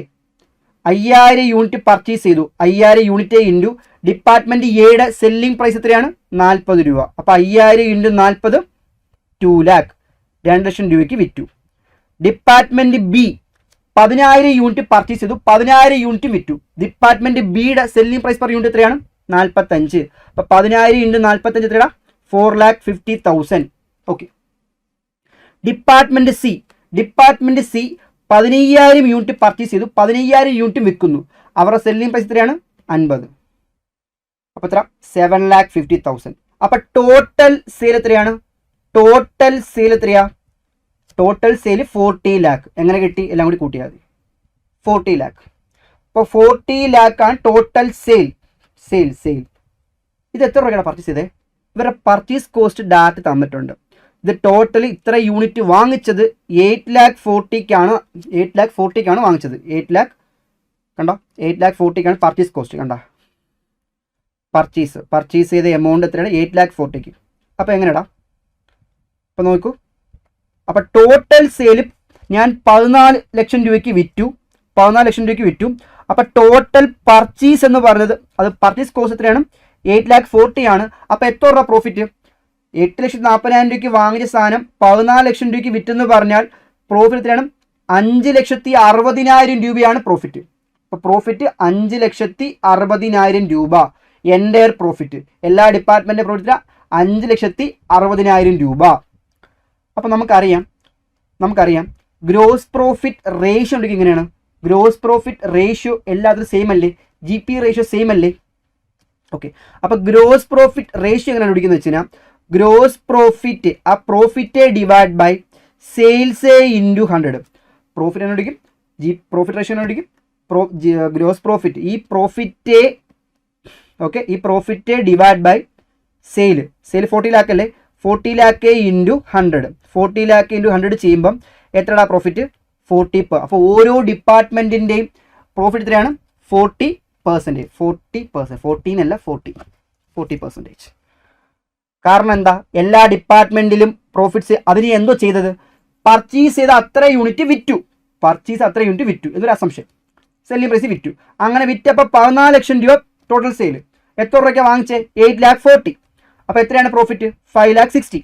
5000 യൂണിറ്റ് പർച്ചേസ് ചെയ്തു. 5000 യൂണിറ്റ് ഇൻറ്റു ഡിപ്പാർട്ട്മെൻറ്റ് എയുടെ സെല്ലിംഗ് പ്രൈസ് എത്രയാണ്? 40 രൂപ. അപ്പോൾ 5000 ഇൻറ്റു 40 2 lakh, 2 ലക്ഷം രൂപയ്ക്ക് വിറ്റു. ഡിപ്പാർട്ട്മെൻറ്റ് ബി 10000 യൂണിറ്റ് പർച്ചേസ് ചെയ്തു. 10000 യൂണിറ്റ് വിറ്റു. ഡിപ്പാർട്ട്മെൻറ്റ് ബിയുടെ സെല്ലിംഗ് പ്രൈസ് പെർ യൂണിറ്റ് എത്രയാണ്? 45. അപ്പോൾ 10000 ഇൻറ്റു 45 എത്രയാണ്? 4,50,000. Okay. Department C 15000 unit purchase ചെയ്തു. 15000 യൂണിറ്റ് വിൽക്കുന്നു. അവരുടെ സെല്ലിംഗ് പ്രൈസ് എത്രയാണ്? 50. അപ്പോൾ എത്ര? 7,50,000. അപ്പോൾ ടോട്ടൽ സെയിൽ എത്രയാണ്? Total sale 40 lakh. എങ്ങനെ കിട്ടി? എല്ലാം കൂടി കൂട്ടിയാൽ മതി. 40 lakh. അപ്പോൾ 40 lakh ആണ് ടോട്ടൽ സെയിൽ. ഇത് എത്ര രൂപയാണ് പർച്ചേസ് ചെയ്തത്? ഇവരുടെ പർച്ചേസ് കോസ്റ്റ് ഡാറ്റ തന്നിട്ടുണ്ട്. ഇത് ടോട്ടൽ ഇത്ര യൂണിറ്റ് വാങ്ങിച്ചത് 8,40,000 വാങ്ങിച്ചത്. 8 lakh കണ്ടോ? 8,40,000 പർച്ചേസ് കോസ്റ്റ്. കണ്ടോ? പർച്ചേസ് ചെയ്ത എമൗണ്ട് എത്രയാണ്? 8,40,000. അപ്പോൾ എങ്ങനെയാടാ? അപ്പോൾ നോക്കൂ, അപ്പോൾ ടോട്ടൽ സെയിൽ ഞാൻ 14 ലക്ഷം രൂപയ്ക്ക് വിറ്റു. അപ്പോൾ ടോട്ടൽ പർച്ചേസ് എന്ന് പറഞ്ഞത് അത് പർച്ചേസ് കോസ്റ്റ് എത്രയാണ്? 8,40,000 ആണ്. അപ്പോൾ എത്ര രൂപ പ്രോഫിറ്റ്? 8,40,000 രൂപയ്ക്ക് വാങ്ങിച്ച സാധനം 14 ലക്ഷം രൂപയ്ക്ക് വിറ്റെന്ന് പറഞ്ഞാൽ പ്രോഫിറ്റ് എത്രയാണ്? 5,60,000 രൂപയാണ് പ്രോഫിറ്റ്. അപ്പോൾ പ്രോഫിറ്റ് 5,60,000 രൂപ എൻ്റയർ പ്രോഫിറ്റ്. എല്ലാ ഡിപ്പാർട്ട്മെൻറ്റിൻ്റെ പ്രോഫിറ്റ് 5,60,000 രൂപ. അപ്പോൾ നമുക്കറിയാം ഗ്രോസ് പ്രോഫിറ്റ് റേഷ്യോ ഉണ്ടെങ്കിൽ എങ്ങനെയാണ്? ഗ്രോസ് പ്രോഫിറ്റ് റേഷ്യോ എല്ലാത്തിലും സെയിം അല്ലേ? GP റേഷ്യോ സെയിം അല്ലേ? ഓക്കെ, അപ്പോൾ ഗ്രോസ് പ്രോഫിറ്റ് റേഷ്യോ എങ്ങനെയാണ് പിടിക്കുന്നത് വെച്ച് കഴിഞ്ഞാൽ ഗ്രോസ് പ്രോഫിറ്റ് ആ profit divide by sales into 100. Profit എന്ന് പിടിക്കും, പ്രോഫിറ്റ് റേഷ്യോ എന്ന് പിടിക്കും, ഗ്രോസ് പ്രോഫിറ്റ് ഈ profit divide by sale 40 lakh അല്ലേ? 40 lakh ഇൻറ്റു 100. 40 lakh ഇൻറ്റു 100 ചെയ്യുമ്പം എത്രയാണ് പ്രോഫിറ്റ്? 40. അപ്പോൾ ഓരോ ഡിപ്പാർട്ട്മെൻറ്റിൻ്റെയും പ്രോഫിറ്റ് എത്രയാണ്? 40%. 14 അല്ല 40%. കാരണം എന്താ? എല്ലാ ഡിപ്പാർട്ട്മെൻറ്റിലും പ്രോഫിറ്റ്സ് അതിന് എന്തോ ചെയ്തത്? പർച്ചേസ് ചെയ്ത അത്ര യൂണിറ്റ് വിറ്റു എന്നൊരു അസംഷൻ. സെല്ലിംഗ് പ്രൈസ് വിറ്റു. അങ്ങനെ വിറ്റപ്പോൾ 14 ലക്ഷം രൂപ ടോട്ടൽ സെയിൽ. എത്ര രൂപയ്ക്ക് വാങ്ങിച്ചേ? 8,40,000. അപ്പോൾ എത്രയാണ് പ്രോഫിറ്റ്? 5,60,000.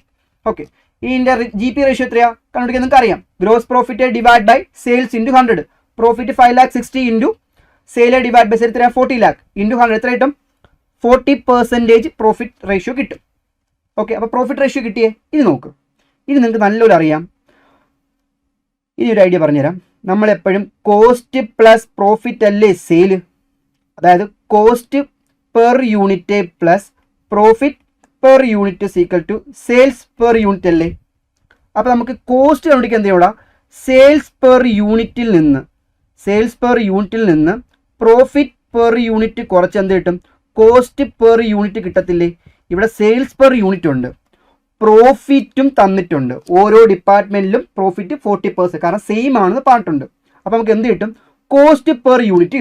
ഓക്കെ, ഇതിൻ്റെ GP റേഷ്യോ എത്രയാണ് കണ്ടുപിടിക്കാൻ നിങ്ങൾക്ക് അറിയാം. Gross profit divide by sales into 100. Profit 5,60,000 into sale divide by sale എത്രയാണ്? 40 lakh ഇൻറ്റു 100 എത്ര കിട്ടും? 40% പ്രോഫിറ്റ് റേഷ്യോ കിട്ടും. ഓക്കെ, അപ്പോൾ പ്രോഫിറ്റ് റേഷ്യോ കിട്ടിയേ. ഇത് നോക്ക്, ഇത് നിങ്ങൾക്ക് നല്ലൊരു അറിയാം. ഇനി ഒരു ഐഡിയ പറഞ്ഞുതരാം. നമ്മളെപ്പോഴും കോസ്റ്റ് പ്ലസ് പ്രോഫിറ്റ് അല്ലേ സെയിൽ? അതായത് cost per unit plus profit per unit equal to sales per unit അല്ലേ? അപ്പോൾ നമുക്ക് കോസ്റ്റ് കണ്ടുപിടിക്കാൻ എന്ത് ചെയ്യണം? സെയിൽസ് പെർ യൂണിറ്റിൽ നിന്ന് പ്രോഫിറ്റ് പെർ യൂണിറ്റ് കുറച്ച് എന്ത് കിട്ടും? കോസ്റ്റ് പെർ യൂണിറ്റ് കിട്ടത്തില്ലേ? ഇവിടെ സെയിൽസ് പെർ യൂണിറ്റ് ഉണ്ട്, പ്രോഫിറ്റും തന്നിട്ടുണ്ട്. ഓരോ ഡിപ്പാർട്ട്മെൻറ്റിലും പ്രോഫിറ്റ് 40%, കാരണം സെയിം ആണെന്ന് പറഞ്ഞിട്ടുണ്ട്. അപ്പോൾ നമുക്ക് എന്ത് കിട്ടും? കോസ്റ്റ് പെർ യൂണിറ്റ്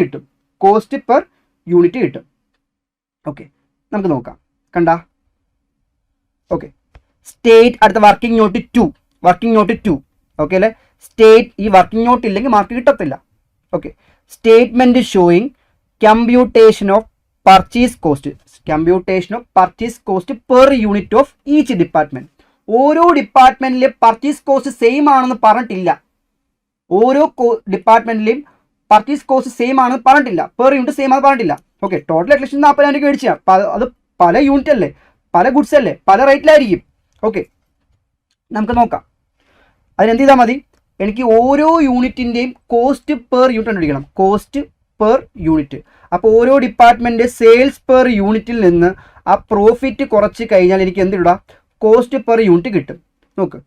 കിട്ടും. ഓക്കെ, നമുക്ക് നോക്കാം. കണ്ടാ? ഓക്കെ, സ്റ്റേറ്റ് അടുത്ത വർക്കിംഗ് നോട്ട് 2. ഓക്കെ അല്ലേ? സ്റ്റേറ്റ് ഈ വർക്കിംഗ് നോട്ട് ഇല്ലെങ്കിൽ മാർക്ക് കിട്ടത്തില്ല. Okay, statement showing computation of purchase cost per unit of each department. ഓരോ ഡിപ്പാർട്ട്മെൻറ്റിലെ പർച്ചേസ് കോസ്റ്റ് സെയിം ആണെന്ന് പറഞ്ഞിട്ടില്ല. പെർ യൂണിറ്റ് സെയിം ആണെന്ന് പറഞ്ഞിട്ടില്ല. ഓക്കെ, ടോട്ടൽ 8,40,000 രൂപ മേടിച്ചാൽ അത് പല യൂണിറ്റ് അല്ലേ, പല ഗുഡ്സ് അല്ലേ, പല റേറ്റിലായിരിക്കും. ഓക്കെ, നമുക്ക് നോക്കാം. അതിനെന്ത് ചെയ്താൽ മതി? എനിക്ക് ഓരോ യൂണിറ്റിൻ്റെയും കോസ്റ്റ് പെർ യൂണിറ്റ് കണ്ടുപിടിക്കണം. Cost per unit. അപ്പോൾ ഓരോ ഡിപ്പാർട്ട്മെൻറ്റ് സെയിൽസ് പെർ യൂണിറ്റിൽ നിന്ന് ആ പ്രോഫിറ്റ് കുറച്ച് കഴിഞ്ഞാൽ എനിക്ക് എന്ത് ഇടാം? കോസ്റ്റ് പെർ യൂണിറ്റ് കിട്ടും. നോക്ക്,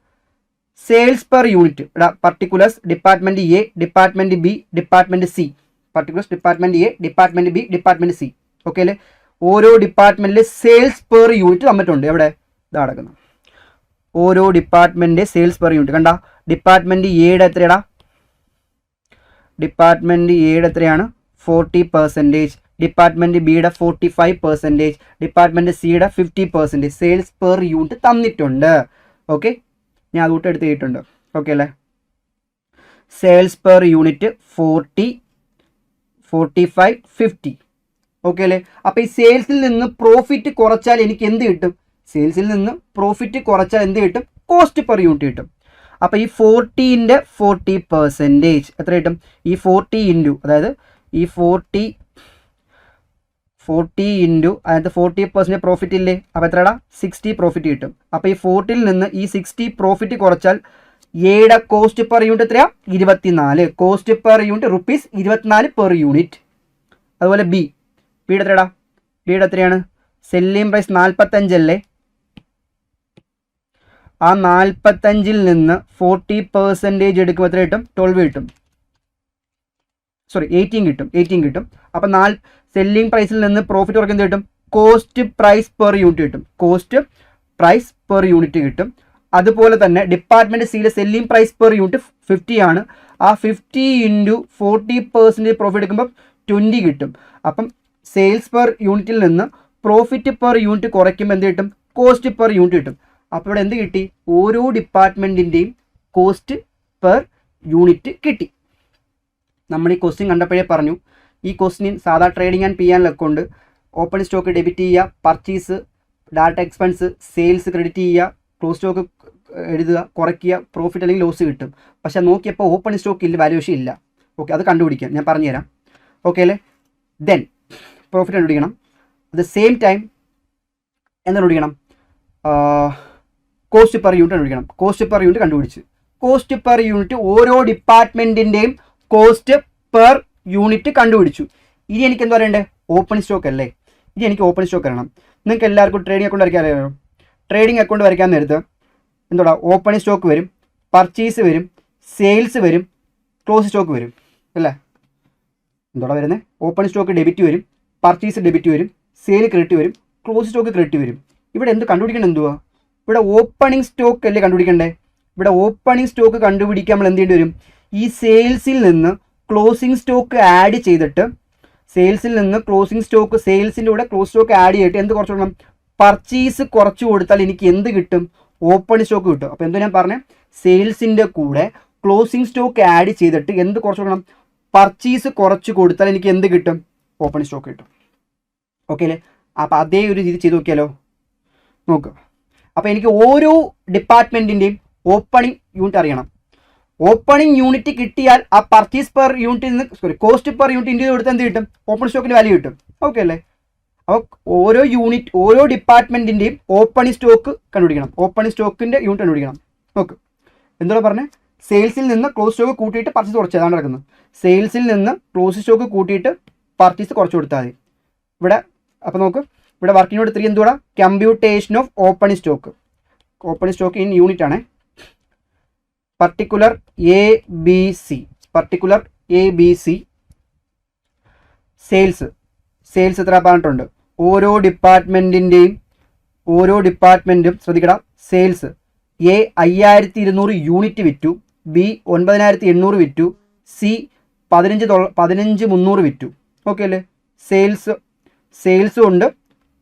സെയിൽസ് പെർ യൂണിറ്റ് ഇടാം. Particulars department A, department B, department C. Particulars department A, department B, department C. Okay അല്ലേ? ഓരോ ഡിപ്പാർട്ട്മെൻറ്റിലെ സെയിൽസ് പെർ യൂണിറ്റ് തന്നിട്ടുണ്ട്. എവിടെ? ഇതാ കിടക്കുന്നു. ഓരോ ഡിപ്പാർട്ട്മെൻറ്റ് സെയിൽസ് പെർ യൂണിറ്റ് കണ്ട. ഡിപ്പാർട്ട്മെൻറ്റ് എയുടെ എത്രയാണ്? 40%. ഡിപ്പാർട്ട്മെൻറ്റ് ബിയുടെ 45%. ഡിപ്പാർട്ട്മെൻറ്റ് സിയുടെ 50% സെയിൽസ് പെർ യൂണിറ്റ് തന്നിട്ടുണ്ട്. ഓക്കെ, ഞാൻ അതുകൂട്ട് എടുത്ത് ചെയ്തിട്ടുണ്ട്. ഓക്കെ അല്ലേ? Sales per unit 40, 45, 50. ഓക്കെ അല്ലേ? അപ്പോൾ ഈ സെയിൽസിൽ നിന്ന് പ്രോഫിറ്റ് കുറച്ചാൽ എനിക്ക് എന്ത് കിട്ടും? കോസ്റ്റ് പെർ യൂണിറ്റ് കിട്ടും. അപ്പോൾ ഈ 40ൻ്റെ 40% എത്ര കിട്ടും? ഈ 40 ഇൻറ്റു, അതായത് ഈ 40 ഇൻറ്റു അതിനകത്ത് 40% പ്രോഫിറ്റ് ഇല്ലേ? അപ്പോൾ എത്രടാ? 60 പ്രോഫിറ്റ് കിട്ടും. അപ്പോൾ ഈ 40ൽ നിന്ന് ഈ 60 പ്രോഫിറ്റ് കുറച്ചാൽ എയുടെ കോസ്റ്റ് പെർ യൂണിറ്റ് എത്രയാണ്? 24. Cost per unit ₹24 per unit. അതുപോലെ ബിയുടെ എത്രടാ? ബിയുടെ എത്രയാണ്? സെല്ലിംഗ് പ്രൈസ് 45 അല്ലേ? ആ 45ൽ നിന്ന് 40% എടുക്കുമ്പോൾ എത്ര കിട്ടും? 12 കിട്ടും. 18 കിട്ടും. അപ്പം സെല്ലിംഗ് പ്രൈസിൽ നിന്ന് പ്രോഫിറ്റ് കുറയ്ക്കുന്നത് കിട്ടും? കോസ്റ്റ് പ്രൈസ് പെർ യൂണിറ്റ് കിട്ടും. അതുപോലെ തന്നെ ഡിപ്പാർട്ട്മെൻറ്റ് സിയിലെ സെല്ലിംഗ് പ്രൈസ് പെർ യൂണിറ്റ് 50 ആണ്. ആ 50 ഇൻറ്റു 40% പ്രോഫിറ്റ് എടുക്കുമ്പോൾ 20 കിട്ടും. അപ്പം സെയിൽസ് പെർ യൂണിറ്റിൽ നിന്ന് പ്രോഫിറ്റ് പെർ യൂണിറ്റ് കുറയ്ക്കുമ്പോൾ എന്ത് കിട്ടും? കോസ്റ്റ് പെർ യൂണിറ്റ് കിട്ടും. അപ്പോൾ ഇവിടെ എന്ത് കിട്ടി? ഓരോ ഡിപ്പാർട്ട്മെൻറ്റിൻ്റെയും കോസ്റ്റ് പെർ യൂണിറ്റ് കിട്ടി. നമ്മൾ ഈ ക്വസ്റ്റ്യൻ കണ്ടപ്പോഴേ പറഞ്ഞു, ഈ ക്വസ്റ്റ്യൻ സാധാ trading and P and account open stock debit ചെയ്യുക, പർച്ചേസ്, ഡാറ്റ എക്സ്പെൻസ്, സെയിൽസ് ക്രെഡിറ്റ് ചെയ്യുക, ക്ലോസ് സ്റ്റോക്ക് എഴുതുക, കുറയ്ക്കുക, പ്രോഫിറ്റ് അല്ലെങ്കിൽ ലോസ് കിട്ടും. പക്ഷേ നോക്കിയപ്പോൾ ഓപ്പൺ സ്റ്റോക്കിൽ വാല്യൂഷൻ ഇല്ല. ഓക്കെ, അത് കണ്ടുപിടിക്കാം, ഞാൻ പറഞ്ഞുതരാം. ഓക്കെ അല്ലേ? ദെൻ പ്രോഫിറ്റ് കണ്ടുപിടിക്കണം. അറ്റ് ദ സെയിം ടൈം എന്താ കണ്ടുപിടിക്കണം? കോസ്റ്റ് പെർ യൂണിറ്റ് കണ്ടുപിടിക്കണം. കോസ്റ്റ് പെർ യൂണിറ്റ് കണ്ടുപിടിച്ച് കോസ്റ്റ് പെർ യൂണിറ്റ് ഓരോ ഡിപ്പാർട്ട്മെൻറ്റിൻ്റെയും കോസ്റ്റ് പെർ യൂണിറ്റ് കണ്ടുപിടിച്ചു. ഇനി എനിക്ക് എന്താ പറയണ്ടേ? ഓപ്പൺ സ്റ്റോക്ക് അല്ലേ? ഇനി എനിക്ക് ഓപ്പൺ സ്റ്റോക്ക് അറിയണം. നിങ്ങൾക്ക് എല്ലാവർക്കും ട്രേഡിംഗ് അക്കൗണ്ട് വരയ്ക്കാൻ അറിയാമോ? ട്രേഡിംഗ് അക്കൗണ്ട് വരയ്ക്കാൻ നേരത്ത് എന്തോടാ? ഓപ്പൺ സ്റ്റോക്ക് വരും, പർച്ചേസ് വരും, സെയിൽസ് വരും, ക്ലോസ് സ്റ്റോക്ക് വരും അല്ലേ? എന്തോടാ വരുന്നത്? ഓപ്പൺ സ്റ്റോക്ക് ഡെബിറ്റ് വരും, പർച്ചേസ് ഡെബിറ്റ് വരും, സെയിൽ ക്രെഡിറ്റ് വരും, ക്ലോസ് സ്റ്റോക്ക് ക്രെഡിറ്റ് വരും. ഇവിടെ എന്ത് കണ്ടുപിടിക്കണം? എന്തുവാ ഇവിടെ? ഓപ്പണിംഗ് സ്റ്റോക്ക് അല്ലേ കണ്ടുപിടിക്കണ്ടേ? ഇവിടെ ഓപ്പണിംഗ് സ്റ്റോക്ക് കണ്ടുപിടിക്കാൻ നമ്മൾ എന്ത് ചെയ്യേണ്ടി വരും? ഈ സെയിൽസിൽ നിന്ന് ക്ലോസിംഗ് സ്റ്റോക്ക് ആഡ് ചെയ്തിട്ട്, സെയിൽസിൽ നിന്ന് ക്ലോസിംഗ് സ്റ്റോക്ക്, സെയിൽസിൻ്റെ കൂടെ ക്ലോസ് സ്റ്റോക്ക് ആഡ് ചെയ്തിട്ട് എന്ത് കുറച്ച് കൊടുക്കണം? പർച്ചേസ് കുറച്ച് കൊടുത്താൽ എനിക്ക് എന്ത് കിട്ടും? ഓപ്പൺ സ്റ്റോക്ക് കിട്ടും. അപ്പോൾ എന്തോ ഞാൻ പറഞ്ഞത്? സെയിൽസിൻ്റെ കൂടെ ക്ലോസിംഗ് സ്റ്റോക്ക് ആഡ് ചെയ്തിട്ട് എന്ത് കുറച്ച് കൊടുക്കണം? പർച്ചേസ് കുറച്ച് കൊടുത്താൽ എനിക്ക് എന്ത് കിട്ടും? ഓപ്പൺ സ്റ്റോക്ക് കിട്ടും. ഓക്കെ അല്ലേ? അപ്പോൾ അതേ ഒരു രീതി ചെയ്ത് നോക്കിയാലോ? നോക്കുക. അപ്പോൾ എനിക്ക് ഓരോ ഡിപ്പാർട്ട്മെൻറ്റിൻ്റെയും ഓപ്പണിംഗ് യൂണിറ്റ് അറിയണം. ഓപ്പണിംഗ് യൂണിറ്റ് കിട്ടിയാൽ ആ പർച്ചേസ് പെർ യൂണിറ്റിൽ നിന്ന് കോസ്റ്റ് പെർ യൂണിറ്റ് ഇൻറ്റു കൊടുത്താൽ എന്ത് കിട്ടും? ഓപ്പൺ സ്റ്റോക്കിൻ്റെ വാല്യൂ കിട്ടും. ഓക്കെ അല്ലേ? അപ്പോൾ ഓരോ ഡിപ്പാർട്ട്മെൻറ്റിൻ്റെയും ഓപ്പണിംഗ് സ്റ്റോക്ക് കണ്ടുപിടിക്കണം. ഓപ്പണിംഗ് സ്റ്റോക്കിൻ്റെ യൂണിറ്റ് കണ്ടുപിടിക്കണം. ഓക്കെ, എന്താണ് പറഞ്ഞത്? സെയിൽസിൽ നിന്ന് ക്ലോസ് സ്റ്റോക്ക് കൂട്ടിയിട്ട് പർച്ചേസ് കുറച്ച്, അതാണ് നടക്കുന്നത്. സെയിൽസിൽ നിന്ന് ക്ലോസ് സ്റ്റോക്ക് കൂട്ടിയിട്ട് പർച്ചേസ് കുറച്ച് കൊടുത്താൽ മതി. ഇവിടെ അപ്പോൾ നോക്ക്, ഇവിടെ വർക്കിംഗ് നോട്ട് 3 എന്തുകൂടാ? Computation of opening stock. Opening stock in unit ആണ്. Particular A B C sales എത്ര പറഞ്ഞിട്ടുണ്ട്? ഓരോ ഡിപ്പാർട്ട്മെൻറ്റും ശ്രദ്ധിക്കടാ. സെയിൽസ് എ 5200 യൂണിറ്റ് വിറ്റു, ബി 9800 വിറ്റു, സി 15300 വിറ്റു. ഓക്കെ അല്ലേ? സെയിൽസ് ഉണ്ട്,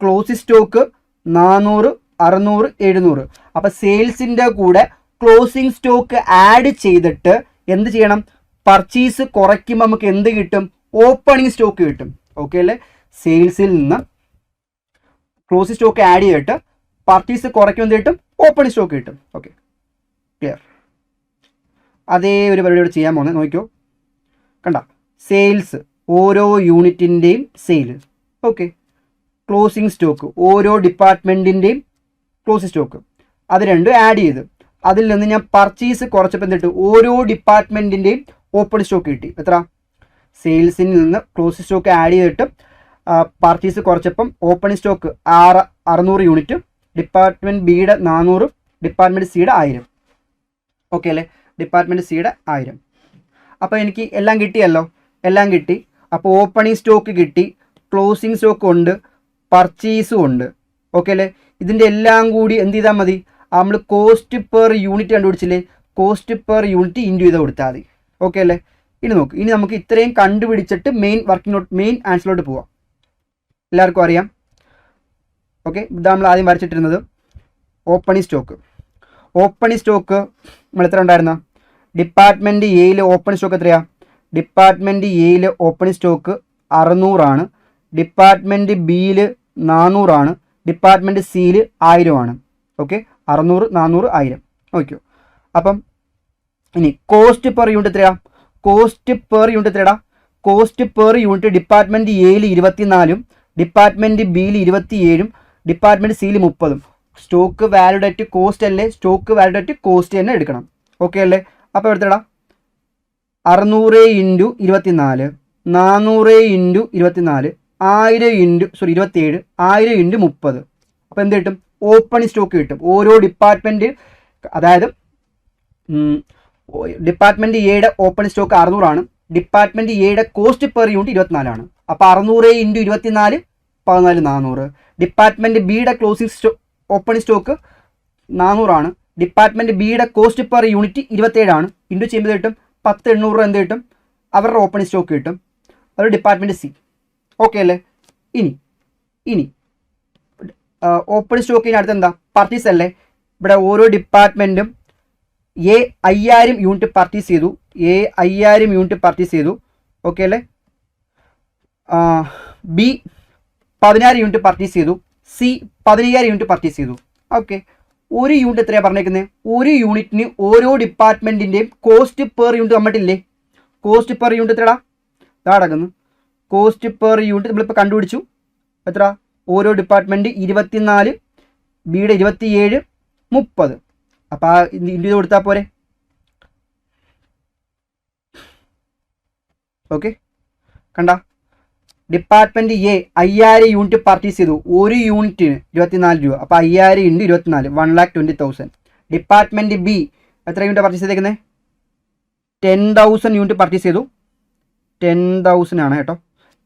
ക്ലോസ് സ്റ്റോക്ക് 400, 600, 700. അപ്പോൾ സെയിൽസിൻ്റെ കൂടെ ക്ലോസിംഗ് സ്റ്റോക്ക് ആഡ് ചെയ്തിട്ട് എന്ത് ചെയ്യണം? പർച്ചേസ് കുറയ്ക്കുമ്പോൾ നമുക്ക് എന്ത് കിട്ടും? ഓപ്പണിംഗ് സ്റ്റോക്ക് കിട്ടും. ഓക്കെ അല്ലേ? സെയിൽസിൽ നിന്ന് ക്ലോസ് സ്റ്റോക്ക് ആഡ് ചെയ്തിട്ട് പർച്ചേസ് കുറയ്ക്കുമ്പോൾ എന്ത് കിട്ടും? ഓപ്പണിംഗ് സ്റ്റോക്ക് കിട്ടും. Okay, clear? അതേ ഒരു പരിപാടി ചെയ്യാൻ പോകുന്നത് നോക്കിയോ. കണ്ട, സെയിൽസ് ഓരോ യൂണിറ്റിൻ്റെയും സെയിൽ. ഓക്കെ, ക്ലോസിംഗ് സ്റ്റോക്ക് ഓരോ ഡിപ്പാർട്ട്മെൻറ്റിൻ്റെയും ക്ലോസിംഗ് സ്റ്റോക്ക്, അത് രണ്ടും ആഡ് ചെയ്ത് അതിൽ നിന്ന് ഞാൻ പർച്ചേസ് കുറച്ചപ്പോൾ എന്തിട്ട്? ഓരോ ഡിപ്പാർട്ട്മെൻറ്റിൻ്റെയും ഓപ്പൺ സ്റ്റോക്ക് കിട്ടി. എത്ര? സെയിൽസിൽ നിന്ന് ക്ലോസ് സ്റ്റോക്ക് ആഡ് ചെയ്തിട്ട് പർച്ചേസ് കുറച്ചപ്പം ഓപ്പണിംഗ് സ്റ്റോക്ക് 600 യൂണിറ്റ്, ഡിപ്പാർട്ട്മെൻറ്റ് ബിയുടെ 400, ഡിപ്പാർട്ട്മെൻറ്റ് സിയുടെ 1000. ഓക്കെ അല്ലേ? ഡിപ്പാർട്ട്മെൻറ്റ് സിയുടെ 1000. അപ്പോൾ എനിക്ക് എല്ലാം കിട്ടിയല്ലോ, എല്ലാം കിട്ടി. അപ്പോൾ ഓപ്പണിംഗ് സ്റ്റോക്ക് കിട്ടി, ക്ലോസിംഗ് സ്റ്റോക്ക് ഉണ്ട്, പർച്ചേസും ഉണ്ട്. ഓക്കെ അല്ലേ? ഇതിൻ്റെ എല്ലാം കൂടി എന്ത് ചെയ്താൽ മതി? നമ്മൾ കോസ്റ്റ് പെർ യൂണിറ്റ് കണ്ടുപിടിച്ചില്ലേ? കോസ്റ്റ് പെർ യൂണിറ്റ് ഇൻറ്റു ചെയ്ത് കൊടുത്താൽ മതി. ഓക്കെ അല്ലേ? ഇനി നോക്ക്, ഇനി നമുക്ക് ഇത്രയും കണ്ടുപിടിച്ചിട്ട് മെയിൻ ആൻസറിലോട്ട് പോവാം. എല്ലാവർക്കും അറിയാം. ഓക്കെ, ഇതാണ് നമ്മൾ ആദ്യം വരച്ചിട്ടിരുന്നത്. ഓപ്പണിംഗ് സ്റ്റോക്ക് നമ്മൾ എത്ര ഉണ്ടായിരുന്ന? ഡിപ്പാർട്ട്മെൻറ്റ് എയിൽ ഓപ്പണിംഗ് സ്റ്റോക്ക് എത്രയാണ്? ഡിപ്പാർട്ട്മെൻറ്റ് എയിൽ ഓപ്പണിംഗ് സ്റ്റോക്ക് 600 ആണ്, ഡിപ്പാർട്ട്മെൻറ്റ് ബിയിൽ 400 ആണ്, ഡിപ്പാർട്ട്മെൻറ്റ് സിയിൽ 1000 ആണ്. ഓക്കെ, 600, 400, 1000. ഓക്കെ, അപ്പം ഇനി കോസ്റ്റ് പെർ യൂണിറ്റ് എത്രയാണ്? കോസ്റ്റ് പെർ യൂണിറ്റ് ഡിപ്പാർട്ട്മെൻറ്റ് എയിൽ 24, ഡിപ്പാർട്ട്മെൻറ്റ് ബിയിൽ 27, ഡിപ്പാർട്ട്മെൻറ്റ് സിയിൽ 30. സ്റ്റോക്ക് വാലിഡേറ്റ് കോസ്റ്റ് അല്ലേ? സ്റ്റോക്ക് വാലിഡേറ്റ് കോസ്റ്റ് തന്നെ എടുക്കണം. ഓക്കെ അല്ലേ? അപ്പോൾ എടുത്തടാ 600 ഇൻറ്റു 24, 400 ഇൻറ്റു 24, 1000 ഇൻറ്റു 27, 1000 ഇൻറ്റു 30. അപ്പോൾ എന്ത് കിട്ടും? ഓപ്പണിംഗ് സ്റ്റോക്ക് കിട്ടും. ഓരോ ഡിപ്പാർട്ട്മെൻറ്റ്, അതായത് ഡിപ്പാർട്ട്മെൻറ്റ് എയുടെ ഓപ്പണിംഗ് സ്റ്റോക്ക് 600 ആണ്, ഡിപ്പാർട്ട്മെൻറ്റ് എയുടെ കോസ്റ്റ് പെർ യൂണിറ്റ് 24 ആണ്. അപ്പോൾ 600 ഇൻറ്റു 24, 14,400. ഡിപ്പാർട്ട്മെൻറ്റ് ബിയുടെ ഓപ്പണിംഗ് സ്റ്റോക്ക് 400 ആണ്, ഡിപ്പാർട്ട്മെൻറ്റ് ബിയുടെ കോസ്റ്റ് പെർ യൂണിറ്റ് 27 ആണ്. ഇൻറ്റു ചെയ്യുമ്പോൾ കിട്ടും 10,800 എന്ത് കിട്ടും? അവരുടെ ഓപ്പണിംഗ് സ്റ്റോക്ക് കിട്ടും. അത് ഡിപ്പാർട്ട്മെൻറ്റ് സി. ഓക്കെ അല്ലേ? ഇനി ഓപ്പണിംഗ് സ്റ്റോക്കിന് അടുത്ത് എന്താ? പർച്ചേസ് അല്ലേ? ഇവിടെ ഓരോ ഡിപ്പാർട്ട്മെൻറ്റും എ 5000 യൂണിറ്റ് പർച്ചേസ് ചെയ്തു, എ 5000 യൂണിറ്റ് പർച്ചേസ് ചെയ്തു. ഓക്കെ അല്ലേ? ബി 10000 യൂണിറ്റ് പർച്ചേസ് ചെയ്തു, സി 15000 യൂണിറ്റ് പർച്ചേസ് ചെയ്തു. ഓക്കെ, ഒരു യൂണിറ്റ് എത്രയാണ് പറഞ്ഞേക്കുന്നത്? ഒരു യൂണിറ്റിന് ഓരോ ഡിപ്പാർട്ട്മെൻറ്റിൻ്റെയും കോസ്റ്റ് പെർ യൂണിറ്റ് തന്നിട്ടില്ലേ? കോസ്റ്റ് പെർ യൂണിറ്റ് എത്രടാ? ഇതാ കിടക്കുന്നു. കോസ്റ്റ് പെർ യൂണിറ്റ് നമ്മളിപ്പോൾ കണ്ടുപിടിച്ചു. എത്ര? ഓരോ ഡിപ്പാർട്ട്മെൻറ്റ് 24, ബിയുടെ 27, 30. അപ്പോൾ ആ ഇൻഡ്യൂ കൊടുത്താൽ പോരെ? ഓക്കെ, കണ്ട, ഡിപ്പാർട്ട്മെൻറ്റ് എ 5000 യൂണിറ്റ് പർച്ചേസ് ചെയ്തു, ഒരു യൂണിറ്റിന് 24 രൂപ. അപ്പോൾ 5000 × 24 1,20,000. ഡിപ്പാർട്ട്മെൻറ്റ് ബി എത്ര യൂണിറ്റ് പർച്ചേസ് ചെയ്തേക്കുന്നത്? 10,000 യൂണിറ്റ് പർച്ചേസ് ചെയ്തു. 10,000 ആണ് കേട്ടോ.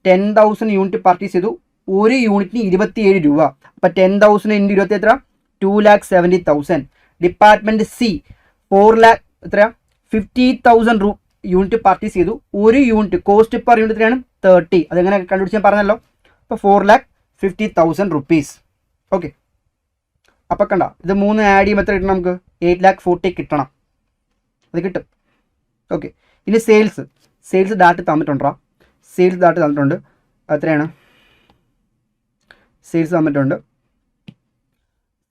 10,000 യൂണിറ്റ് പർച്ചേസ് ചെയ്തു, ഒരു യൂണിറ്റിന് 27 രൂപ. അപ്പോൾ 10,000 × 20 എത്ര? 2,70,000. ഡിപ്പാർട്ട്മെൻറ്റ് സി 4 lakh എത്രയാ? 50,000 യൂണിറ്റ് പർച്ചേസ് ചെയ്തു, ഒരു യൂണിറ്റ് കോസ്റ്റ് പെർ യൂണിറ്റ് എത്രയാണ്? 30. അതെങ്ങനെ കണ്ടുപിടിച്ച് ഞാൻ പറഞ്ഞല്ലോ. അപ്പോൾ 4,50,000 rupees. ഓക്കെ, അപ്പോൾ കണ്ട, ഇത് 3 ആഡ് ചെയ്യുമ്പോൾ എത്ര കിട്ടണം നമുക്ക്? 8,40,000 കിട്ടണം. അത് കിട്ടും. ഓക്കെ, ഇനി സെയിൽസ് ഡാറ്റ തന്നിട്ടുണ്ടോ? സെയിൽസ് ഡാറ്റ തന്നിട്ടുണ്ട്. എത്രയാണ് സെയിൽസ് തന്നിട്ടുണ്ട്?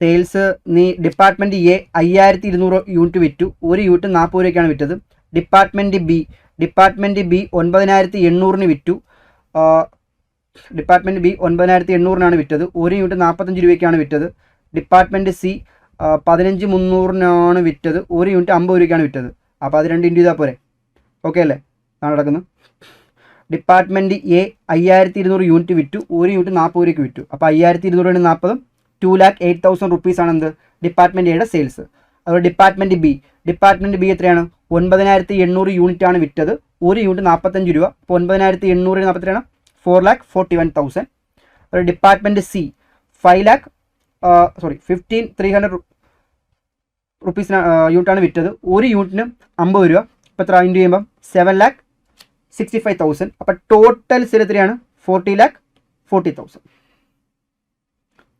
സെയിൽസ് നീ ഡിപ്പാർട്ട്മെൻറ്റ് എ 5200 യൂണിറ്റ് വിറ്റു, ഒരു യൂണിറ്റ് 40 രൂപയ്ക്കാണ് വിറ്റത്. ഡിപ്പാർട്ട്മെൻറ്റ് ബി 9,800 വിറ്റു. ഡിപ്പാർട്ട്മെൻറ്റ് ബി 9,800 വിറ്റത്, ഒരു യൂണിറ്റ് 45 രൂപയ്ക്കാണ് വിറ്റത്. ഡിപ്പാർട്ട്മെൻറ്റ് സി 15,300 വിറ്റത്, ഒരു യൂണിറ്റ് 50 രൂപയ്ക്കാണ് വിറ്റത്. അപ്പോൾ അത് 2 ഇൻഡ്യൂ ചെയ്താൽ പോരെ? ഓക്കെ അല്ലേ? ആണ് നടക്കുന്നത്. ഡിപ്പാർട്ട്മെൻറ്റ് എ 5200 യൂണിറ്റ് വിറ്റു, ഒരു യൂണിറ്റ് 40 രൂപയ്ക്ക് വിറ്റു. അപ്പോൾ 5200 × 40 2,08,000 rupees ആണ് എന്ത്? ഡിപ്പാർട്ട്മെൻറ്റ് എയുടെ സെയിൽസ്. അതുപോലെ ഡിപ്പാർട്ട്മെൻറ്റ് ബി എത്രയാണ്? 9,800 യൂണിറ്റ് ആണ് വിറ്റത്, ഒരു യൂണിറ്റ് 45 രൂപ. അപ്പോൾ 9,800 × 40 4,41,000. അതുപോലെ ഡിപ്പാർട്ട്മെൻറ്റ് സി 15,300 റുപ്പീസിന് യൂണിറ്റാണ് വിറ്റത്, ഒരു യൂണിറ്റിന് 50 രൂപ. അപ്പോൾ എത്ര ഇൻറ്റു ചെയ്യുമ്പം 7,65,000. അപ്പോൾ ടോട്ടൽ സെയിൽ എത്രയാണ്? 40,40,000.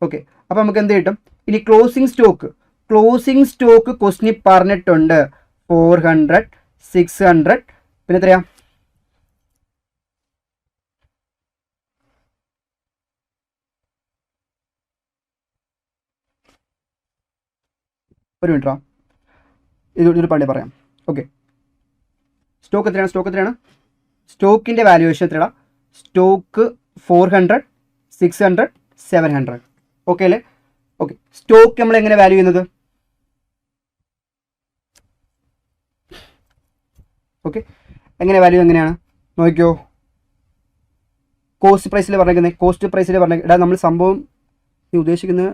ഓക്കെ, അപ്പോൾ നമുക്ക് എന്ത് കിട്ടും? ഇനി ക്ലോസിംഗ് സ്റ്റോക്ക് ക്വസ്റ്റ്യൻ പറഞ്ഞിട്ടുണ്ട് 400, 600, പിന്നെ എത്രയാ? ഒരു മിനിറ്റാ, ഇതൊരു പണ്ടേ പറയാം. ഓക്കെ, സ്റ്റോക്ക് എത്രയാണ്? സ്റ്റോക്കിൻ്റെ വാല്യുവേഷൻ എത്രയാ? സ്റ്റോക്ക് 400, 600, 700. ഓക്കെ അല്ലേ? ഓക്കെ, സ്റ്റോക്ക് നമ്മൾ എങ്ങനെ വാല്യൂ ചെയ്യുന്നത്? ഓക്കെ, എങ്ങനെയാണ് നോക്കിയോ? കോസ്റ്റ് പ്രൈസിൽ പറഞ്ഞേക്കുന്നത്. എടാ, നമ്മൾ സംഭവം നീ ഉദ്ദേശിക്കുന്നത്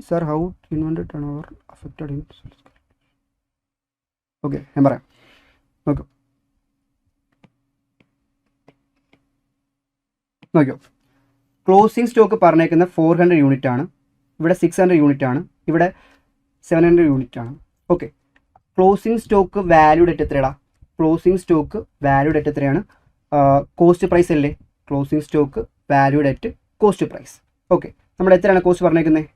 sir how inventory turn over affected in. Okay, ഞാൻ പറയാം. നോക്കിയോ, ക്ലോസിംഗ് സ്റ്റോക്ക് പറഞ്ഞേക്കുന്ന 400 യൂണിറ്റ് ആണ്, ഇവിടെ 600 യൂണിറ്റ് ആണ്, ഇവിടെ 700 യൂണിറ്റ് ആണ്. Okay, closing stock valued at എത്രയാടാ? ക്ലോസിംഗ് സ്റ്റോക്ക് വാല്യൂഡ് അറ്റ് എത്രയാണ്? കോസ്റ്റ് പ്രൈസ് അല്ലേ? Closing stock valued at cost price. Okay, നമ്മൾ എത്രയാണ് കോസ്റ്റ് പറഞ്ഞേക്കുന്നത്?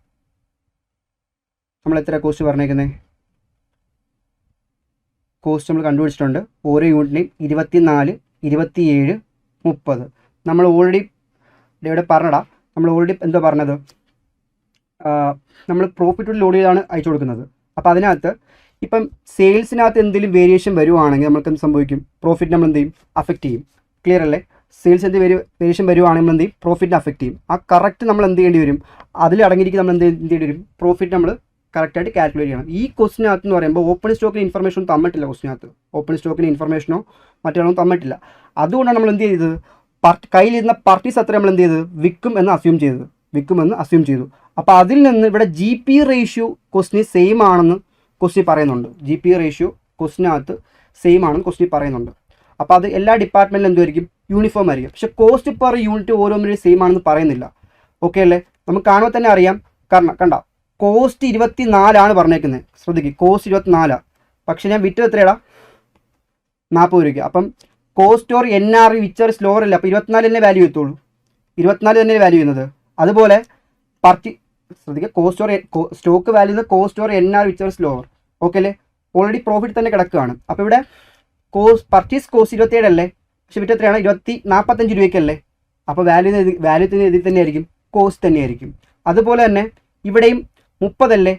കോസ്റ്റ് നമ്മൾ കണ്ടുപിടിച്ചിട്ടുണ്ട്. ഓരോ യൂണിറ്റിനെയും 24, 27, 30. നമ്മൾ ഓൾറെഡി ഇവിടെ പറഞ്ഞടാ, എന്താ പറഞ്ഞത്? നമ്മൾ പ്രോഫിറ്റ് ലോഡ് ചെയ്താണ് അയച്ചു കൊടുക്കുന്നത്. അപ്പോൾ അതിനകത്ത് ഇപ്പം സെയിൽസിനകത്ത് എന്തെങ്കിലും വേരിയേഷൻ വരുവാണെങ്കിൽ നമുക്ക് എന്ത് സംഭവിക്കും? പ്രോഫിറ്റ് നമ്മൾ എന്ത് ചെയ്യും? അഫക്റ്റ് ചെയ്യും. ക്ലിയർ അല്ലേ? സെയിൽസ് വേരിയേഷൻ വരുവാണെങ്കിൽ നമ്മൾ എന്ത് ചെയ്യും? പ്രോഫിറ്റിനെ അഫക്റ്റ് ചെയ്യും. ആ കറക്റ്റ് നമ്മൾ എന്ത് ചെയ്യേണ്ടി വരും? അതിൽ അടങ്ങിയിരിക്കും നമ്മൾ എന്ത് ചെയ്യേണ്ടി വരും? പ്രോഫിറ്റ് നമ്മൾ കറക്റ്റായിട്ട് കാൽക്കുലേറ്റ് ചെയ്യണം. ഈ ക്വസ്റ്റിനകത്ത് എന്ന് പറയുമ്പോൾ ഓപ്പൺ സ്റ്റോക്കിന് ഇൻഫർമേഷൻ തന്നിട്ടില്ല. ക്വസ്റ്റിനകത്ത് ഓപ്പൺ സ്റ്റോക്കിന് ഇൻഫർമേഷനോ മറ്റൊന്നും തന്നിട്ടില്ല. അതുകൊണ്ടാണ് നമ്മൾ എന്ത് ചെയ്തത്? കയ്യിലിരുന്ന പർച്ചേസ് അത്ര നമ്മൾ എന്ത് ചെയ്തത്? വിൽക്കുമെന്ന് അസ്യൂം ചെയ്തു. അപ്പോൾ അതിൽ നിന്ന് ഇവിടെ GP റേഷ്യോ ക്വസ്റ്റിന് സെയിം ആണെന്ന് ക്വസ്റ്റിൻ പറയുന്നുണ്ട്. GP റേഷ്യോ ക്വസ്റ്റിനകത്ത് സെയിം ആണെന്ന് ക്വസ്റ്റിൻ പറയുന്നുണ്ട്. അപ്പോൾ അത് എല്ലാ ഡിപ്പാർട്ട്മെൻറ്റിലും എന്തുമായിരിക്കും? യൂണിഫോം ആയിരിക്കും. പക്ഷേ കോസ്റ്റ് പെർ യൂണിറ്റ് ഓരോന്നിനും സെയിം ആണെന്ന് പറയുന്നില്ല. ഓക്കെ അല്ലേ? നമുക്ക് കാണുമ്പോൾ തന്നെ അറിയാം. കാരണം കണ്ട, കോസ്റ്റ് 24 പറഞ്ഞേക്കുന്നത്. ശ്രദ്ധിക്കുക, കോസ്റ്റ് 24. പക്ഷേ ഞാൻ വിറ്റത് എത്രയാടാ? 40 രൂപയ്ക്ക്. അപ്പം cost or NR Witcher slower അല്ല. അപ്പോൾ 24 തന്നെ വാല്യൂ എത്തുള്ളൂ. 24 തന്നെ വാല്യൂ ചെയ്യുന്നത്. അതുപോലെ ശ്രദ്ധിക്കുക, cost or stock value cost or NR Witcher slower. Okay അല്ലേ? ഓൾറെഡി പ്രോഫിറ്റ് തന്നെ കിടക്കുകയാണ്. അപ്പോൾ ഇവിടെ പർച്ചേസ് കോസ്റ്റ് 27 അല്ലേ, പക്ഷെ വിറ്റ് എത്രയാണ് 45 രൂപയ്ക്കല്ലേ. അപ്പോൾ വാല്യൂത്തിന് ഇതിൽ തന്നെ ആയിരിക്കും, കോസ്റ്റ് തന്നെയായിരിക്കും. അതുപോലെ തന്നെ ഇവിടെയും 30 അല്ലേ,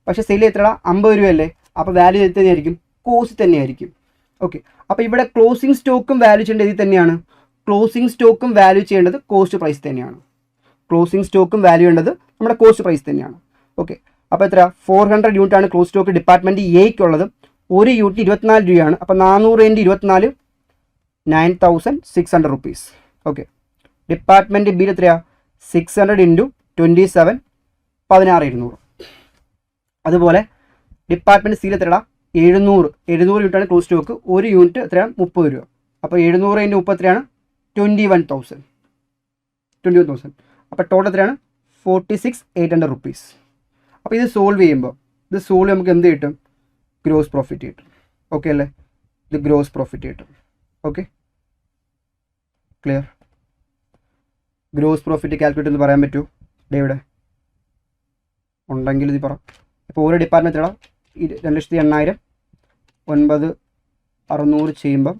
പക്ഷേ സെയിൽ എത്രയാണ് 50 രൂപയല്ലേ, അപ്പോൾ വാല്യൂ ഇതിൽ തന്നെയായിരിക്കും, കോസ്റ്റ് തന്നെയായിരിക്കും. ഓക്കെ, അപ്പോൾ ഇവിടെ ക്ലോസിംഗ് സ്റ്റോക്കും വാല്യൂ ചെയ്യേണ്ടത് ഇതിൽ തന്നെയാണ്. ക്ലോസിംഗ് സ്റ്റോക്കും വാല്യൂ ചെയ്യേണ്ടത് കോസ്റ്റ് പ്രൈസ് തന്നെയാണ്. ക്ലോസിംഗ് സ്റ്റോക്കും വാല്യൂ ചെയ്യേണ്ടത് നമ്മുടെ കോസ്റ്റ് പ്രൈസ് തന്നെയാണ്. ഓക്കെ, അപ്പോൾ എത്ര 400 യൂണിറ്റ് ആണ് ക്ലോസ് സ്റ്റോക്ക് ഡിപ്പാർട്ട്മെൻറ്റ് എയ്ക്കുള്ളത്. ഒരു യൂണിറ്റ് 24 രൂപയാണ്. അപ്പോൾ 400 × 24 9600 റുപ്പീസ്. ഓക്കെ, ഡിപ്പാർട്ട്മെൻറ്റ് ബിയിൽ എത്രയാണ് 600 × 27 16200. അതുപോലെ ഡിപ്പാർട്ട്മെൻറ്റ് സിയിൽ എത്രയാണ് 700 യൂണിറ്റാണ് ക്ലോസ് സ്റ്റോക്ക്. ഒരു യൂണിറ്റ് എത്രയാണ് 30 രൂപ. അപ്പോൾ 700 × 30 എത്രയാണ് 21,000. അപ്പോൾ ടോട്ടൽ എത്രയാണ് 46,800 റുപ്പീസ്. അപ്പോൾ ഇത് സോൾവ് ചെയ്യുമ്പോൾ നമുക്ക് എന്ത് കിട്ടും? ഗ്രോസ് പ്രോഫിറ്റ് കിട്ടും. ഓക്കെ അല്ലേ, ഇത് ഗ്രോസ് പ്രോഫിറ്റ് കിട്ടും. Okay, clear? Gross profit calculate എന്ന് പറയാൻ പറ്റുമോ? ഇവിടെ ഉണ്ടെങ്കിൽ ഇത് പറ. ഇപ്പോൾ ഓരോ ഡിപ്പാർട്ട്മെൻറ്റ് 2,80,000 9,600 ചെയ്യുമ്പം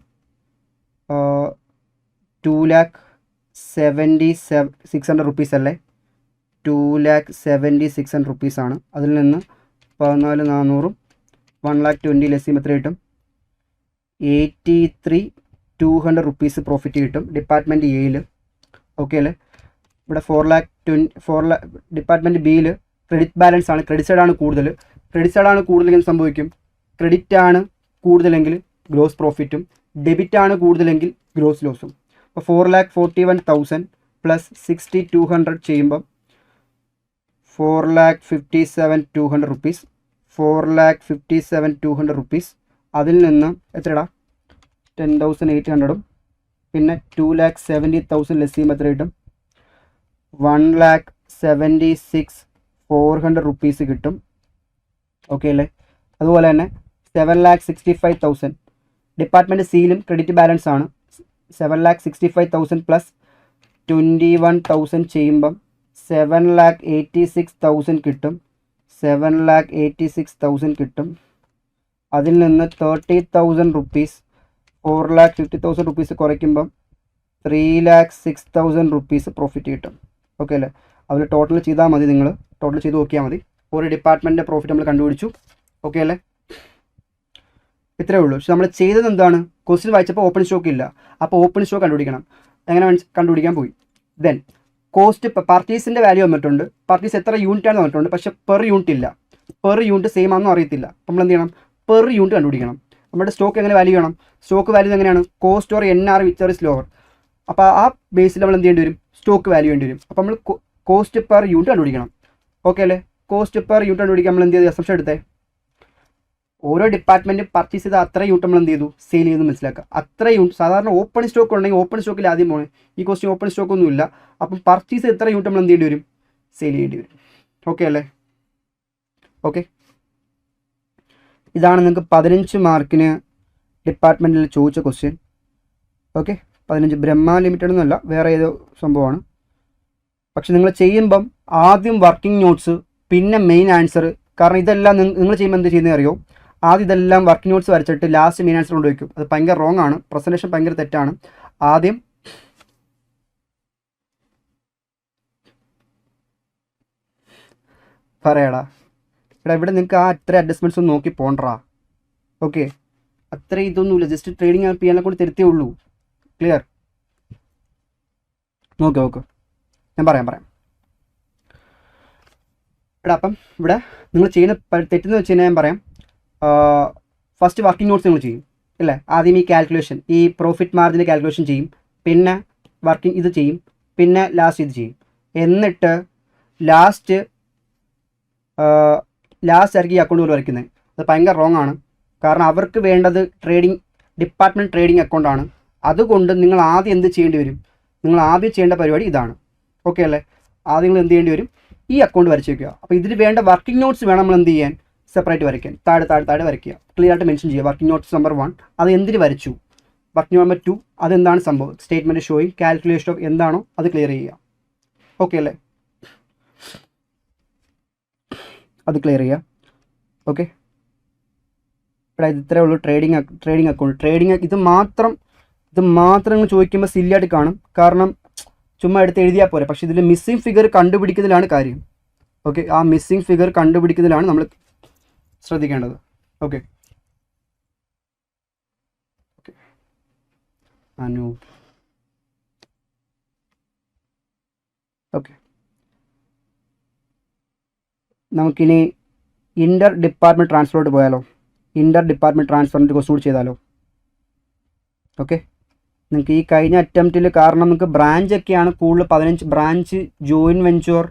2,76,000 റുപ്പീസ് അല്ലേ? 2,76,000 റുപ്പീസാണ്. അതിൽ നിന്ന് 14,400 1,20,000 ലെസ് ചെയ്യുമ്പോൾ എത്ര കിട്ടും? 83,200 റുപ്പീസ് പ്രോഫിറ്റ് കിട്ടും ഡിപ്പാർട്ട്മെൻറ്റ് എയിൽ. ഓക്കെ അല്ലേ? ഇവിടെ 4,20,000 ഡിപ്പാർട്ട്മെൻറ്റ് ബിയിൽ ക്രെഡിറ്റ് ബാലൻസ് ആണ്, ക്രെഡിറ്റ് സൈഡാണ് കൂടുതൽ. ക്രെഡിറ്റ് സൈഡാണ് കൂടുതലെങ്കിൽ സംഭവിക്കും, ക്രെഡിറ്റ് ആണ് കൂടുതലെങ്കിൽ ഗ്രോസ് പ്രോഫിറ്റും, ഡെബിറ്റ് ആണ് കൂടുതലെങ്കിൽ ഗ്രോസ് ലോസും. അപ്പോൾ 4,41,000 പ്ലസ് 60,200 ചെയ്യുമ്പം 4,57,200 റുപ്പീസ്. 4,57,200 റുപ്പീസ്. അതിൽ നിന്ന് എത്രടാ 10,800 പിന്നെ 2,70,000 ലെസ് ചെയ്യുമ്പോൾ എത്ര കിട്ടും? 1,76,400 റുപ്പീസ് കിട്ടും. ഓക്കെ അല്ലേ? അതുപോലെ തന്നെ 7,65,000 ഡിപ്പാർട്ട്മെൻറ്റ് സിയിലും ക്രെഡിറ്റ് ബാലൻസ് ആണ്. 7,65,000 പ്ലസ് 21,000 ചെയ്യുമ്പം 7,86,000 കിട്ടും. 7,86,000 കിട്ടും. അതിൽ നിന്ന് 30,000 റുപ്പീസ് 4,50,000 റുപ്പീസ് കുറയ്ക്കുമ്പം 3,06,000 റുപ്പീസ് പ്രോഫിറ്റ് കിട്ടും. ഓക്കെ അല്ലേ? അതിൽ ടോട്ടൽ ചെയ്താൽ മതി, നിങ്ങൾ ടോട്ടൽ ചെയ്ത് നോക്കിയാൽ മതി. ഒരു ഡിപ്പാർട്ട്മെൻറ്റിൻ്റെ പ്രോഫിറ്റ് നമ്മൾ കണ്ടുപിടിച്ചു. ഓക്കെ അല്ലേ? ഇത്രയേ ഉള്ളൂ. പക്ഷെ നമ്മൾ ചെയ്തത് എന്താണ്? ക്വസ്റ്റ്യൻ വായിച്ചപ്പോൾ ഓപ്പൺ സ്റ്റോക്ക് ഇല്ല, അപ്പോൾ ഓപ്പൺ സ്റ്റോക്ക് കണ്ടുപിടിക്കണം. എങ്ങനെ കണ്ടുപിടിക്കാൻ പോയി. ദെൻ കോസ്റ്റ് പർച്ചേസിൻ്റെ വാല്യൂ വന്നിട്ടുണ്ട്, പർച്ചേസ് എത്ര യൂണിറ്റാണ് വന്നിട്ടുണ്ട്, പക്ഷേ പെർ യൂണിറ്റ് ഇല്ല. പെർ യൂണിറ്റ് സെയിം ആണെന്നും അറിയത്തില്ല. നമ്മൾ എന്ത് ചെയ്യണം? പെർ യൂണിറ്റ് കണ്ടുപിടിക്കണം. നമ്മുടെ സ്റ്റോക്ക് എങ്ങനെ വാല്യൂ ചെയ്യണം? സ്റ്റോക്ക് വാല്യൂ എങ്ങനെയാണ്? Cost or NR which is lower. അപ്പോൾ ആ ബേസിൽ നമ്മൾ എന്ത് ചെയ്യേണ്ടി വരും? സ്റ്റോക്ക് വാല്യൂ വേണ്ടി വരും. അപ്പോൾ നമ്മൾ കോസ്റ്റ് പെർ യൂണിറ്റ് കണ്ടുപിടിക്കണം. ഓക്കെ അല്ലേ? കോസ്റ്റ് പെർ യൂണിറ്റ് കണ്ടുപിടിക്കാൻ നമ്മൾ എന്ത് ചെയ്ത് അസംഷൻ എടുത്തേ? ഓരോ ഡിപ്പാർട്ട്മെൻറ്റ് പർച്ചേസ് ചെയ്ത അത്ര യൂണിറ്റ് നമ്മൾ എന്ത് ചെയ്തു? സെയിൽ ചെയ്ത് മനസ്സിലാക്കുക. അത്ര യൂണിറ്റ് സാധാരണ ഓപ്പൺ സ്റ്റോക്ക് ഉണ്ടെങ്കിൽ ഓപ്പൺ സ്റ്റോക്കിൽ ആദ്യം പോകണം. ഈ ക്വസ്റ്റ്യൻ ഓപ്പൺ സ്റ്റോക്ക് ഒന്നും ഇല്ല. അപ്പം പർച്ചേസ് എത്ര യൂണിറ്റ് നമ്മൾ എന്ത് ചെയ്യേണ്ടി വരും? സെയിൽ ചെയ്യേണ്ടി വരും. ഓക്കെ അല്ലേ? ഓക്കെ, ഇതാണ് നിങ്ങൾക്ക് 15 മാർക്കിന് ഡിപ്പാർട്ട്മെൻറ്റിൽ ചോദിച്ച ക്വസ്റ്റ്യൻ. ഓക്കെ, 15 ബ്രഹ്മ ലിമിറ്റഡ് എന്നല്ല, വേറെ ഏതോ സംഭവമാണ്. പക്ഷെ നിങ്ങൾ ചെയ്യുമ്പം ആദ്യം വർക്കിംഗ് നോട്ട്സ് പിന്നെ മെയിൻ ആൻസർ. കാരണം ഇതെല്ലാം നിങ്ങൾ ചെയ്യുമ്പോൾ എന്ത് ചെയ്യുന്നത് അറിയോ? ആദ്യം ഇതെല്ലാം വർക്കിംഗ് നോട്ട്സ് വരച്ചിട്ട് ലാസ്റ്റ് മെയിൻ ആൻസർ കൊണ്ട് വയ്ക്കും. അത് ഭയങ്കര റോങ് ആണ്. പ്രസൻറ്റേഷൻ ഭയങ്കര തെറ്റാണ്. ആദ്യം പറയടാ ഇവിടെ നിങ്ങൾക്ക് ആ അത്ര അഡ്ജസ്റ്റ്മെൻറ്റ്സ് ഒന്നും നോക്കി പോകണ്ടാ. ഓക്കെ, അത്ര ഇതൊന്നുമില്ല. ജസ്റ്റ് ട്രേഡിങ് ചെയ്യാനെ കൊണ്ട് തരുത്തേ ഉള്ളൂ. ക്ലിയർ? നോക്ക് ഞാൻ പറയാം. ഇവിടെ അപ്പം ഇവിടെ നിങ്ങൾ ചെയ്യുന്ന തെറ്റെന്ന് വെച്ച് കഴിഞ്ഞാൽ ഞാൻ പറയാം. ഫസ്റ്റ് വർക്കിംഗ് നോട്ട്സ് നിങ്ങൾ ചെയ്യും അല്ലേ? ആദ്യം ഈ കാൽക്കുലേഷൻ, ഈ പ്രോഫിറ്റ് മാർജിൻ്റെ കാൽക്കുലേഷൻ ചെയ്യും, പിന്നെ വർക്കിംഗ് ഇത് ചെയ്യും, പിന്നെ ലാസ്റ്റ് ഇത് ചെയ്യും. എന്നിട്ട് ലാസ്റ്റ് ആയിരിക്കും ഈ അക്കൗണ്ട് പോലെ വരയ്ക്കുന്നത്. അത് ഭയങ്കര റോങ് ആണ്. കാരണം അവർക്ക് വേണ്ടത് ഡിപ്പാർട്ട്മെൻറ്റ് ട്രേഡിംഗ് അക്കൗണ്ടാണ്. അതുകൊണ്ട് നിങ്ങൾ ആദ്യം എന്ത് ചെയ്യേണ്ടി വരും? നിങ്ങൾ ആദ്യം ചെയ്യേണ്ട പരിപാടി ഇതാണ്. ഓക്കെ അല്ലേ? ആദ്യം നിങ്ങൾ എന്ത് ചെയ്യേണ്ടി വരും? ഈ അക്കൗണ്ട് വരച്ച് വയ്ക്കുക. അപ്പോൾ ഇതിന് വേണ്ട വർക്കിംഗ് നോട്ട്സ് വേണം നമ്മൾ എന്ത് ചെയ്യാൻ? സെപ്പറേറ്റ് വരയ്ക്കാൻ. താഴെ വരയ്ക്കുക. ക്ലിയർ ആയിട്ട് മെൻഷൻ ചെയ്യുക. വർക്കിംഗ് നോട്ട്സ് നമ്പർ 1 അത് എന്തിന് വരച്ചു, വർക്കിംഗ് നമ്പർ 2 അതെന്താണ് സംഭവം, സ്റ്റേറ്റ്മെൻറ്റ് ഷോയിങ്, കാൽക്കുലേഷൻ ഓഫ് എന്താണോ അത് ക്ലിയർ ചെയ്യുക. ഓക്കെ അല്ലേ? അത് ക്ലിയർ ചെയ്യുക. ഓക്കെ, ഇവിടെ ഇത്രയേ ഉള്ളൂ ട്രേഡിംഗ് അക്കൗണ്ട്. ഇത് മാത്രം ചോദിക്കുമ്പോൾ സില്ലിയായിട്ട് കാണും, കാരണം ചുമ്മാ എടുത്ത് എഴുതിയാൽ പോരെ. പക്ഷേ ഇതിൽ മിസ്സിംഗ് ഫിഗർ കണ്ടുപിടിക്കുന്നതിലാണ് കാര്യം. ഓക്കെ, ആ മിസ്സിംഗ് ഫിഗർ കണ്ടുപിടിക്കുന്നതിലാണ് നമ്മൾ ശ്രദ്ധിക്കേണ്ടത്. ഓക്കെ ഓക്കെ നമുക്കിനി ഇൻ്റർ ഡിപ്പാർട്ട്മെൻറ്റ് ട്രാൻസ്ഫറിലോട്ട് പോയാലോ? ഇൻ്റർ ഡിപ്പാർട്ട്മെൻറ്റ് ട്രാൻസ്ഫറിൻ്റെ ക്വസ്റ്റ്യൻ കൂടി ചെയ്താലോ? ഓക്കെ, നിങ്ങൾക്ക് ഈ കഴിഞ്ഞ അറ്റംപ്റ്റിൽ, കാരണം നിങ്ങൾക്ക് ബ്രാഞ്ചൊക്കെയാണ് കൂടുതൽ 15 ബ്രാഞ്ച്, ജോയിൻറ്റ് വെഞ്ചർ,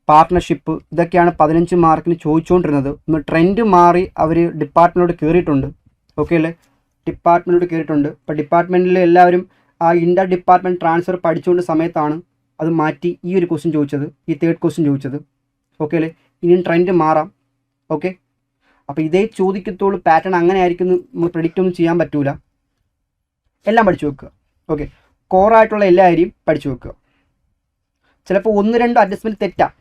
പാർട്ട്ണർഷിപ്പ്, ഇതൊക്കെയാണ് 15 മാർക്കിന് ചോദിച്ചുകൊണ്ടിരുന്നത്. ഒന്ന് ട്രെൻഡ് മാറി അവർ ഡിപ്പാർട്ട്മെൻറ്റിലോട്ട് കയറിയിട്ടുണ്ട്. ഓക്കെ അല്ലേ, ഡിപ്പാർട്ട്മെൻറ്റിലോട്ട് കയറിയിട്ടുണ്ട്. ഇപ്പോൾ ഡിപ്പാർട്ട്മെൻറ്റിൽ എല്ലാവരും ആ ഇൻ്റർ ഡിപ്പാർട്ട്മെൻറ്റ് ട്രാൻസ്ഫർ പഠിച്ചുകൊണ്ട് സമയത്താണ് അത് മാറ്റി ഈ ഒരു ക്വസ്റ്റ്യൻ ചോദിച്ചത്, ഈ തേർഡ് ക്വസ്റ്റ്യൻ ചോദിച്ചത്. ഓക്കെ അല്ലേ, ഇനിയും ട്രെൻഡ് മാറാം. ഓക്കെ, അപ്പോൾ ഇതേ ചോദിക്കത്തുള്ളൂ, പാറ്റേൺ അങ്ങനെ ആയിരിക്കും നമ്മൾ പ്രെഡിക്റ്റ് ഒന്നും ചെയ്യാൻ പറ്റൂല. എല്ലാം പഠിച്ചു വെക്കുക. ഓക്കെ, കോറായിട്ടുള്ള എല്ലാ ഏരിയയും പഠിച്ചു വെക്കുക. ചിലപ്പോൾ 1-2 അഡ്ജസ്റ്റ്മെൻറ്റ് തെറ്റാം,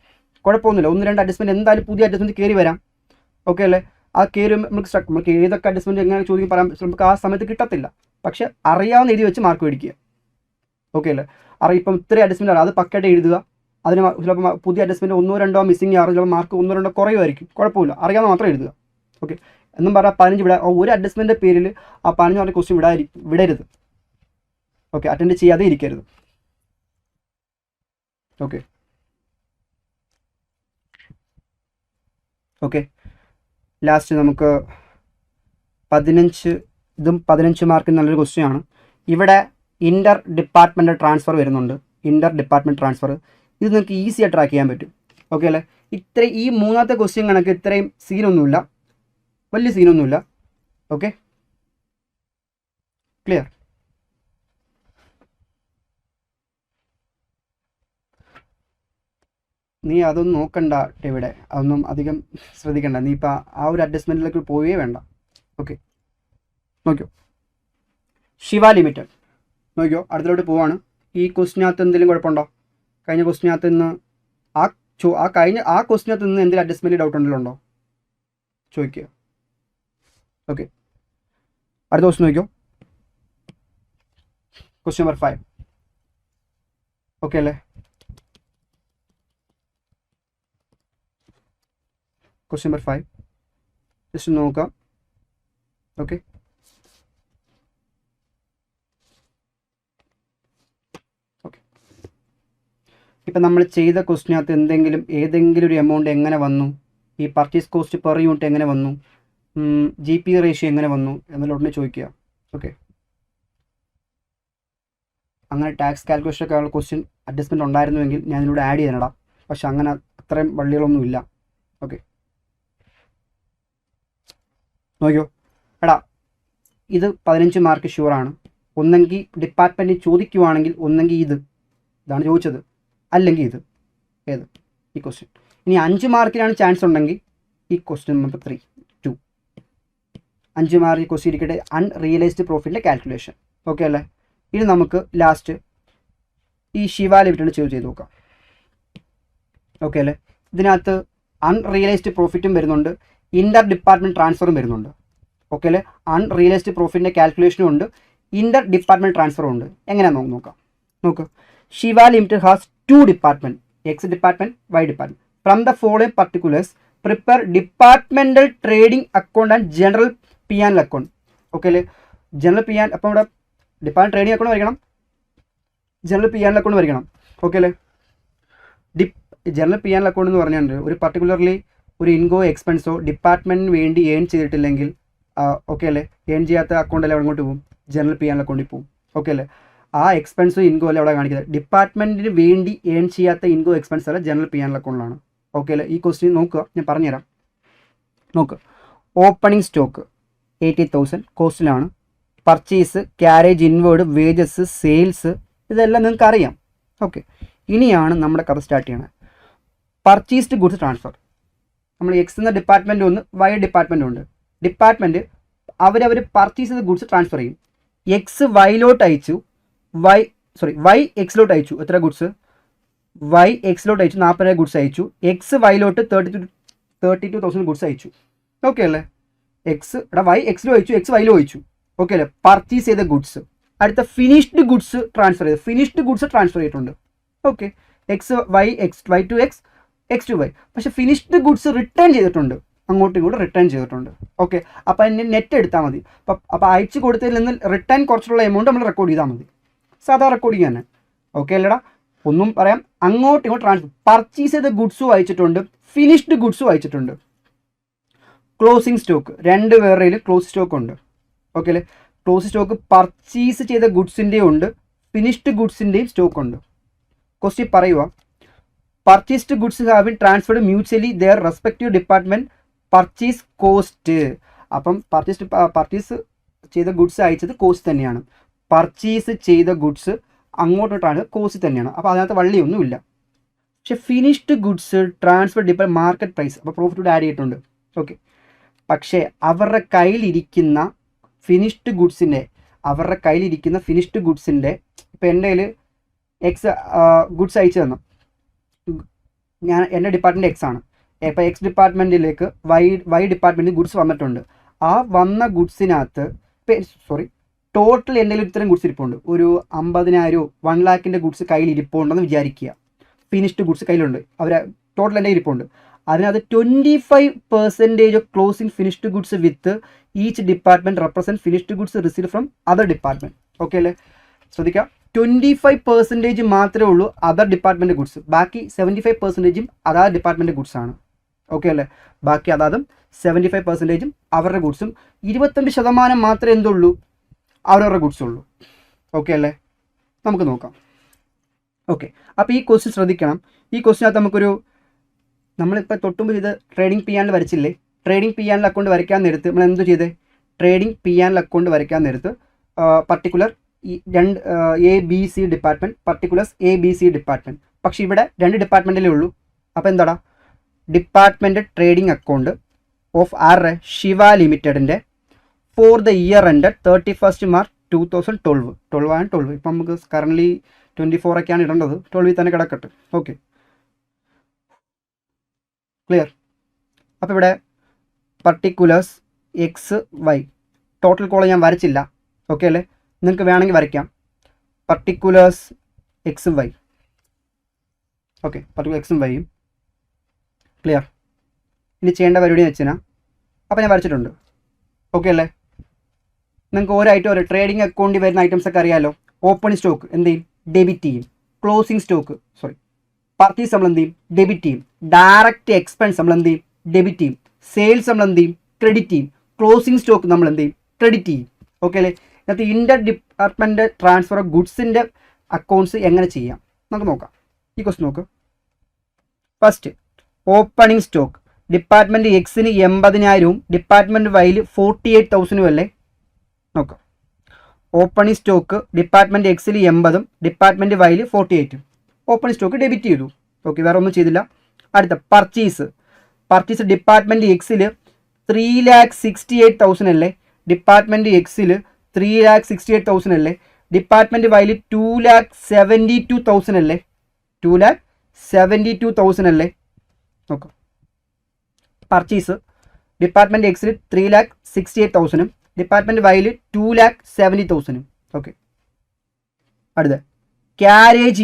കുഴപ്പമൊന്നുമില്ല. 1-2 അഡ്ജസ്റ്റ്മെൻറ്റ് എന്തായാലും പുതിയ അഡ്ജസ്റ്റ്മെൻറ്റ് കയറി വരാം. ഓക്കെ അല്ലേ, ആ കയറി നമുക്ക് ഏതൊക്കെ അഡ്ജസ്റ്റ്മെൻറ്റ് എങ്ങനെ ചോദിക്കും പറയാൻ നമുക്ക് ആ സമയത്ത് കിട്ടത്തില്ല. പക്ഷേ അറിയാവുന്ന എഴുതി വെച്ച് മാർക്ക് മേടിക്കുക. ഓക്കെ അല്ലേ, ഇപ്പം ഇത്രയും അഡ്ജസ്റ്റ്മെൻറ്റ് അറിയാം, അത് പക്കയായിട്ട് എഴുതുക. അതിന് ചിലപ്പോൾ പുതിയ അഡ്ജസ്റ്റ്മെൻറ്റ് 1-2 മിസ്സിങ് ആറ്, ചിലപ്പോൾ മാർക്ക് 1-2 കുറയുമായിരിക്കും, കുഴപ്പമില്ല. അറിയാവുന്ന മാത്രം എഴുതുക. ഓക്കെ, എന്നും പറഞ്ഞാൽ 15 വിടാം. ഒരു അഡ്ജസ്റ്റ്മെൻറ്റിൻ്റെ പേരിൽ ആ 15 പറഞ്ഞ ക്വസ്റ്റ്യൻ വിടരുത്. ഓക്കെ, അറ്റൻഡ് ചെയ്യാതെ ഇരിക്കരുത്. ഓക്കെ ഓക്കെ ലാസ്റ്റ് നമുക്ക് 15 മാർക്കിന് നല്ലൊരു ക്വസ്റ്റ്യൻ ആണ്. ഇവിടെ ഇൻ്റർ ഡിപ്പാർട്ട്മെൻറ്റ് ട്രാൻസ്ഫർ വരുന്നുണ്ട്. ഇൻ്റർ ഡിപ്പാർട്ട്മെൻറ്റ് ട്രാൻസ്ഫർ ഇത് നിങ്ങൾക്ക് ഈസിയായി ട്രാക്ക് ചെയ്യാൻ പറ്റും. ഓക്കെ അല്ലേ, ഈ മൂന്നാമത്തെ ക്വസ്റ്റ്യൻ കണക്ക് ഇത്രയും സീനൊന്നുമില്ല, വലിയ സീനൊന്നുമില്ല. Okay, clear? നീ അതൊന്നും നോക്കണ്ട ഇവിടെ, അതൊന്നും അധികം ശ്രദ്ധിക്കണ്ട. നീ ഇപ്പം ആ ഒരു അഡ്ജസ്റ്റ്മെൻറ്റിലേക്ക് പോയേ വേണ്ട. ഓക്കെ, നോക്കിയോ, ശിവ ലിമിറ്റഡ്. നോക്കിയോ, അടുത്തോട്ട് പോവാണ്. ഈ ക്വസ്റ്റിനകത്ത് എന്തെങ്കിലും കുഴപ്പമുണ്ടോ? കഴിഞ്ഞ ക്വസ്റ്റിനകത്ത് നിന്ന് ആ ക്വസ്റ്റിനകത്ത് നിന്ന് എന്തെങ്കിലും അഡ്ജസ്റ്റ്മെൻറ്റ് ഡൗട്ട് ഉണ്ടല്ലോ ചോദിക്കുക. ഓക്കെ, അടുത്ത ക്വസ്റ്റ്യൻ നോക്കിയോ, ക്വസ്റ്റ്യൻ നമ്പർ 5. ഓക്കെ അല്ലേ, ക്വസ്റ്റ്യൻ നമ്പർ 5 ജസ്റ്റ് നോക്കാം. ഓക്കെ, ഇപ്പം നമ്മൾ ചെയ്ത ക്വസ്റ്റിനകത്ത് ഏതെങ്കിലും ഒരു എമൗണ്ട് എങ്ങനെ വന്നു, ഈ പർച്ചേസ് കോസ്റ്റ് പെർ യൂണിറ്റ് എങ്ങനെ വന്നു, GP റേഷ്യോ എങ്ങനെ വന്നു എന്നുള്ള ഉടനെ ചോദിക്കുക. ഓക്കെ, അങ്ങനെ ടാക്സ് കാൽക്കുലേഷൻ ഒക്കെ ഉള്ള ക്വസ്റ്റ്യൻ അഡ്ജസ്റ്റ്മെൻറ്റ് ഉണ്ടായിരുന്നുവെങ്കിൽ ഞാൻ ഇതിലൂടെ ആഡ് ചെയ്യാനടാ. പക്ഷെ അങ്ങനെ അത്രയും വള്ളികളൊന്നും ഇല്ല. ഓക്കെ, നോക്കിയോ എടാ, ഇത് 15 മാർക്ക് ഷുവറാണ്. ഒന്നെങ്കിൽ ഡിപ്പാർട്ട്മെൻറ്റ് ചോദിക്കുവാണെങ്കിൽ ഒന്നെങ്കിൽ ഇതാണ് ചോദിച്ചത്, അല്ലെങ്കിൽ ഏത് ഈ ക്വസ്റ്റ്യൻ. ഇനി 5 മാർക്കിനാണ് ചാൻസ് ഉണ്ടെങ്കിൽ ഈ ക്വസ്റ്റ്യൻ നമ്പർ 2 5 മാർക്ക് ക്വസ്റ്റ്യൻ ഇരിക്കട്ടെ, അൺറിയലൈസ്ഡ് പ്രോഫിറ്റിൻ്റെ കാൽക്കുലേഷൻ. ഓക്കെ അല്ലേ, ഇനി നമുക്ക് ലാസ്റ്റ് ഈ ശിവ ലിമിറ്റഡ് ചെയ്ത് നോക്കാം. ഓക്കെ അല്ലേ, ഇതിനകത്ത് അൺറിയലൈസ്ഡ് പ്രോഫിറ്റും വരുന്നുണ്ട്, ഇൻ്റർ ഡിപ്പാർട്ട്മെൻറ്റ് ട്രാൻസ്ഫറും വരുന്നുണ്ട്. ഓക്കെ അല്ലേ, അൺറിയലൈസ്ഡ് പ്രോഫിറ്റിൻ്റെ കാൽക്കുലേഷനും ഉണ്ട്, ഇൻ്റർ ഡിപ്പാർട്ട്മെൻറ്റ് ട്രാൻസ്ഫറും ഉണ്ട്. എങ്ങനെയാണെന്ന് നോക്കാം. Shiva limited has 2 department, X department, Y department. From the following particulars prepare departmental trading account and general P&L account. Okay അല്ലേ, ജനറൽ P&L, അപ്പോൾ ഇവിടെ ഡിപ്പാർട്ട്മെൻറ്റ് ട്രേഡിംഗ് അക്കൗണ്ട് വരയ്ക്കണം, ജനറൽ P&L അക്കൗണ്ട് വരയ്ക്കണം. ഓക്കെ അല്ലേ, ജനറൽ P&L അക്കൗണ്ട് എന്ന് പറഞ്ഞാൽ ഒരു particularly ഒരു ഇൻകോ എക്സ്പെൻസോ ഡിപ്പാർട്ട്മെൻറ്റിന് വേണ്ടി ഏൺ ചെയ്തിട്ടില്ലെങ്കിൽ, ഓക്കെ അല്ലേ, ഏൺ ചെയ്യാത്ത അക്കൗണ്ട് അല്ലേ അങ്ങോട്ട് പോകും, ജനറൽ P&L അക്കൗണ്ടിൽ പോകും. ഓക്കെ അല്ലേ, ആ എക്സ്പെൻസോ ഇൻകോ അല്ലേ അവിടെ കാണിക്കുന്നത്. ഡിപ്പാർട്ട്മെൻറ്റിന് വേണ്ടി ഏൺ ചെയ്യാത്ത ഇൻകോ എക്സ്പെൻസ് അല്ല ജനറൽ P&L അക്കൗണ്ടിലാണ്. ഓക്കെ അല്ലേ, ഈ ക്വസ്റ്റ്യൻ നോക്കുക, ഞാൻ പറഞ്ഞുതരാം. ഓപ്പണിംഗ് സ്റ്റോക്ക് 80,000 കോസ്റ്റിലാണ്. Purchase, carriage inward, wages, sales, ഇതെല്ലാം നിങ്ങൾക്ക് അറിയാം. ഓക്കെ, ഇനിയാണ് നമ്മുടെ കഥ സ്റ്റാർട്ട് ചെയ്യണത്. Purchased goods transfer. നമ്മൾ എക്സ് എന്ന ഡിപ്പാർട്ട്മെൻറ്റ് ഉണ്ട്, വൈ ഡിപ്പാർട്ട്മെൻറ്റ് ഉണ്ട്. ഡിപ്പാർട്ട്മെൻറ്റ് അവരവർ പർച്ചേസ് ചെയ്ത ഗുഡ്സ് ട്രാൻസ്ഫർ ചെയ്യും. എക്സ് വൈയിലോട്ട് അയച്ചു, വൈ എക്സിലോട്ട് അയച്ചു. എത്ര ഗുഡ്സ്? വൈ എക്സിലോട്ട് അയച്ചു 40,000 ഗുഡ്സ് അയച്ചു. എക്സ് വൈയിലോട്ട് 32,000 ഗുഡ്സ് അയച്ചു. ഓക്കെ അല്ലേ, എക്സ് ഇവിടെ വൈ എക്സിൽ വഹിച്ചു, എക്സ് വൈയിൽ വഹിച്ചു. ഓക്കെ അല്ലേ? പർച്ചേസ് ചെയ്ത ഗുഡ്സ്. അടുത്ത ഫിനിഷ്ഡ് ഗുഡ്സ് ട്രാൻസ്ഫർ ചെയ്തു. ഫിനിഷ്ഡ് ഗുഡ്സ് ട്രാൻസ്ഫർ ചെയ്തിട്ടുണ്ട്. Okay, X Y X Y to X X to Y. പക്ഷേ ഫിനിഷ്ഡ് ഗുഡ്സ് റിട്ടേൺ ചെയ്തിട്ടുണ്ട്, അങ്ങോട്ടും ഇങ്ങോട്ടും റിട്ടേൺ ചെയ്തിട്ടുണ്ട്. ഓക്കെ, അപ്പോൾ അതിൻ്റെ നെറ്റ് എടുത്താൽ മതി. അപ്പോൾ അയച്ചു കൊടുത്തതിൽ നിന്ന് റിട്ടേൺ കുറച്ചുള്ള എമൗണ്ട് നമ്മൾ റെക്കോർഡ് ചെയ്താൽ മതി, സാധാ റെക്കോർഡിങ് തന്നെ. ഓക്കെ അല്ലടാ? ഒന്നും പറയാം, അങ്ങോട്ടും ഇങ്ങോട്ട് ട്രാൻസ്ഫർ. പർച്ചേസ് ചെയ്ത ഗുഡ്സും അയച്ചിട്ടുണ്ട്, ഫിനിഷ്ഡ് ഗുഡ്സും അയച്ചിട്ടുണ്ട്. ക്ലോസിങ് സ്റ്റോക്ക്, രണ്ട് പേരുടെയും ക്ലോസ് സ്റ്റോക്ക് ഉണ്ട്. ഓക്കെ അല്ലേ? ക്ലോസ് സ്റ്റോക്ക് പർച്ചേസ് ചെയ്ത ഗുഡ്സിൻ്റെയും ഉണ്ട്, ഫിനിഷ്ഡ് ഗുഡ്സിൻ്റെയും സ്റ്റോക്ക് ഉണ്ട്. ക്വസ്റ്റ്യൻ പറയുക, purchased goods have been transferred mutually their respective department purchase cost. അപ്പം പർച്ചേസ് ചെയ്ത ഗുഡ്സ് അയച്ചത് കോസ്റ്റ് തന്നെയാണ്. പർച്ചേസ് ചെയ്ത ഗുഡ്സ് അങ്ങോട്ടോട്ടാണ് കോസ്റ്റ് തന്നെയാണ്. അപ്പോൾ അതിനകത്ത് വള്ളിയൊന്നുമില്ല. പക്ഷേ finished goods transfer depart market price, അപ്പോൾ പ്രോഫിറ്റ് ആഡ് ചെയ്തിട്ടുണ്ട്. ഓക്കെ, പക്ഷേ അവരുടെ കയ്യിലിരിക്കുന്ന ഫിനിഷ്ഡ് ഗുഡ്സിൻ്റെ ഇപ്പോൾ എൻ്റെ കയ്യിൽ എക്സ് ഗുഡ്സ് അയച്ചു തന്നു. എൻ്റെ ഡിപ്പാർട്ട്മെൻറ്റ് എക്സ് ആണ്. ഇപ്പോൾ എക്സ് ഡിപ്പാർട്ട്മെൻറ്റിലേക്ക് വൈ ഡിപ്പാർട്ട്മെൻറ്റിൽ ഗുഡ്സ് വന്നിട്ടുണ്ട്. ആ വന്ന ഗുഡ്സിനകത്ത് ടോട്ടൽ എൻ്റെ കയ്യിൽ ഇത്രയും ഗുഡ്സ് ഇരിപ്പുണ്ട്. ഒരു 50,000 1 lakhൻ്റെ ഗുഡ്സ് കയ്യിൽ ഇരിപ്പുണ്ടെന്ന് വിചാരിക്കുക. ഫിനിഷ്ഡ് ഗുഡ്സ് കയ്യിലുണ്ട്, അവർ ടോട്ടൽ എൻ്റെ ഇരിപ്പുണ്ട്. അതിനകത്ത് 25% of closing finished goods with each department represent finished goods received from other department. Okay അല്ലേ? ശ്രദ്ധിക്കുക, 25% മാത്രമേ ഉള്ളൂ അതർ ഡിപ്പാർട്ട്മെൻറ്റ് ഗുഡ്സ്, ബാക്കി 75% അതാത് ഡിപ്പാർട്ട്മെൻറ്റ് ഗുഡ്സ് ആണ്. ഓക്കെ അല്ലേ? ബാക്കി അതാതും 75% അവരുടെ ഗുഡ്സും, 25% മാത്രമേ എന്തുള്ളൂ അവരവരുടെ ഗുഡ്സ് ഉള്ളൂ. ഓക്കെ അല്ലേ? നമുക്ക് നോക്കാം. ഓക്കെ, അപ്പോൾ ഈ ക്വസ്റ്റ്യൻ ശ്രദ്ധിക്കണം. ഈ ക്വസ്റ്റ്യനകത്ത് നമുക്കൊരു, നമ്മളിപ്പോൾ തൊട്ടുമ്പോൾ ചെയ്ത് ട്രേഡിംഗ് പി ആനിൽ വരച്ചില്ലേ? ട്രേഡിംഗ് പി ആനിൽ അക്കൗണ്ട് വരയ്ക്കാൻ നേരത്ത് നമ്മൾ എന്ത് ചെയ്തേ? ട്രേഡിംഗ് പി ആനിൽ അക്കൗണ്ട് വരയ്ക്കാൻ നേരത്ത് പർട്ടിക്കുലർ ഈ രണ്ട് ABC ഡിപ്പാർട്ട്മെൻറ്റ്, പർട്ടിക്കുലർസ് ABC ഡിപ്പാർട്ട്മെൻറ്റ്. പക്ഷേ ഇവിടെ 2 ഡിപ്പാർട്ട്മെൻറ്റിലേ ഉള്ളൂ. അപ്പോൾ എന്താടാ? ഡിപ്പാർട്ട്മെൻറ്റ് ട്രേഡിംഗ് അക്കൗണ്ട് ഓഫ് ആരുടെ? ശിവ ലിമിറ്റഡിൻ്റെ for the year ended 31st March 2012. 12 ഇപ്പം നമുക്ക് കറൻ്റ്ലി 24 ഒക്കെയാണ് ഇടേണ്ടത്. 12 തന്നെ കിടക്കട്ടെ. Okay, clear? അപ്പോൾ ഇവിടെ particulars X Y, total column ഞാൻ വരച്ചില്ല. ഓക്കെ അല്ലേ? നിങ്ങൾക്ക് വേണമെങ്കിൽ വരയ്ക്കാം. പർട്ടിക്കുലേഴ്സ് എക്സും വൈ. ഓക്കെ, പർട്ടിക്കുലർ എക്സും വൈയും. ക്ലിയർ? ഇനി ചെയ്യേണ്ട പരിപാടി എന്ന് വെച്ചാൽ, അപ്പോൾ ഞാൻ വരച്ചിട്ടുണ്ട്. ഓക്കെ അല്ലേ? നിങ്ങൾക്ക് ഓരോ ഐറ്റം ഒരു ട്രേഡിംഗ് അക്കൗണ്ടിൽ വരുന്ന ഐറ്റംസ് ഒക്കെ അറിയാമല്ലോ. ഓപ്പണിംഗ് സ്റ്റോക്ക് എന്ത് ചെയ്യും? ഡെബിറ്റ് ചെയ്യും. ക്ലോസിംഗ് സ്റ്റോക്ക് പർച്ചേസ് നമ്മൾ എന്ത് ചെയ്യും? ഡെബിറ്റ് ചെയ്യും. ഡയറക്റ്റ് എക്സ്പെൻസ് നമ്മൾ എന്ത് ചെയ്യും? ഡെബിറ്റ് ചെയ്യും. സെയിൽസ് നമ്മൾ എന്ത് ചെയ്യും? ക്രെഡിറ്റ് ചെയ്യും. ക്ലോസിംഗ് സ്റ്റോക്ക് നമ്മൾ എന്ത് ചെയ്യും? ക്രെഡിറ്റ് ചെയ്യും. ഓക്കെ അല്ലേ? ഇതിനകത്ത് ഇൻ്റർ ഡിപ്പാർട്ട്മെൻറ്റ് ട്രാൻസ്ഫർ ഓഫ് ഗുഡ്സിൻ്റെ അക്കൗണ്ട്സ് എങ്ങനെ ചെയ്യാം നമുക്ക് നോക്കാം. ഈ ക്വസ്റ്റ്യൻ നോക്ക്. ഫസ്റ്റ്, ഓപ്പണിംഗ് സ്റ്റോക്ക് ഡിപ്പാർട്ട്മെൻറ്റ് എക്സിന് 80,000 ഡിപ്പാർട്ട്മെൻറ്റ് വൈയിൽ 48,000 അല്ലേ? നോക്കാം. ഓപ്പണിംഗ് സ്റ്റോക്ക് ഡിപ്പാർട്ട്മെൻറ്റ് എക്സിൽ 80 ഡിപ്പാർട്ട്മെൻറ്റ് വൈയിൽ 48. ഓപ്പണിംഗ് സ്റ്റോക്ക് ഡെബിറ്റ് ചെയ്തു. ഓക്കെ, വേറെ ഒന്നും ചെയ്തില്ല. അടുത്ത പർച്ചേസ് ഡിപ്പാർട്ട്മെൻറ്റ് എക്സിൽ 3,68,000 അല്ലേ? ഡിപ്പാർട്ട്മെൻറ്റ് എക്സിൽ 3,68,000 അല്ലേ? ഡിപ്പാർട്ട്മെൻറ്റ് വൈയിൽ 2,72,000 അല്ലേ? 2,72,000 അല്ലേ? നോക്കാം. പർച്ചേസ് ഡിപ്പാർട്ട്മെൻറ്റ് എക്സിൽ 3,68,000 ഡിപ്പാർട്ട്മെൻറ്റ് വൈയിൽ 2,70,000. ഓക്കെ, അടുത്ത ക്യാരേജ്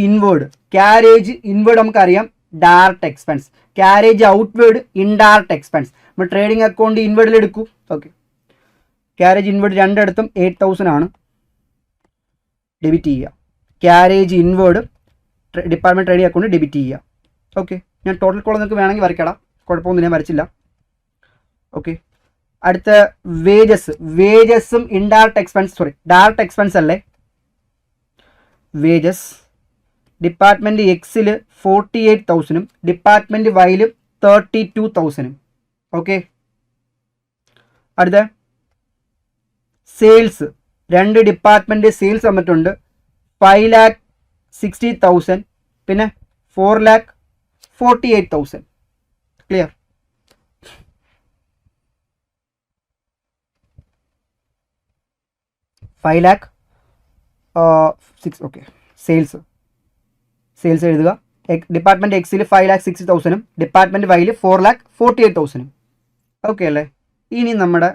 ഇൻവേർഡ് നമുക്കറിയാം direct expense. Carriage outward indirect expense. നമ്മൾ ട്രേഡിംഗ് അക്കൗണ്ട് ഇൻവേർഡിൽ എടുക്കും. ഓക്കെ, ക്യാരേജ് ഇൻവേർഡ് രണ്ടിടത്തും 8,000 ആണ്. ഡെബിറ്റ് ചെയ്യുക. Carriage inward department trading account debit ചെയ്യുക. ഓക്കെ, ഞാൻ ടോട്ടൽ കോളം നിങ്ങൾക്ക് വേണമെങ്കിൽ വരയ്ക്കടാം, കുഴപ്പമൊന്നും ഞാൻ വരച്ചില്ല. ഓക്കെ, അടുത്ത വേജസും ഡയറക്റ്റ് എക്സ്പെൻസ് അല്ലേ? വേജസ് ഡിപ്പാർട്ട്മെൻറ്റ് എക്സിൽ 48,000 ഡിപ്പാർട്ട്മെൻറ്റ് വൈയിൽ 32,000. ഓക്കെ, അടുത്ത സെയിൽസ്, 2 ഡിപ്പാർട്ട്മെൻറ്റ് സെയിൽസ് വന്നിട്ടുണ്ട്. 5,60,000 പിന്നെ 4,48,000. ക്ലിയർ? 5,06,000. ഓക്കെ, സെയിൽസ് എഴുതുക. ഡിപ്പാർട്ട്മെൻറ്റ് എക്സിൽ 5,60,000 ഡിപ്പാർട്ട്മെൻറ്റ് വൈയിൽ 4,48,000. ഓക്കെ അല്ലേ? ഇനി നമ്മുടെ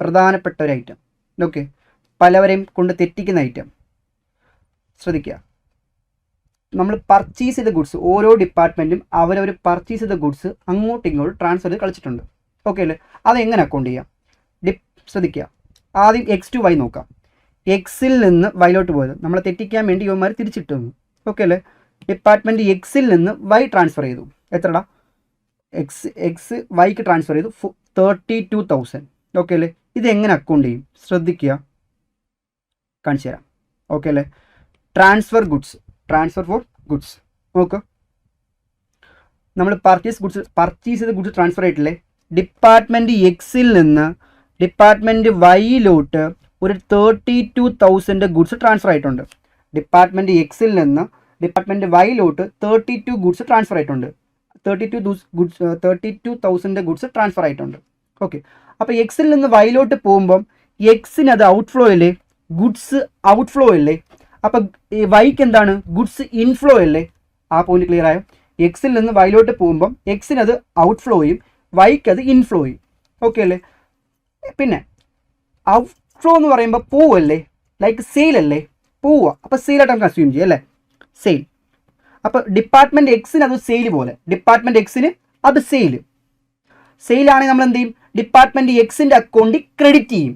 പ്രധാനപ്പെട്ട ഒരു ഐറ്റം. ഓക്കെ, പലവരെയും കൊണ്ട് തെറ്റിക്കുന്ന ഐറ്റം. ശ്രദ്ധിക്കുക, നമ്മൾ പർച്ചേസ് ചെയ്ത ഗുഡ്സ്, ഓരോ ഡിപ്പാർട്ട്മെൻറ്റും അവരവർ പർച്ചേസ് ചെയ്ത ഗുഡ്സ് അങ്ങോട്ടും ഇങ്ങോട്ടും ട്രാൻസ്ഫർ ചെയ്ത് കളിച്ചിട്ടുണ്ട്. ഓക്കെ അല്ലേ? അതെങ്ങനെ അക്കൗണ്ട് ചെയ്യാം? ശ്രദ്ധിക്കുക, ആദ്യം X to Y നോക്കാം. എക്സിൽ നിന്ന് വൈലോട്ട് പോയത് നമ്മളെ തെറ്റിക്കാൻ വേണ്ടി ഇവന്മാർ തിരിച്ചിട്ട് തന്നു. ഓക്കെ അല്ലേ? ഡിപ്പാർട്ട്മെൻറ്റ് എക്സിൽ നിന്ന് വൈ ട്രാൻസ്ഫർ ചെയ്തു. എത്രടാ? എക്സ് വൈക്ക് ട്രാൻസ്ഫർ ചെയ്തു 32,000. ഓക്കെ അല്ലേ? ഇതെങ്ങനെ അക്കൗണ്ട് ചെയ്യും? ശ്രദ്ധിക്കുക, കാണിച്ചു തരാം. ഓക്കെ അല്ലേ? ട്രാൻസ്ഫർ ഫോർ ഗുഡ്സ് നോക്കുക. നമ്മൾ പർച്ചേസ് ചെയ്ത ഗുഡ്സ് ട്രാൻസ്ഫർ ആയിട്ടില്ലേ? ഡിപ്പാർട്ട്മെൻറ്റ് എക്സിൽ നിന്ന് ഡിപ്പാർട്ട്മെൻറ്റ് വൈയിലോട്ട് ഒരു 32,000 ഗുഡ്സ് ട്രാൻസ്ഫർ ആയിട്ടുണ്ട്. ഡിപ്പാർട്ട്മെൻറ്റ് എക്സിൽ നിന്ന് ഡിപ്പാർട്ട്മെൻറ്റ് വൈയിലോട്ട് 32 ഗുഡ്സ് ട്രാൻസ്ഫർ ആയിട്ടുണ്ട്. 32,000 ഗുഡ്സ് ട്രാൻസ്ഫർ ആയിട്ടുണ്ട്. ഓക്കെ, അപ്പോൾ എക്സിൽ നിന്ന് വൈയിലോട്ട് പോകുമ്പം എക്സിന് അത് ഔട്ട്ഫ്ലോ അല്ലേ, ഗുഡ്സ് ഔട്ട്ഫ്ലോ അല്ലേ? അപ്പം വൈക്ക് എന്താണ്? ഗുഡ്സ് ഇൻഫ്ലോ അല്ലേ? ആ പോയിന്റ് ക്ലിയർ ആയോ? എക്സിൽ നിന്ന് വൈയിലോട്ട് പോകുമ്പം എക്സിന് അത് ഔട്ട്ഫ്ലോയും വൈക്ക് അത് ഇൻഫ്ലോയും. ഓക്കെ അല്ലേ? പിന്നെ ഔട്ട്ഫ്ലോ എന്ന് പറയുമ്പോൾ പോവല്ലേ, ലൈക്ക് സെയിൽ അല്ലേ, പോവുക. അപ്പോൾ സെയിലായിട്ട് നമുക്ക് അസ്യൂം ചെയ്യാം അല്ലേ, സെയിൽ. അപ്പോൾ ഡിപ്പാർട്ട്മെൻറ്റ് എക്സിന് അത് സെയിൽ പോലെ, ഡിപ്പാർട്ട്മെൻറ്റ് എക്സിന് അത് സെയിലാണെങ്കിൽ നമ്മൾ എന്ത് ചെയ്യും? ഡിപ്പാർട്ട്മെൻറ്റ് എക്സിൻ്റെ അക്കൗണ്ടിൽ ക്രെഡിറ്റ് ചെയ്യും.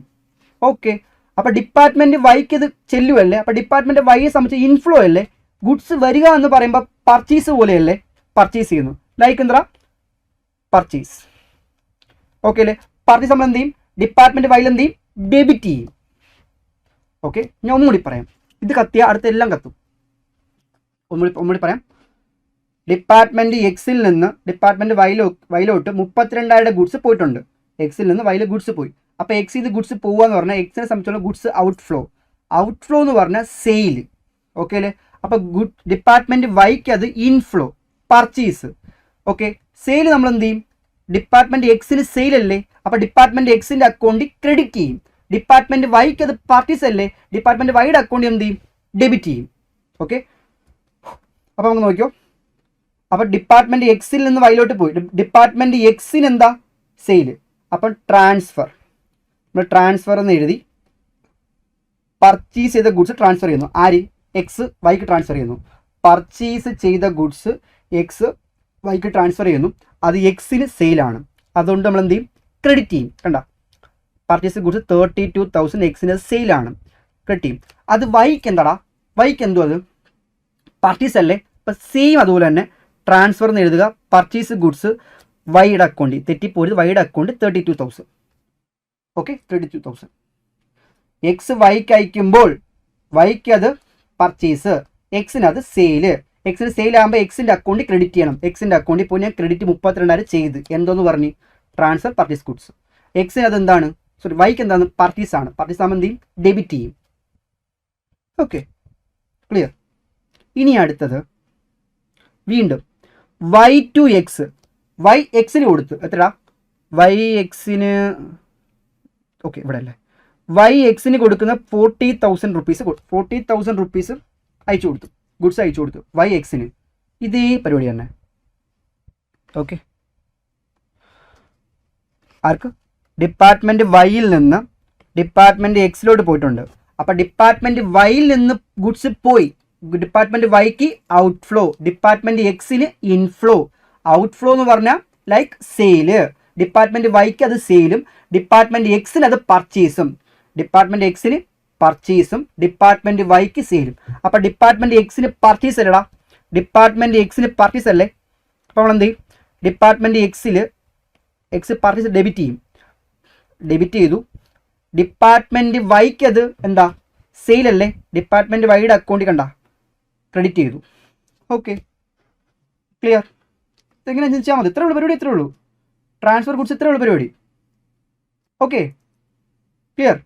ഓക്കെ, അപ്പോൾ ഡിപ്പാർട്ട്മെൻറ്റ് വൈക്ക് ഇത് ചെല്ലുമല്ലേ, അപ്പോൾ ഡിപ്പാർട്ട്മെൻറ്റ് വൈയെ സംബന്ധിച്ച് ഇൻഫ്ലോ അല്ലേ, ഗുഡ്സ് വരിക എന്ന് പറയുമ്പോൾ പർച്ചേസ് പോലെയല്ലേ, പർച്ചേസ് ചെയ്യുന്നു. ലൈക്ക് എന്താ? പർച്ചേസ്. ഓക്കെ അല്ലേ? പർച്ചേസ് നമ്മൾ എന്ത് ചെയ്യും? ഡിപ്പാർട്ട്മെൻറ്റ് വൈയിൽ എന്ത് ചെയ്യും? ഡെബിറ്റ് ചെയ്യും. ഓക്കെ, ഞാൻ ഒന്നുകൂടി പറയാം, ഇത് കത്തിയ അടുത്ത എല്ലാം കത്തും. ഒന്നുകൂടി പറയാം. ഡിപ്പാർട്ട്മെൻറ്റ് എക്സിൽ നിന്ന് ഡിപ്പാർട്ട്മെൻറ്റ് വൈയിലോട്ട് 32,000 ഗുഡ്സ് പോയിട്ടുണ്ട്. എക്സിൽ നിന്ന് വൈയിൽ ഗുഡ്സ് പോയി. അപ്പോൾ എക്സ് ഇത് ഗുഡ്സ് പോവുക എന്ന് പറഞ്ഞാൽ എക്സിനെ സംബന്ധിച്ചുള്ള ഗുഡ്സ് ഔട്ട്ഫ്ലോ എന്ന് പറഞ്ഞാൽ സെയിൽ. ഓക്കെ അല്ലേ? അപ്പോൾ ഡിപ്പാർട്ട്മെൻറ്റ് വൈക്ക് അത് ഇൻഫ്ലോ, പർച്ചേസ്. ഓക്കെ, സെയിൽ നമ്മൾ എന്ത് ചെയ്യും? ഡിപ്പാർട്ട്മെൻറ്റ് എക്സിന് സെയിൽ അല്ലേ, അപ്പോൾ ഡിപ്പാർട്ട്മെൻറ്റ് എക്സിൻ്റെ അക്കൗണ്ടിൽ ക്രെഡിറ്റ് ചെയ്യും. ഡിപ്പാർട്ട്മെൻറ്റ് വൈക്ക് അത് പർച്ചേസ് അല്ലേ, ഡിപ്പാർട്ട്മെൻറ്റ് വൈയുടെ അക്കൗണ്ടിൽ എന്ത് ചെയ്യും? ഡെബിറ്റ് ചെയ്യും. ഓക്കെ, അപ്പോൾ നമുക്ക് നോക്കിയോ. അപ്പോൾ ഡിപ്പാർട്ട്മെൻറ്റ് എക്സിൽ നിന്ന് വൈയിലോട്ട് പോയി. ഡിപ്പാർട്ട്മെൻറ്റ് എക്സിന് എന്താ? സെയിൽ. അപ്പം ട്രാൻസ്ഫർ, നമ്മൾ ട്രാൻസ്ഫർ എന്ന് എഴുതി പർച്ചേസ് ചെയ്ത ഗുഡ്സ് ട്രാൻസ്ഫർ ചെയ്യുന്നു. ആര്? എക്സ് വൈക്ക് ട്രാൻസ്ഫർ ചെയ്യുന്നു. പർച്ചേസ് ചെയ്ത ഗുഡ്സ് എക്സ് വൈക്ക് ട്രാൻസ്ഫർ ചെയ്യുന്നു. അത് എക്സിന് സെയിലാണ്, അതുകൊണ്ട് നമ്മൾ എന്ത് ചെയ്യും? ക്രെഡിറ്റ് ചെയ്യും. കണ്ട, പർച്ചേസ് ഗുഡ്സ് 32,000 എക്സിന് സെയിലാണ്, ക്രെഡിറ്റ് ചെയ്യും. അത് വൈക്ക് എന്താടാ? വൈക്ക് എന്തോ അത് പർച്ചേസ് അല്ലേ, അപ്പം സെയിം അതുപോലെ തന്നെ ട്രാൻസ്ഫർ എന്ന് എഴുതുക. പർച്ചേസ് ഗുഡ്സ് വൈയുടെ അക്കൗണ്ടിൽ, തെറ്റിപ്പോയത് വൈയുടെ അക്കൗണ്ട് 32,000. ഓക്കെ, 32,000 എക്സ് വൈക്ക് അയക്കുമ്പോൾ വൈക്ക് അത് പർച്ചേസ്, എക്സിന് അത് സെയില്. എക്സിന് സെയിലാകുമ്പോൾ എക്സിൻ്റെ അക്കൗണ്ടിൽ ക്രെഡിറ്റ് ചെയ്യണം. എക്സിൻ്റെ അക്കൗണ്ടിൽ ഇപ്പോൾ ഞാൻ ക്രെഡിറ്റ് 32,000 ചെയ്ത് എന്തോന്ന് പറഞ്ഞ്? Transfer purchase goods. എക്സിന് അത് എന്താണ്? വൈക്ക് എന്താണ്? പർച്ചേസ് ആണ്. പർച്ചേസ് ആകുമ്പോൾ എന്ത് ചെയ്യും? ഡെബിറ്റ് ചെയ്യും. Okay, clear. ഇനി അടുത്തത് വീണ്ടും വൈ ടു എക്സ്. വൈ എക്സിന് കൊടുത്തു. എത്രടാ? വൈ എക്സിന്, ഓക്കെ ഇവിടെ അല്ലേ, വൈ എക്സിന് കൊടുക്കുന്ന 40,000 റുപ്പീസ് 40,000 റുപ്പീസ് അയച്ചു കൊടുത്തു, ഗുഡ്സ് അയച്ചു കൊടുത്തു വൈ എക്സിന്. ഇതേ പരിപാടി തന്നെ. ഓക്കെ, ആർക്ക്? ഡിപ്പാർട്ട്മെൻറ്റ് വൈയിൽ നിന്ന് ഡിപ്പാർട്ട്മെൻറ്റ് എക്സിലോട്ട് പോയിട്ടുണ്ട്. അപ്പോൾ ഡിപ്പാർട്ട്മെൻറ്റ് വൈയിൽ നിന്ന് ഗുഡ്സ് പോയി, ഡിപ്പാർട്ട്മെൻറ്റ് വൈക്ക് ഔട്ട്ഫ്ലോ, ഡിപ്പാർട്ട്മെൻറ്റ് എക്സിന് ഇൻഫ്ലോ. ഔട്ട്ഫ്ലോ എന്ന് പറഞ്ഞാൽ ലൈക്ക് സെയില്, ഡിപ്പാർട്ട്മെൻറ്റ് വൈക്ക് അത് സെയിലും ഡിപ്പാർട്ട്മെൻറ്റ് എക്സിന് അത് പർച്ചേസും. ഡിപ്പാർട്ട്മെൻറ്റ് എക്സിന് പർച്ചേസും ഡിപ്പാർട്ട്മെൻറ്റ് വൈക്ക് സെയിലും. അപ്പോൾ ഡിപ്പാർട്ട്മെൻറ്റ് എക്സിന് പർച്ചേസ് അല്ലടാ, ഡിപ്പാർട്ട്മെൻറ്റ് എക്സിന് പർച്ചേസ് അല്ലേ, അപ്പോൾ നമ്മൾ എന്ത് ചെയ്യും? ഡിപ്പാർട്ട്മെൻറ്റ് എക്സ് പർച്ചേസ് ഡെബിറ്റ് ചെയ്യും. ഡെബിറ്റ് ചെയ്തു. ഡിപ്പാർട്ട്മെൻറ്റ് വൈക്ക് അത് എന്താ? സെയിലല്ലേ, ഡിപ്പാർട്ട്മെൻറ്റ് വൈയുടെ അക്കൗണ്ടിൽ കണ്ട ക്രെഡിറ്റ് ചെയ്തു. Okay, clear. ഇതെങ്ങനെ ചിന്തിച്ചാൽ മതി. ഇത്രയുള്ള പരിപാടി, ഇത്രേ ഉള്ളൂ. ട്രാൻസ്ഫർ ഗുഡ്സ് ഇത്രയുള്ള പരിപാടി. Okay, clear.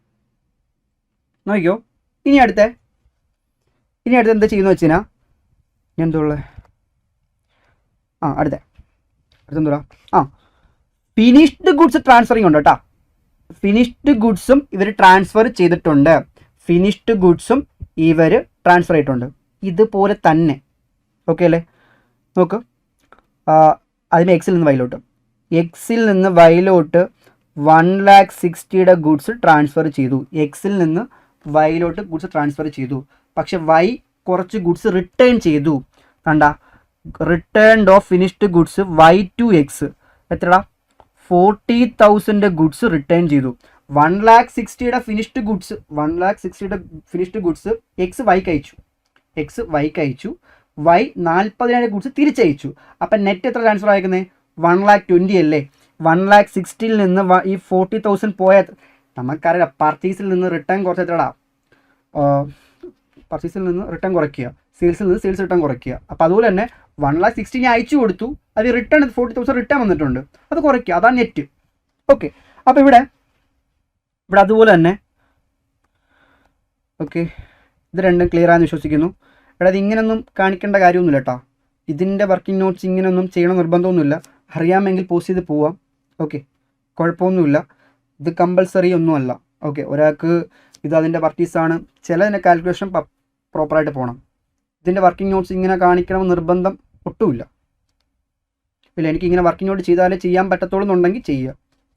നോക്കിയോ. ഇനി അടുത്ത എന്താ ചെയ്യുന്നത് വെച്ച് കഴിഞ്ഞാൽ, ഞാൻ എന്തുള്ളത് അടുത്തെന്തുവാ? ഫിനിഷ്ഡ് ഗുഡ്സ് ട്രാൻസ്ഫറിങ് ഉണ്ട് കേട്ടോ. ഫിനിഷ്ഡ് ഗുഡ്സും ഇവർ ട്രാൻസ്ഫർ ചെയ്തിട്ടുണ്ട്. ഫിനിഷ്ഡ് ഗുഡ്സും ഇവർ ട്രാൻസ്ഫർ ചെയ്തിട്ടുണ്ട്. ഇതുപോലെ തന്നെ. ഓക്കെ അല്ലേ? നോക്ക്, അതിന് എക്സിൽ നിന്ന് വൈയിലോട്ട് 1,60,000 ഗുഡ്സ് ട്രാൻസ്ഫർ ചെയ്തു. എക്സിൽ നിന്ന് വൈയിലോട്ട് ഗുഡ്സ് ട്രാൻസ്ഫർ ചെയ്തു. പക്ഷെ വൈ കുറച്ച് ഗുഡ്സ് റിട്ടേൺ ചെയ്തു. കണ്ട, return of finished goods Y to X എത്രടാ? 40,000 ഗുഡ്സ് റിട്ടേൺ ചെയ്തു. 1,60,000 ഫിനിഷ്ഡ് ഗുഡ്സ് എക്സ് വൈക്ക് അയച്ചു. വൈ 40,000 ഗുഡ്സ് തിരിച്ചയച്ചു. അപ്പം നെറ്റ് എത്ര ട്രാൻസ്ഫർ ആയിരിക്കുന്നത്? 1,20,000 അല്ലേ? 1,60,000 നിന്ന് ഈ 40,000 പോയാൽ നമുക്കറിയാം പർച്ചേസിൽ നിന്ന് റിട്ടേൺ കുറച്ച് എത്രടാ? പർച്ചേസിൽ നിന്ന് റിട്ടേൺ കുറയ്ക്കുക, സെയിൽസിൽ നിന്ന് സെയിൽസ് റിട്ടേൺ കുറയ്ക്കുക. അപ്പോൾ അതുപോലെ തന്നെ 1,60,000 അയച്ചു കൊടുത്തു, അത് റിട്ടേൺ 40,000 റിട്ടേൺ വന്നിട്ടുണ്ട്, അത് കുറയ്ക്കുക, അതാണ് നെറ്റ്. ഓക്കെ, അപ്പോൾ ഇവിടെ അതുപോലെ തന്നെ ഓക്കെ, ഇത് രണ്ടും ക്ലിയർ ആണെന്ന് വിശ്വസിക്കുന്നു. ഇവിടെ അത് ഇങ്ങനെയൊന്നും കാണിക്കേണ്ട കാര്യമൊന്നുമില്ല കേട്ടോ. ഇതിൻ്റെ വർക്കിംഗ് നോട്ട്സ് ഇങ്ങനെയൊന്നും ചെയ്യണം നിർബന്ധമൊന്നുമില്ല. അറിയാമെങ്കിൽ പോസ്റ്റ് ചെയ്ത് പോവാം. ഓക്കെ, കുഴപ്പമൊന്നുമില്ല. ഇത് കമ്പൽസറി ഒന്നുമല്ല. ഓക്കെ, ഒരാൾക്ക് ഇത് അതിൻ്റെ പർച്ചേസാണ്, ചിലതിൻ്റെ കാൽക്കുലേഷൻ പ്രോപ്പറായിട്ട് പോകണം. ഇതിൻ്റെ വർക്കിംഗ് നോട്ട്സ് ഇങ്ങനെ കാണിക്കണമെന്ന് നിർബന്ധം ഒട്ടുമില്ല. ഇല്ല, എനിക്ക് ഇങ്ങനെ വർക്കിംഗ് നോട്ട് ചെയ്താലേ ചെയ്യാൻ പറ്റത്തുള്ളൂ എന്നുണ്ടെങ്കിൽ ചെയ്യുക.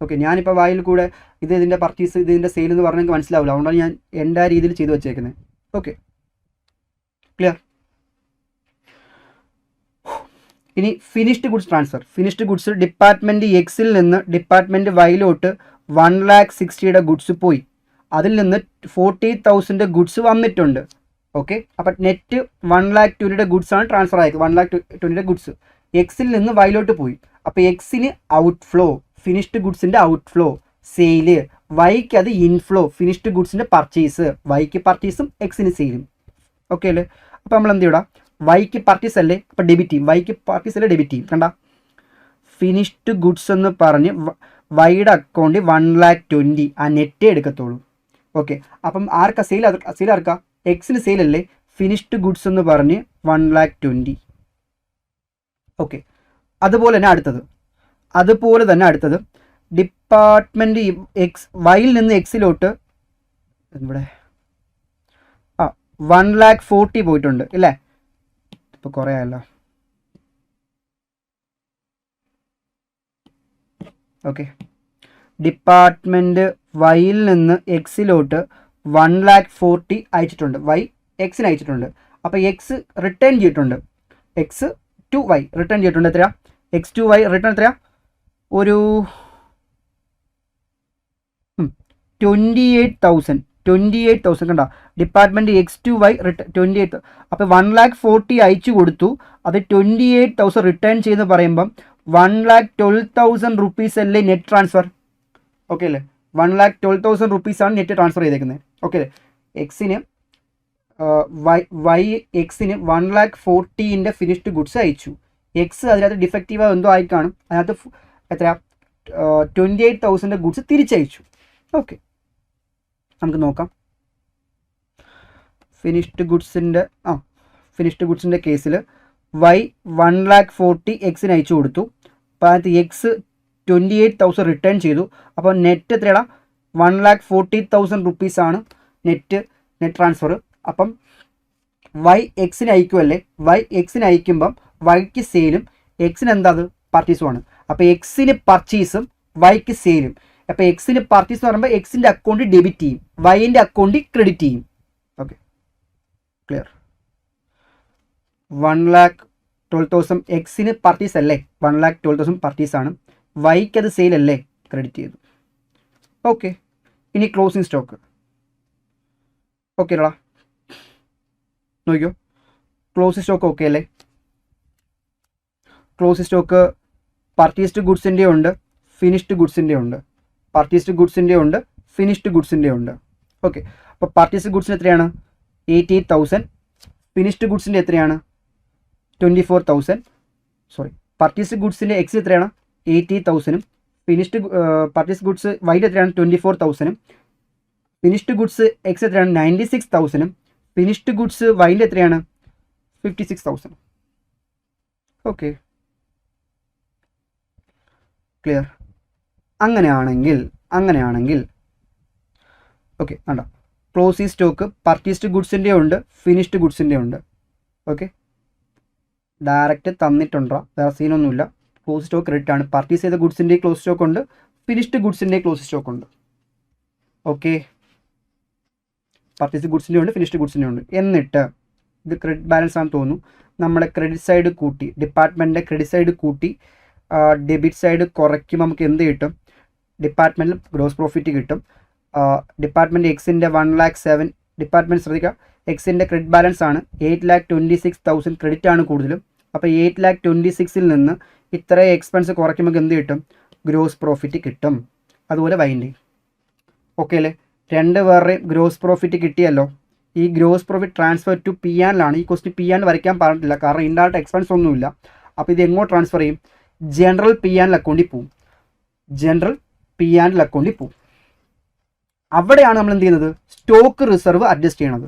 ഓക്കെ, ഞാനിപ്പോൾ വായിൽ കൂടെ ഇതിൻ്റെ പർച്ചേസ് ഇതിൻ്റെ സെയിൽ എന്ന് പറഞ്ഞാൽ എനിക്ക് മനസ്സിലാവില്ല. അതുകൊണ്ടാണ് ഞാൻ എൻ്റെ രീതിയിൽ ചെയ്ത് വെച്ചേക്കുന്നത്. Okay, clear. ഇനി finished goods transfer. Finished goods department എക്സിൽ നിന്ന് ഡിപ്പാർട്ട്മെൻറ്റ് വൈയിലോട്ട് 1,60,000 ഗുഡ്സ് പോയി. അതിൽ നിന്ന് 40,000 ഗുഡ്സ് വന്നിട്ടുണ്ട്. ഓക്കെ, അപ്പം നെറ്റ് 1,20,000 ഗുഡ്സ് ആണ് ട്രാൻസ്ഫർ ആയത്. 1,20,000 ഗുഡ്സ് എക്സിൽ നിന്ന് വൈയിലോട്ട് പോയി. അപ്പോൾ എക്സിന് ഔട്ട് ഫ്ലോ, ഫിനിഷ്ഡ് ഗുഡ്സിൻ്റെ ഔട്ട് ഫ്ലോ, സെയില്. വൈക്ക് അത് ഇൻഫ്ലോ, ഫിനിഷ്ഡ് ഗുഡ്സിൻ്റെ പർച്ചേസ്. വൈക്ക് പർച്ചേസും എക്സിന് സെയിലും. ഓക്കെ അല്ലേ? അപ്പോൾ നമ്മൾ എന്ത് ചെയ്യണം? വൈക്ക് പർച്ചേസ് അല്ലേ, അപ്പോൾ ഡെബിറ്റ് ചെയ്യും. വൈക്ക് പർച്ചേസ് അല്ലേ, ഡെബിറ്റ് ചെയ്യും. കണ്ട, ഫിനിഷ്ഡ് ഗുഡ്സ് എന്ന് പറഞ്ഞ് വൈയുടെ അക്കൗണ്ടിൽ 1,20,000 ആ നെറ്റേ എടുക്കത്തുള്ളൂ. ഓക്കെ, അപ്പം ആർക്കാ സെയിൽ? ആർക്കാ? എക്സിന് സെയിൽ അല്ലേ, ഫിനിഷ്ഡ് ഗുഡ്സ് എന്ന് പറഞ്ഞ് 1,20,000. ഓക്കെ, അതുപോലെ തന്നെ അടുത്തത് ഡിപ്പാർട്ട്മെൻറ്റ് വൈയിൽ നിന്ന് എക്സിലോട്ട് ഇവിടെ 1,40,000 പോയിട്ടുണ്ട് ഇല്ലേ? ഇപ്പോൾ കുറേ ആയല്ലോ. ഓക്കെ, ഡിപ്പാർട്ട്മെൻറ്റ് വൈയിൽ നിന്ന് എക്സിലോട്ട് 1,40,000 അയച്ചിട്ടുണ്ട്. വൈ എക്സിന് അയച്ചിട്ടുണ്ട്. അപ്പോൾ എക്സ് റിട്ടേൺ ചെയ്തിട്ടുണ്ട്. എക്സ് ടു വൈ റിട്ടേൺ ചെയ്തിട്ടുണ്ട്. എത്രയാ? എക്സ് ടു വൈ റിട്ടേൺ എത്രയാ? ഒരു 28,000 കണ്ടോ? Department X to Y return 28. അപ്പോൾ 1,40,000 അയച്ചു കൊടുത്തു, അത് 28,000 റിട്ടേൺ ചെയ്തെന്ന് പറയുമ്പം 1,12,000 റുപ്പീസ് അല്ലേ നെറ്റ് ട്രാൻസ്ഫർ? ഓക്കെ അല്ലേ? 1,12,000 റുപ്പീസാണ് നെറ്റ് ട്രാൻസ്ഫർ ചെയ്തേക്കുന്നത്. ഓക്കെ അല്ലേ? എക്സിന് വൈ എക്സിന് 1,40,000 ഫിനിഷ്ഡ് ഗുഡ്സ് അയച്ചു. എക്സ് അതിനകത്ത് ഡിഫക്റ്റീവ് എന്തോ ആയി കാണും. അതിനകത്ത് എത്രയാ? 28,000 ഗുഡ്സ് തിരിച്ചയച്ചു. ഓക്കെ, നമുക്ക് നോക്കാം. ഫിനിഷ്ഡ് ഗുഡ്സിൻ്റെ കേസിൽ വൈ 1,40,000 എക്സിന് അയച്ചു കൊടുത്തു. അപ്പോൾ അതിനകത്ത് എക്സ് 28,000 റിട്ടേൺ ചെയ്തു. അപ്പോൾ നെറ്റ് എത്രയാടാ? 1,40,000 റുപ്പീസാണ് നെറ്റ് ട്രാൻസ്ഫർ. അപ്പം വൈ എക്സിന് അയക്കുമല്ലേ? വൈ എക്സിന് അയക്കുമ്പം വൈക്ക് സെയിലും എക്സിന് എന്താ? അത് പർച്ചേസുമാണ്. അപ്പോൾ എക്സിന് പർച്ചേസും വൈക്ക് സെയിലും. അപ്പോൾ എക്സിന് പർച്ചേസ് എന്ന് പറയുമ്പോൾ എക്സിൻ്റെ അക്കൗണ്ടിൽ ഡെബിറ്റ് ചെയ്യും, വൈൻ്റെ അക്കൗണ്ടിൽ ക്രെഡിറ്റ് ചെയ്യും. Okay, clear. 1,12,000 എക്സിന് പർച്ചേസ് അല്ലേ? 1,12,000 പർച്ചേസാണ്. വൈക്ക് അത് സെയിൽ അല്ലേ? ക്രെഡിറ്റ് ചെയ്തു. ഓക്കെ, ഇനി ക്ലോസിങ് സ്റ്റോക്ക്. ഓക്കെ അല്ലടാ, നോക്കിയോ, ക്ലോസിങ് സ്റ്റോക്ക് ഓക്കെ അല്ലേ? ക്ലോസിങ് സ്റ്റോക്ക് പർച്ചേസ്ഡ് ഗുഡ്സിൻ്റെ ഉണ്ട്, ഫിനിഷ്ഡ് ഗുഡ്സിൻ്റെ ഉണ്ട്. പർച്ചേസ്ഡ് ഗുഡ്സിൻ്റെ ഉണ്ട്, ഫിനിഷ്ഡ് ഗുഡ്സിൻ്റെ ഉണ്ട്. ഓക്കെ, അപ്പോൾ പർച്ചേസ്ഡ് ഗുഡ്സിന് എത്രയാണ്? 88,000. ഫിനിഷ്ഡ് ഗുഡ്സിൻ്റെ എത്രയാണ്? 24,000. സോറി, പർച്ചേസ്ഡ് ഗുഡ്സിൻ്റെ എക്സ് എത്രയാണ്? 80,000. ഫിനിഷ്ഡ് പർച്ചേസ് ഗുഡ്സ് വൈഡ് എത്രയാണ്? 24,000. ഫിനിഷ്ഡ് ഗുഡ്സ് എക്സ് എത്രയാണ്? 96,000. ഫിനിഷ്ഡ് ഗുഡ്സ് വൈഡ് എത്രയാണ്? 56,000. Okay, clear. അങ്ങനെയാണെങ്കിൽ ഓക്കെ, വേണ്ട. ക്ലോസിംഗ് സ്റ്റോക്ക് പർച്ചേസ്ഡ് ഗുഡ്സിൻ്റെ ഉണ്ട്, ഫിനിഷ്ഡ് ഗുഡ്സിൻ്റെ ഉണ്ട്. ഓക്കെ, ഡയറക്റ്റ് തന്നിട്ടുണ്ടോ? വേറെ സീനൊന്നുമില്ല. ക്ലോസ് സ്റ്റോക്ക് ക്രെഡിറ്റ് ആണ്. പർച്ചേസ് ചെയ്ത ഗുഡ്സിൻ്റെ ക്ലോസ് സ്റ്റോക്ക് ഉണ്ട്, ഫിനിഷ്ഡ് ഗുഡ്സിൻ്റെ ക്ലോസിംഗ് സ്റ്റോക്ക് ഉണ്ട്. ഓക്കെ, പർച്ചേസ് ഗുഡ്സിൻ്റെ ഉണ്ട്, ഫിനിഷ്ഡ് ഗുഡ്സിൻ്റെ ഉണ്ട്. എന്നിട്ട് ഇത് ക്രെഡിറ്റ് ബാലൻസ് ആണെന്ന് തോന്നുന്നു. നമ്മുടെ ക്രെഡിറ്റ് സൈഡ് കൂട്ടി, ഡിപ്പാർട്ട്മെൻറ്റിൻ്റെ ക്രെഡിറ്റ് സൈഡ് കൂട്ടി ഡെബിറ്റ് സൈഡ് കുറയ്ക്കുമ്പോൾ നമുക്ക് എന്ത് കിട്ടും? ഡിപ്പാർട്ട്മെൻറ്റിൽ ഗ്രോസ് പ്രോഫിറ്റ് കിട്ടും. ഡിപ്പാർട്ട്മെൻറ്റ് എക്സിൻ്റെ 1,07,000 ഡിപ്പാർട്ട്മെൻറ്റ് ശ്രദ്ധിക്കുക, എക്സിൻ്റെ ക്രെഡിറ്റ് ബാലൻസ് ആണ് 8,26,000 ക്രെഡിറ്റ് ആണ് കൂടുതലും. അപ്പോൾ 8,26,000 നിന്ന് ഇത്രയും എക്സ്പെൻസ് കുറയ്ക്കുമ്പോൾ എന്ത് കിട്ടും? ഗ്രോസ് പ്രോഫിറ്റ് കിട്ടും. അതുപോലെ വൈൻഡ്. ഓക്കെ അല്ലേ? രണ്ട് പേരുടെയും ഗ്രോസ് പ്രോഫിറ്റ് കിട്ടിയല്ലോ. ഈ gross profit transfer to P ആൻഡിലാണ്. ഈ ക്വസ്റ്റ്യൻ പി ആൻഡ് വരയ്ക്കാൻ പറഞ്ഞിട്ടില്ല, കാരണം ഇൻഡയറക്റ്റ് എക്സ്പെൻസ് ഒന്നുമില്ല. അപ്പോൾ ഇത് എങ്ങോട്ട് ട്രാൻസ്ഫർ ചെയ്യും? ജനറൽ പി ആൻഡിൽ അക്കൗണ്ടിൽ പോവും. ജനറൽ പി ആൻഡിൽ അക്കൗണ്ടിൽ പോവും. അവിടെയാണ് നമ്മൾ എന്ത് ചെയ്യുന്നത്? സ്റ്റോക്ക് റിസർവ് അഡ്ജസ്റ്റ് ചെയ്യണത്.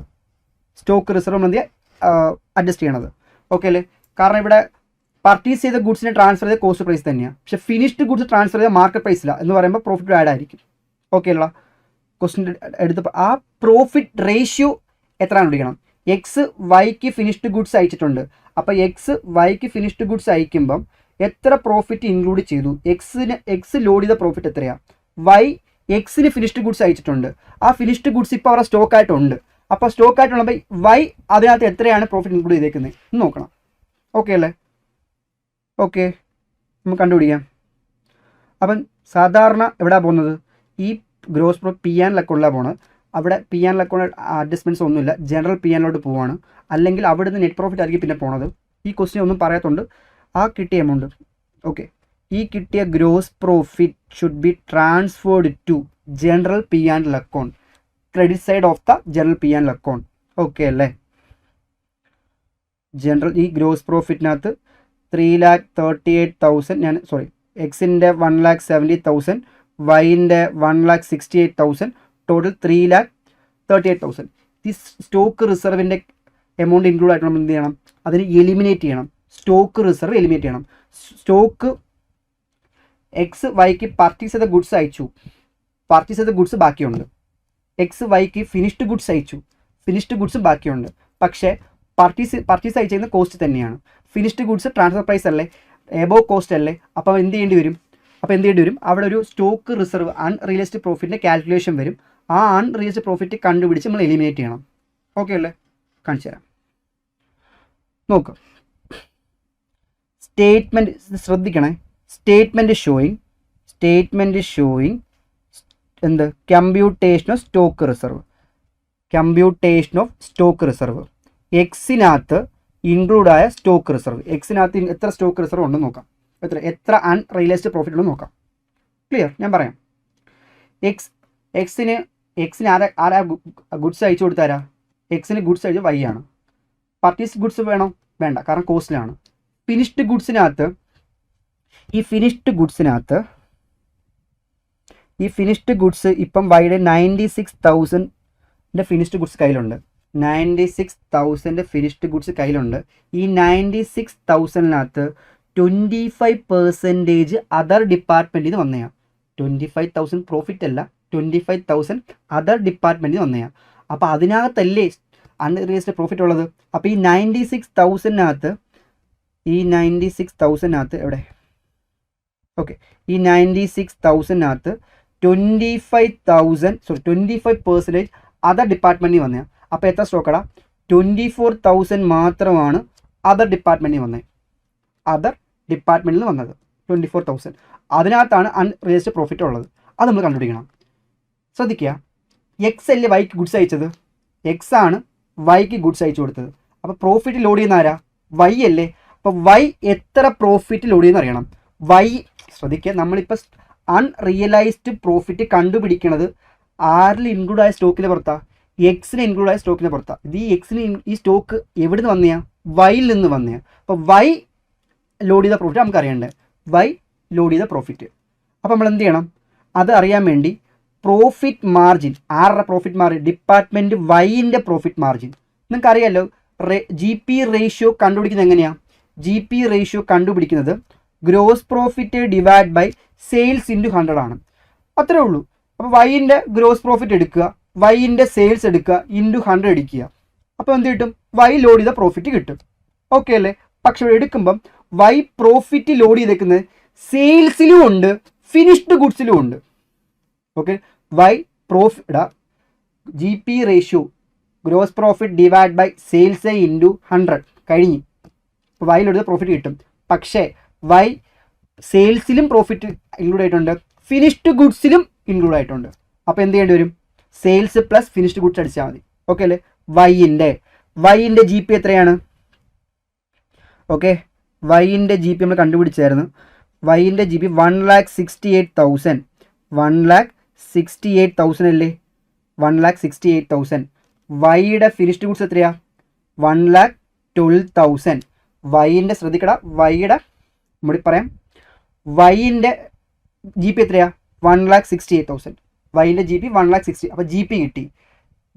സ്റ്റോക്ക് റിസർവ് നമ്മൾ എന്ത് ചെയ്യുക? അഡ്ജസ്റ്റ് ചെയ്യണത്. ഓക്കെ അല്ലേ? കാരണം ഇവിടെ പർച്ചേസ് ചെയ്ത ഗുഡ്സിനെ ട്രാൻസ്ഫർ ചെയ്ത കോസ്റ്റ് പ്രൈസ് തന്നെയാണ്. പക്ഷേ ഫിനിഷ്ഡ് ഗുഡ്സ് ട്രാൻസ്ഫർ ചെയ്ത മാർക്കറ്റ് പ്രൈസില്ല എന്ന് പറയുമ്പോൾ പ്രോഫിറ്റ് ആഡ് ആയിരിക്കും. ഓക്കെ അല്ല? ക്വസ്റ്റ്യൻ എടുത്തപ്പോൾ ആ പ്രോഫിറ്റ് റേഷ്യോ എത്ര കണ്ടുപിടിക്കണം? എക്സ് വൈക്ക് ഫിനിഷ്ഡ് ഗുഡ്സ് അയച്ചിട്ടുണ്ട്. അപ്പോൾ എക്സ് വൈക്ക് ഫിനിഷ്ഡ് ഗുഡ്സ് അയക്കുമ്പം എത്ര പ്രോഫിറ്റ് ഇൻക്ലൂഡ് ചെയ്തു? എക്സ് ലോഡ് ചെയ്ത പ്രോഫിറ്റ് എത്രയാണ്? വൈ എക്സിന് ഫിനിഷ്ഡ് ഗുഡ്സ് അയച്ചിട്ടുണ്ട്. ആ ഫിനിഷ്ഡ് ഗുഡ്സ് ഇപ്പോൾ അവരുടെ സ്റ്റോക്ക് ആയിട്ടുണ്ട്. അപ്പോൾ സ്റ്റോക്ക് ആയിട്ടുള്ളപ്പോൾ വൈ അതിനകത്ത് എത്രയാണ് പ്രോഫിറ്റ് ഇൻക്ലൂഡ് ചെയ്തേക്കുന്നത് എന്ന് നോക്കണം. ഓക്കെ അല്ലേ? ഓക്കെ, നമുക്ക് കണ്ടുപിടിക്കാം. അപ്പം സാധാരണ എവിടെയാണ് പോകുന്നത്? ഈ ഗ്രോസ് പ്രോ പി ആൻഡ് അക്കൗണ്ടിലാണ് പോകുന്നത്. അവിടെ പി ആൻഡ് അക്കൗണ്ട് അഡ്ജസ്റ്റ്മെൻറ്റ്സ് ഒന്നുമില്ല, ജനറൽ പി ആൻഡിലോട്ട് പോവാണ്. അല്ലെങ്കിൽ അവിടുന്ന് നെറ്റ് പ്രോഫിറ്റ് ആയിരിക്കും പിന്നെ പോണത്. ഈ ക്വസ്റ്റ്യൻ ഒന്നും പറയാത്തതുകൊണ്ട് ആ കിട്ടിയ എമൗണ്ട്, ഓക്കെ, ഈ കിട്ടിയ gross profit should be transferred to general P and account, credit side of the general P and account. Okay അല്ലേ? ജനറൽ ഈ ഗ്രോസ് പ്രോഫിറ്റിനകത്ത് 3,38,000 എക്സിൻ്റെ 1,70,000, വൈൻ്റെ 1,68,000, ടോട്ടൽ 3,38,000. ഈ സ്റ്റോക്ക് റിസർവിൻ്റെ എമൗണ്ട് ഇൻക്ലൂഡ് ആയിട്ട് നമ്മൾ എന്ത് ചെയ്യണം? അതിന് എലിമിനേറ്റ് ചെയ്യണം. സ്റ്റോക്ക് റിസർവ് എലിമിനേറ്റ് ചെയ്യണം. സ്റ്റോക്ക് എക്സ് വൈക്ക് പർച്ചേസ് ചെയ്ത ഗുഡ്സ് അയച്ചു, പർച്ചേസ് ചെയ്ത ഗുഡ്സ് ബാക്കിയുണ്ട്. എക്സ് വൈക്ക് ഫിനിഷ്ഡ് ഗുഡ്സ് അയച്ചു, ഫിനിഷ്ഡ് ഗുഡ്സ് ബാക്കിയുണ്ട്. പക്ഷേ പർച്ചേസ് അയച്ചിരുന്ന കോസ്റ്റ് തന്നെയാണ്. ഫിനിഷ്ഡ് ഗുഡ്സ് ട്രാൻസ്ഫർ പ്രൈസ് അല്ലേ, എബോ കോസ്റ്റ് അല്ലേ. അപ്പോൾ എന്ത് ചെയ്യേണ്ടി വരും? അവിടെ ഒരു സ്റ്റോക്ക് റിസർവ് അൺറിയലൈസ്ഡ് പ്രോഫിറ്റിൻ്റെ കാൽക്കുലേഷൻ വരും. ആ അൺറിയലൈസ്ഡ് പ്രോഫിറ്റ് കണ്ടുപിടിച്ച് നമ്മൾ എലിമിനേറ്റ് ചെയ്യണം. ഓക്കെ അല്ലേ? കാണിച്ചു തരാം, നോക്ക്. സ്റ്റേറ്റ്മെൻറ്റ് ശ്രദ്ധിക്കണേ. സ്റ്റേറ്റ്മെൻറ്റ് ഷോയിങ് എന്ത്? Computation of stock reserve. എക്സിനകത്ത് ഇൻക്ലൂഡ് ആയ സ്റ്റോക്ക് റിസർവ്. എക്സിനകത്ത് എത്ര സ്റ്റോക്ക് റിസർവ് ഉണ്ടെന്ന് നോക്കാം. എത്ര അൺറിയലൈസ്ഡ് പ്രോഫിറ്റ് ഉണ്ടെന്ന് നോക്കാം. ക്ലിയർ? ഞാൻ പറയാം. എക്സിന് ആരാ ഗുഡ്സ് അയച്ചു കൊടുത്താരാ? എക്സിന് ഗുഡ്സ് അയച്ചു വൈ ആണ്. പർച്ചേസ് ഗുഡ്സ് വേണോ? വേണ്ട, കാരണം കോസ്റ്റിലാണ്. ഫിനിഷ്ഡ് ഗുഡ്സിനകത്ത് ഈ ഫിനിഷ്ഡ് ഗുഡ്സ് ഇപ്പം വൈയുടെ 96,000 ഫിനിഷ്ഡ് ഗുഡ്സ് കയ്യിലുണ്ട്. 96,000 ഫിനിഷ്ഡ് ഗുഡ്സ് കയ്യിലുണ്ട്. ഈ 96,000-നകത്ത് 25% അതർ ഡിപ്പാർട്ട്മെൻറ്റിൽ നിന്ന് വന്നതാണ്. 25,000 പ്രോഫിറ്റ് അല്ല, 25,000 അതർ ഡിപ്പാർട്ട്മെൻറ്റിൽ നിന്ന് വന്നതാണ്. അപ്പോൾ അതിനകത്തല്ലേ അൺറിയലൈസ്ഡ് പ്രോഫിറ്റ് ഉള്ളത്. അപ്പോൾ ഈ 96,000-നകത്ത് എവിടെ? ഓക്കെ, ഈ 96,000-നകത്ത് 25% അതർ ഡിപ്പാർട്ട്മെൻറ്റിൽ വന്നതാണ്. അപ്പോൾ എത്ര സ്റ്റോക്കടാ? 24,000 മാത്രമാണ് അതർ ഡിപ്പാർട്ട്മെൻറ്റിൽ വന്നത്. അതർ ഡിപ്പാർട്ട്മെൻറ്റിൽ നിന്ന് വന്നത് 24,000. അതിനകത്താണ് അൺറിയലൈസ്ഡ് പ്രോഫിറ്റ് ഉള്ളത്. അത് നമ്മൾ കണ്ടുപിടിക്കണം. ശ്രദ്ധിക്കുക, എക്സ് അല്ലേ വൈക്ക് ഗുഡ്സ് അയച്ചത്? എക്സ് ആണ് വൈക്ക് ഗുഡ്സ് അയച്ചു കൊടുത്തത്. അപ്പോൾ പ്രോഫിറ്റ് ലോഡ് ചെയ്യുന്ന ആരാ? വൈ അല്ലേ? അപ്പോൾ വൈ എത്ര പ്രോഫിറ്റ് ലോഡ് ചെയ്യുന്ന അറിയണം. വൈ ശ്രദ്ധിക്കുക, നമ്മളിപ്പോൾ അൺറിയലൈസ്ഡ് പ്രോഫിറ്റ് കണ്ടുപിടിക്കണത് ആരിൽ ഇൻക്ലൂഡ് ആയ സ്റ്റോക്കിൻ്റെ പുറത്താണ്? എക്സിന് ഇൻക്ലൂഡ് ആയ സ്റ്റോക്കിൻ്റെ പുറത്താണ്. ഇത് ഈ എക്സിന് ഈ സ്റ്റോക്ക് എവിടെ നിന്ന് വന്നയാ? വൈയിൽ നിന്ന് വന്നയാ. അപ്പോൾ വൈ ലോഡ് ചെയ്ത പ്രോഫിറ്റ് നമുക്ക് അറിയണ്ടേ? വൈ ലോഡ് ചെയ്ത പ്രോഫിറ്റ്. അപ്പോൾ നമ്മൾ എന്ത് ചെയ്യണം? അത് അറിയാൻ വേണ്ടി പ്രോഫിറ്റ് മാർജിൻ, ആരുടെ പ്രോഫിറ്റ് മാർജിൻ? ഡിപ്പാർട്ട്മെൻറ്റ് വൈൻ്റെ പ്രോഫിറ്റ് മാർജിൻ. നിങ്ങൾക്ക് അറിയാമല്ലോ, GP റേഷ്യോ കണ്ടുപിടിക്കുന്നത് എങ്ങനെയാണ്? GP റേഷ്യോ കണ്ടുപിടിക്കുന്നത് gross profit divide by sales into 100 ആണ്. അത്രേ ഉള്ളൂ. അപ്പോൾ വൈൻ്റെ ഗ്രോസ് പ്രോഫിറ്റ് എടുക്കുക, വൈൻ്റെ സെയിൽസ് എടുക്കുക, ഇൻറ്റു 100 അടിക്കുക. അപ്പോൾ എന്ത് കിട്ടും? വൈ ലോഡ് ചെയ്ത പ്രോഫിറ്റ് കിട്ടും. ഓക്കെ അല്ലേ? പക്ഷെ എടുക്കുമ്പം വൈ പ്രോഫിറ്റ് ലോഡ് ചെയ്തേക്കുന്നത് സെയിൽസിലും ഉണ്ട്, ഫിനിഷ്ഡ് ഗുഡ്സിലും ഉണ്ട്. Okay, Y profit G P ratio gross profit divide by sales into 100 കഴിഞ്ഞു. അപ്പോൾ വൈയിലൊരു പ്രോഫിറ്റ് കിട്ടും. പക്ഷേ വൈ സെയിൽസിലും പ്രോഫിറ്റ് ഇൻക്ലൂഡ് ആയിട്ടുണ്ട്, ഫിനിഷ്ഡ് ഗുഡ്സിലും ഇൻക്ലൂഡ് ആയിട്ടുണ്ട്. അപ്പോൾ എന്ത് ചെയ്യേണ്ടി വരും? സെയിൽസ് പ്ലസ് ഫിനിഷ്ഡ് ഗുഡ്സ് അടിച്ചാൽ മതി. ഓക്കെ അല്ലേ? വൈൻ്റെ ജി പി എത്രയാണ്? ഓക്കെ, വൈൻ്റെ ജി പി നമ്മൾ കണ്ടുപിടിച്ചായിരുന്നു. വൈൻ്റെ ജി പി 1,68,000. 1,68,000 അല്ലേ? 1,68,000. വൈയുടെ ഫിനിഷ്ഡ് ഗുഡ്സ് എത്രയാ? 1,12,000. വൈൻ്റെ ശ്രദ്ധിക്കട, വൈയുടെ നമ്മൾ പറയാം, വൈൻ്റെ ജി പി എത്രയാ? 1,68,000. വൈൻ്റെ ജി പി 1,60,000. അപ്പോൾ ജി പി കിട്ടി.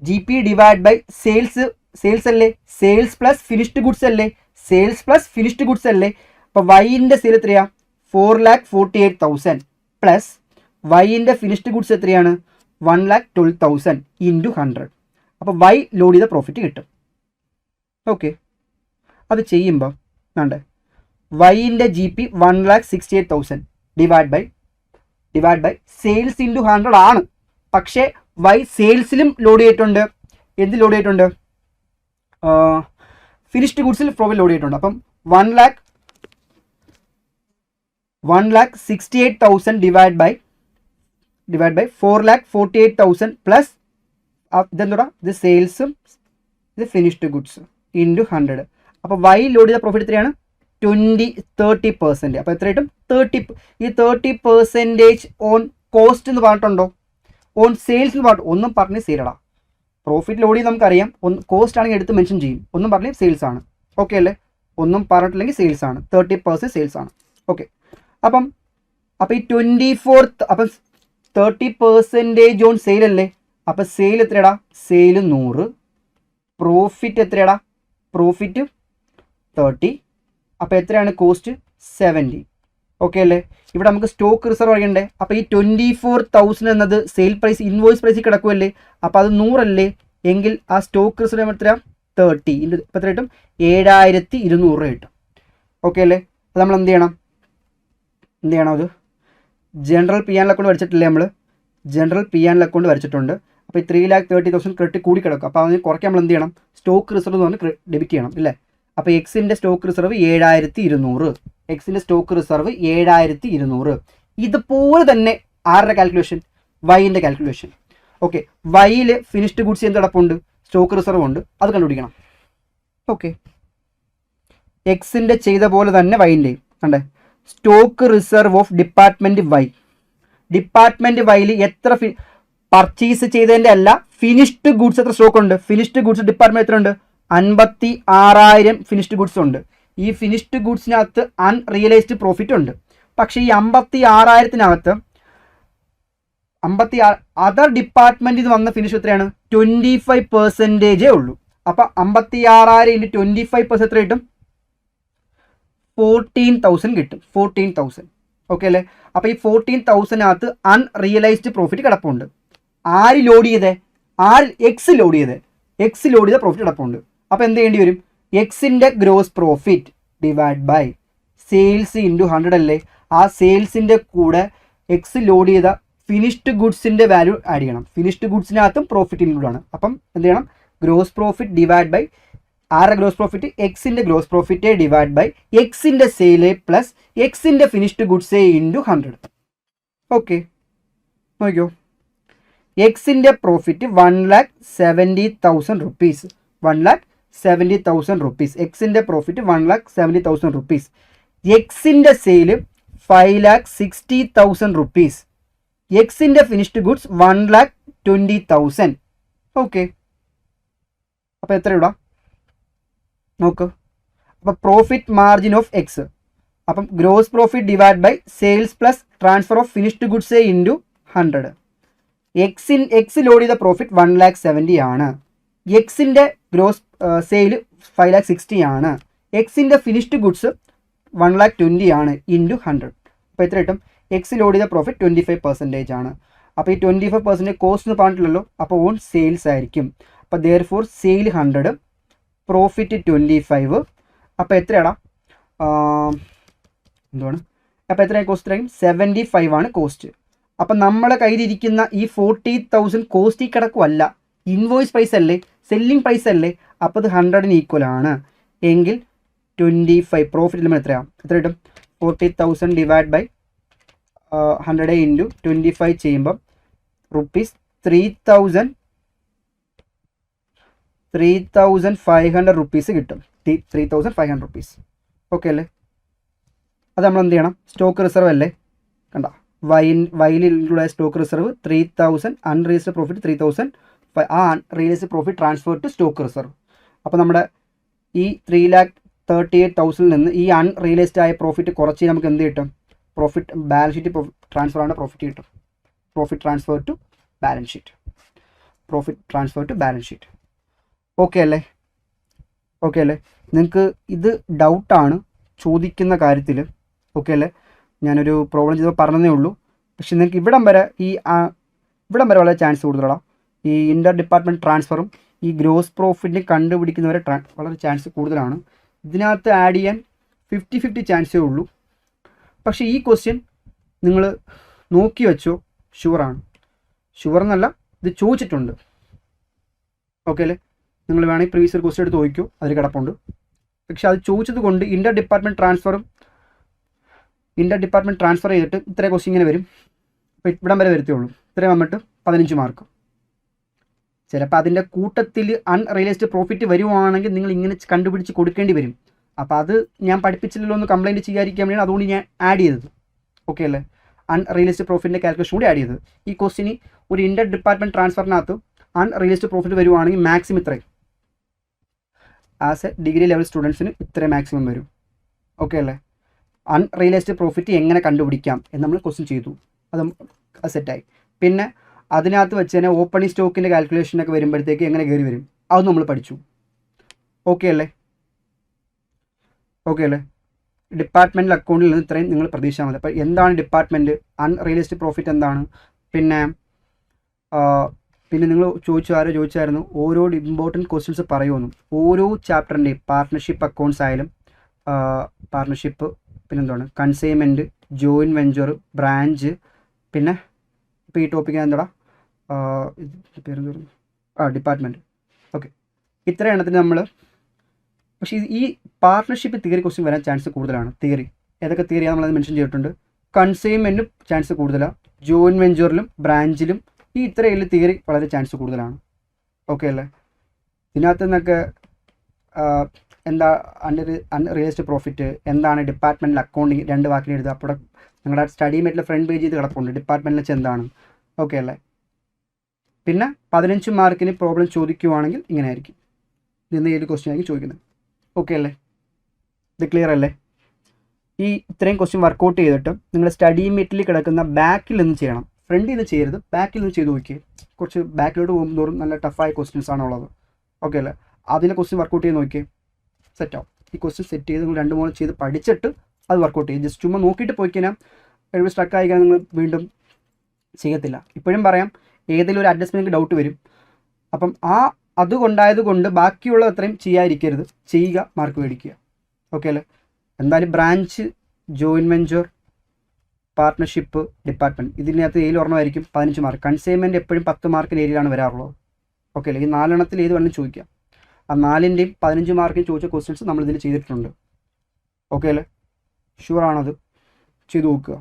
G P divide by sales അല്ലേ? സെയിൽസ് പ്ലസ് ഫിനിഷ്ഡ് ഗുഡ്സ് അല്ലേ? സെയിൽസ് പ്ലസ് ഫിനിഷ്ഡ് ഗുഡ്സ് അല്ലേ? അപ്പോൾ വൈൻ്റെ സെയിൽ എത്രയാ? 4,48,000 പ്ലസ് വൈൻ്റെ ഫിനിഷ്ഡ് ഗുഡ്സ് എത്രയാണ്? 1,12,000 ഇൻറ്റു 100. അപ്പോൾ വൈ ലോഡ് ചെയ്ത പ്രോഫിറ്റ് കിട്ടും. ഓക്കെ, അത് ചെയ്യുമ്പോൾ വേണ്ടേ, വൈൻ്റെ G P 1,68,000 divide by sales into 100 ആണ്. പക്ഷേ വൈ സെയിൽസിലും ലോഡ് ചെയ്തിട്ടുണ്ട്. എന്ത് ലോഡ് ചെയ്തിട്ടുണ്ട്? ഫിനിഷ്ഡ് ഗുഡ്സിൽ പ്രോഫിറ്റ് ലോഡ് ചെയ്തിട്ടുണ്ട്. അപ്പം 1,68,000 ഡിവൈഡ് ബൈ 4,48,000 പ്ലസ് ഇതെന്താ? ഇത് സെയിൽസും ഇത് ഫിനിഷ്ഡ് ഗുഡ്സ് ഇൻറ്റു 100. അപ്പോൾ വൈ ലോഡ് ചെയ്ത പ്രോഫിറ്റ് എത്രയാണ്? 30%. അപ്പോൾ എത്ര കിട്ടും? 30% ഓൺ കോസ്റ്റ് എന്ന് പറഞ്ഞിട്ടുണ്ടോ? ഓൺ സെയിൽസ് എന്ന് പറഞ്ഞിട്ട് ഒന്നും പറഞ്ഞ് സെയിലടാ. പ്രോഫിറ്റ് ലോഡ് ചെയ്ത് നമുക്കറിയാം. കോസ്റ്റ് ആണെങ്കിൽ എടുത്ത് മെൻഷൻ ചെയ്യും. ഒന്നും പറഞ്ഞ് സെയിൽസ് ആണ്. ഓക്കെ അല്ലേ? ഒന്നും പറഞ്ഞിട്ടില്ലെങ്കിൽ സെയിൽസ് ആണ്. 30% സെയിൽസ് ആണ്. ഓക്കെ, അപ്പം ഈ 30% ഓൺ സെയിൽ അല്ലേ? അപ്പോൾ സെയിൽ എത്രയടാ? സെയിൽ 100. പ്രോഫിറ്റ് എത്രയടാ? പ്രോഫിറ്റ് 30. അപ്പോൾ എത്രയാണ് കോസ്റ്റ്? 70. ഓക്കെ അല്ലേ? ഇവിടെ നമുക്ക് സ്റ്റോക്ക് റിസർവ് അറിയണ്ടേ? അപ്പോൾ ഈ 24,000 എന്നത് സെയിൽ പ്രൈസ് ഇൻവോയ്സ് പ്രൈസിൽ കിടക്കുമല്ലേ? അപ്പോൾ അത് 100 അല്ലേ? എങ്കിൽ ആ സ്റ്റോക്ക് റിസർവ് എത്രയാണ്? 30 ഇൻറ്റു ഇപ്പോൾ എത്ര കിട്ടും? 7,200 കിട്ടും. ഓക്കെ അല്ലേ? അത് നമ്മൾ എന്ത് ചെയ്യണം? അത് ജനറൽ പി ആൻഡ് അക്കൗണ്ട് വരച്ചിട്ടില്ലേ? നമ്മൾ ജനറൽ പി ആൻഡ് അക്കൗണ്ട് വരച്ചിട്ടുണ്ട്. അപ്പോൾ ഈ 3,30,000 ക്രെഡിറ്റ് കൂടി കിടക്കും. അപ്പോൾ അതിന് കുറയ്ക്കാൻ നമ്മൾ എന്ത് ചെയ്യണം? സ്റ്റോക്ക് റിസർവ് എന്ന് പറഞ്ഞ് ഡെബിറ്റ് ചെയ്യണം ഇല്ലേ? അപ്പോൾ എക്സിൻ്റെ സ്റ്റോക്ക് റിസർവ് 7,200. എക്സിൻ്റെ സ്റ്റോക്ക് റിസർവ് 7,200. ഇതുപോലെ തന്നെ ആരുടെ കാൽക്കുലേഷൻ? വൈൻ്റെ കാൽക്കുലേഷൻ. ഓക്കെ, വൈയിൽ ഫിനിഷ്ഡ് ഗുഡ്സ് എന്ത് കിടപ്പുണ്ട്? സ്റ്റോക്ക് റിസർവ് ഉണ്ട്. അത് കണ്ടുപിടിക്കണം. ഓക്കെ, എക്സിൻ്റെ ചെയ്ത പോലെ തന്നെ വൈൻ്റെയും കണ്ടേ, stock reserve of department Y. Department വൈയിൽ എത്ര പർച്ചേസ് ചെയ്തതിൻ്റെ അല്ല, ഫിനിഷ്ഡ് ഗുഡ്സ് എത്ര സ്റ്റോക്ക് ഉണ്ട്? ഫിനിഷ്ഡ് ഗുഡ്സ് ഡിപ്പാർട്ട്മെൻറ്റ് എത്ര ഉണ്ട്? 56,000 ഫിനിഷ്ഡ് ഗുഡ്സ് ഉണ്ട്. ഈ ഫിനിഷ്ഡ് ഗുഡ്സിനകത്ത് അൺറിയലൈസ്ഡ് പ്രോഫിറ്റ് ഉണ്ട്. പക്ഷേ ഈ 56,000-നകത്ത് അതർ ഡിപ്പാർട്ട്മെൻറ്റിൽ നിന്ന് വന്ന ഫിനിഷ് എത്രയാണ്? 25% ഉള്ളൂ. അപ്പോൾ 56,000 ഇൻറ്റു 25% എത്ര കിട്ടും? 14,000 കിട്ടും. 14,000. ഓക്കെ അല്ലേ? അപ്പോൾ ഈ 14,000-നകത്ത് അൺറിയലൈസ്ഡ് പ്രോഫിറ്റ് കിടപ്പുണ്ട്. ആര് ലോഡ് ചെയ്തേ? എക്സ് ലോഡ് ചെയ്തേ. എക്സ് ലോഡ് ചെയ്ത പ്രോഫിറ്റ് കിടപ്പുണ്ട്. അപ്പോൾ എന്ത് ചെയ്യേണ്ടി വരും? എക്സിൻ്റെ gross profit divide by sales into 100 അല്ലേ? ആ സെയിൽസിൻ്റെ കൂടെ എക്സ് ലോഡ് ചെയ്ത ഫിനിഷ്ഡ് ഗുഡ്സിൻ്റെ വാല്യൂ ആഡ് ചെയ്യണം. ഫിനിഷ്ഡ് ഗുഡ്സിനകത്തും പ്രോഫിറ്റ് ഇൻക്ലൂഡ് ആണ്. അപ്പം എന്ത് ചെയ്യണം? ഗ്രോസ് പ്രോഫിറ്റ് ഡിവൈഡ് ബൈ ആരുടെ ഗ്രോസ് പ്രോഫിറ്റ്? എക്സിൻ്റെ ഗ്രോസ് പ്രോഫിറ്റ് ഡിവൈഡ് ബൈ എക്സിൻ്റെ സെയിൽ പ്ലസ് എക്സിൻ്റെ ഫിനിഷ്ഡ് ഗുഡ്സ് ഇൻറ്റു 100. ഓക്കെ, നോക്കിയോ, എക്സിൻ്റെ പ്രോഫിറ്റ് 1,70,000 റുപ്പീസ്. 1,70,000 റുപ്പീസ്. എക്സിൻ്റെ പ്രോഫിറ്റ് 1,70,000 റുപ്പീസ്. എക്സിൻ്റെ സെയിൽ 5,60,000 റുപ്പീസ്. എക്സിൻ്റെ ഫിനിഷ്ഡ് ഗുഡ്സ് 1,20,000. ഓക്കെ, അപ്പോൾ എത്ര ഇടാം നോക്ക്. അപ്പോൾ പ്രോഫിറ്റ് മാർജിൻ ഓഫ് എക്സ്, അപ്പം gross profit divide by sales plus transfer of finished goods into 100. X load ചെയ്ത പ്രോഫിറ്റ് 1,70,000 ആണ്. എക്സിൻ്റെ ഗ്രോസ് സെയിൽ 5,60,000 ആണ്. എക്സിൻ്റെ ഫിനിഷ്ഡ് ഗുഡ്സ് 1,20,000 ആണ് ഇൻറ്റു 100. അപ്പോൾ എത്ര കിട്ടും? എക്സ് ലോഡ് ചെയ്ത പ്രോഫിറ്റ് 25% ആണ്. അപ്പോൾ ഈ 25% കോസ്റ്റ് എന്ന് പറഞ്ഞിട്ടില്ലല്ലോ. അപ്പോൾ ഓൺ സെയിൽസ് ആയിരിക്കും. അപ്പോൾ ദെയർഫോർ സെയിൽ 100, പ്രോഫിറ്റ് 25. അപ്പോൾ എത്രയാടാ? എന്തുവാണ്? അപ്പോൾ എത്രയാണ് കോസ്റ്റ്? ഇത്രയും 75 ആണ് കോസ്റ്റ്. അപ്പം നമ്മളെ കയ്യിലിരിക്കുന്ന ഈ 40,000 കോസ്റ്റ് കിടക്കുമല്ല, ഇൻവോയ്സ് പ്രൈസ് അല്ലേ, സെല്ലിംഗ് പ്രൈസ് അല്ലേ. അപ്പോൾ അത് 100 ഈക്വൽ ആണ് എങ്കിൽ 25 പ്രോഫിറ്റ് നമ്മൾ എത്ര കിട്ടും? 40,000 ഡിവൈഡ് ബൈ 100 ഇൻറ്റു 25 ചെയ്യുമ്പം റുപ്പീസ് 3,500 റുപ്പീസ് കിട്ടും. 3,500 റുപ്പീസ്. ഓക്കെ അല്ലേ? അത് നമ്മൾ എന്ത് ചെയ്യണം? സ്റ്റോക്ക് റിസർവ് അല്ലേ, കണ്ട വൈലിൽ ഇൻക്ലൂഡ് ആയ സ്റ്റോക്ക് റിസർവ് 3,000, അൺറിയലൈസ്ഡ് പ്രോഫിറ്റ് 3,000, ആ unrealised profit transfer to stock reserve. അപ്പോൾ നമ്മുടെ ഈ 3,38,000 നിന്ന് ഈ അൺറിയലൈസ്ഡ് ആയ പ്രോഫിറ്റ് കുറച്ച് നമുക്ക് എന്ത് കിട്ടും? പ്രോഫിറ്റ് ബാലൻസ് ഷീറ്റ് ട്രാൻസ്ഫർ ആണ് പ്രോഫിറ്റ് കിട്ടും. Profit transfer to balance sheet. Profit transfer to balance sheet. Okay അല്ലേ? ഓക്കെ അല്ലേ? നിങ്ങൾക്ക് ഇത് ഡൗട്ടാണ് ചോദിക്കുന്ന കാര്യത്തിൽ. ഓക്കെ അല്ലേ? ഞാനൊരു പ്രോബ്ലം ചെയ്തപ്പോൾ പറഞ്ഞതേ ഉള്ളൂ. പക്ഷെ നിങ്ങൾക്ക് ഇവിടം വരെ വളരെ ചാൻസ് കൂടുതലാണ്. ഈ ഇൻ്റർ ഡിപ്പാർട്ട്മെൻറ്റ് ട്രാൻസ്ഫറും ഈ ഗ്രോസ് പ്രോഫിറ്റിനെ കണ്ടുപിടിക്കുന്നവരെ വളരെ ചാൻസ് കൂടുതലാണ്. ഇതിനകത്ത് ആഡ് ചെയ്യാൻ 50-50 ചാൻസേ ഉള്ളൂ. പക്ഷേ ഈ ക്വസ്റ്റ്യൻ നിങ്ങൾ നോക്കി വെച്ചോ, ഷുവറാണ്. ഷുവർ എന്നല്ല, ഇത് ചോദിച്ചിട്ടുണ്ട്. ഓക്കെ അല്ലേ? നിങ്ങൾ വേണമെങ്കിൽ പ്രീവിയസ് ഒരു ക്വസ്റ്റ്യൻ എടുത്ത് നോക്കിയോ, അതിൽ കിടപ്പുണ്ട്. പക്ഷെ അത് ചോദിച്ചത് കൊണ്ട് ഇൻ്റർ ഡിപ്പാർട്ട്മെൻറ്റ് ട്രാൻസ്ഫർ ചെയ്തിട്ട് ഇത്രയും ക്വസ്റ്റ്യൻ ഇങ്ങനെ വരും. അപ്പോൾ ഇവിടം വരെ വരത്തുള്ളൂ. ഇത്രയും വന്നിട്ട് 15 മാർക്ക്. ചിലപ്പോൾ അതിൻ്റെ കൂട്ടത്തിൽ അൺറിയലൈസ്ഡ് പ്രോഫിറ്റ് വരുവാണെങ്കിൽ നിങ്ങൾ ഇങ്ങനെ കണ്ടുപിടിച്ച് കൊടുക്കേണ്ടി വരും. അപ്പോൾ അത് ഞാൻ പഠിപ്പിച്ചില്ലല്ലോ എന്ന് കംപ്ലയിൻറ്റ് ചെയ്യാതിരിക്കാൻ വേണ്ടിയാണ് അതുകൊണ്ട് ഞാൻ ആഡ് ചെയ്തത്. ഓക്കെ അല്ലേ? അൺറിയലൈസ്ഡ് പ്രോഫിറ്റിൻ്റെ കാൽക്കുലേഷൻ കൂടി ആഡ് ചെയ്തത്. ഈ ക്വസ്റ്റിന് ഒരു ഇൻ്റർ ഡിപ്പാർട്ട്മെൻറ്റ് ട്രാൻസ്ഫറിനകത്ത് അൺറിയലൈസ്ഡ് പ്രോഫിറ്റ് വരുവാണെങ്കിൽ മാക്സിമം ഇത്രയും, ആസ് എ ഡിഗ്രി ലെവൽ സ്റ്റുഡൻസിന് ഇത്രയും മാക്സിമം വരും. ഓക്കെ അല്ലേ? അൺറിയലൈസ്ഡ് പ്രോഫിറ്റ് എങ്ങനെ കണ്ടുപിടിക്കാം എന്ന് നമ്മൾ ക്വസ്റ്റ്യൻ ചെയ്തു. അത് സെറ്റായി. പിന്നെ അതിനകത്ത് വെച്ച് തന്നെ ഓപ്പണിംഗ് സ്റ്റോക്കിൻ്റെ കാൽക്കുലേഷനൊക്കെ വരുമ്പോഴത്തേക്ക് എങ്ങനെ കയറി വരും അത് നമ്മൾ പഠിച്ചു. ഓക്കെ അല്ലേ? ഓക്കെ അല്ലേ? ഡിപ്പാർട്ട്മെൻറ്റൽ അക്കൗണ്ടിൽ നിന്ന് ഇത്രയും നിങ്ങൾ പ്രതീക്ഷിച്ചാൽ മതി. അപ്പോൾ എന്താണ് ഡിപ്പാർട്ട്മെൻറ്റ്, അൺറിയലൈസ്ഡ് പ്രോഫിറ്റ് എന്താണ്, പിന്നെ നിങ്ങൾ ചോദിച്ചായിരുന്നു ഓരോ ഇമ്പോർട്ടൻറ്റ് ക്വസ്റ്റ്യൻസ് പറയുമെന്നും. ഓരോ ചാപ്റ്ററിൻ്റെയും പാർട്ട്ണർഷിപ്പ് അക്കൗണ്ട്സ് ആയാലും പാർട്ട്ണർഷിപ്പ്, പിന്നെന്താണ് കൺസൈൻമെൻറ്റ്, ജോയിൻറ്റ് വെഞ്ചർ, ബ്രാഞ്ച്, പിന്നെ ഇപ്പോൾ ഈ ടോപ്പിക്ക് എന്താ പേരെന്തോന്നു ഡിപ്പാർട്ട്മെൻറ്റ്. ഓക്കെ, ഇത്ര എണ്ണത്തിന് നമ്മൾ. പക്ഷേ ഈ പാർട്ട്ണർഷിപ്പ് തിയറി ക്വസ്റ്റ്യൻ വരാൻ ചാൻസ് കൂടുതലാണ്. തിയറി ഏതൊക്കെ തിയറിയാണ് നമ്മളത് മെൻഷൻ ചെയ്തിട്ടുണ്ട്. കൺസൈൻമെൻറ്റും ചാൻസ് കൂടുതലാണ്, ജോയിൻറ്റ് വെഞ്ചറിലും ബ്രാഞ്ചിലും ഈ ഇത്രയുള്ള തിയറി വളരെ ചാൻസ് കൂടുതലാണ്. ഓക്കെ അല്ലേ? ഇതിനകത്ത് നിന്നൊക്കെ എന്താ അൺറിയലൈസ്ഡ് പ്രോഫിറ്റ്, എന്താണ് ഡിപ്പാർട്ട്മെൻറ്റൽ അക്കൗണ്ടിങ്, 2 വാക്കിൽ എഴുതുക. അപ്പോൾ നിങ്ങളുടെ സ്റ്റഡി മെറ്റിലെ ഫ്രണ്ട് പേജ് ഇത് കിടപ്പുണ്ട്, ഡിപ്പാർട്ട്മെൻറ്റിൽ വെച്ച് എന്താണ്. ഓക്കെ അല്ലേ? പിന്നെ 15 മാർക്കിന് പ്രോബ്ലം ചോദിക്കുവാണെങ്കിൽ ഇങ്ങനെ ആയിരിക്കും, നിന്ന് ഏത് ക്വസ്റ്റ്യൻ ആയിരിക്കും ചോദിക്കുന്നത്. ഓക്കെ അല്ലേ? ഇത് ക്ലിയർ അല്ലേ? ഈ ഇത്രയും ക്വസ്റ്റ്യൻ വർക്കൗട്ട് ചെയ്തിട്ട് നിങ്ങൾ സ്റ്റഡി മെറ്റിൽ കിടക്കുന്ന ബാക്കിൽ നിന്ന് ചെയ്യണം. ഫ്രണ്ടിൽ നിന്ന് ചെയ്യരുത്, ബാക്കിൽ നിന്ന് ചെയ്ത് നോക്കിയേ. കുറച്ച് ബാക്കിലോട്ട് പോകുമ്പോഴും നല്ല ടഫായ ക്വസ്റ്റ്യൻസ് ആണുള്ളത്. ഓക്കെ അല്ലേ? അതിലെ ക്വസ്റ്റ്യൻ വർക്കൗട്ട് ചെയ്ത് നോക്കിയേ, സെറ്റാവും. ഈ ക്വസ്റ്റ്യൻ സെറ്റ് ചെയ്ത് നിങ്ങൾ 2-3 ചെയ്ത് പഠിച്ചിട്ട് അത് വർക്കൗട്ട് ചെയ്യും. ജസ്റ്റ് ചുമ്മാ നോക്കിയിട്ട് പോയി കഴിഞ്ഞാൽ എഴുതി സ്ട്രക്ക് ആയിക്കാൻ നിങ്ങൾ വീണ്ടും ചെയ്യത്തില്ല. ഇപ്പോഴും പറയാം, ഏതെങ്കിലും ഒരു അഡ്ജസ്റ്റ്മെൻറ്റ് ഡൗട്ട് വരും. അപ്പം അതുകൊണ്ടായതുകൊണ്ട് ബാക്കിയുള്ള അത്രയും ചെയ്യാതിരിക്കരുത്, ചെയ്യുക, മാർക്ക് മേടിക്കുക. ഓക്കെ അല്ലേ? എന്തായാലും branch, joint venture, partnership, department, ഇതിനകത്ത് ഏതിൽ ഒരെണ്ണമായിരിക്കും 15 മാർക്ക്. കൺസൈൻമെൻറ്റ് എപ്പോഴും 10 മാർക്കിന് ഏരിയയിലാണ് വരാറുള്ളത്. ഓക്കെ അല്ലേ? ഈ 4 എണ്ണത്തിൽ ഏത് വേണമെങ്കിലും ചോദിക്കാം. ആ 4ൻ്റെയും 15 മാർക്കിന് ചോദിച്ച ക്വസ്റ്റ്യൻസ് നമ്മളിതിൽ ചെയ്തിട്ടുണ്ട്. ഓക്കെ അല്ലേ? ഷുവറാണത്, ചെയ്ത് നോക്കുക.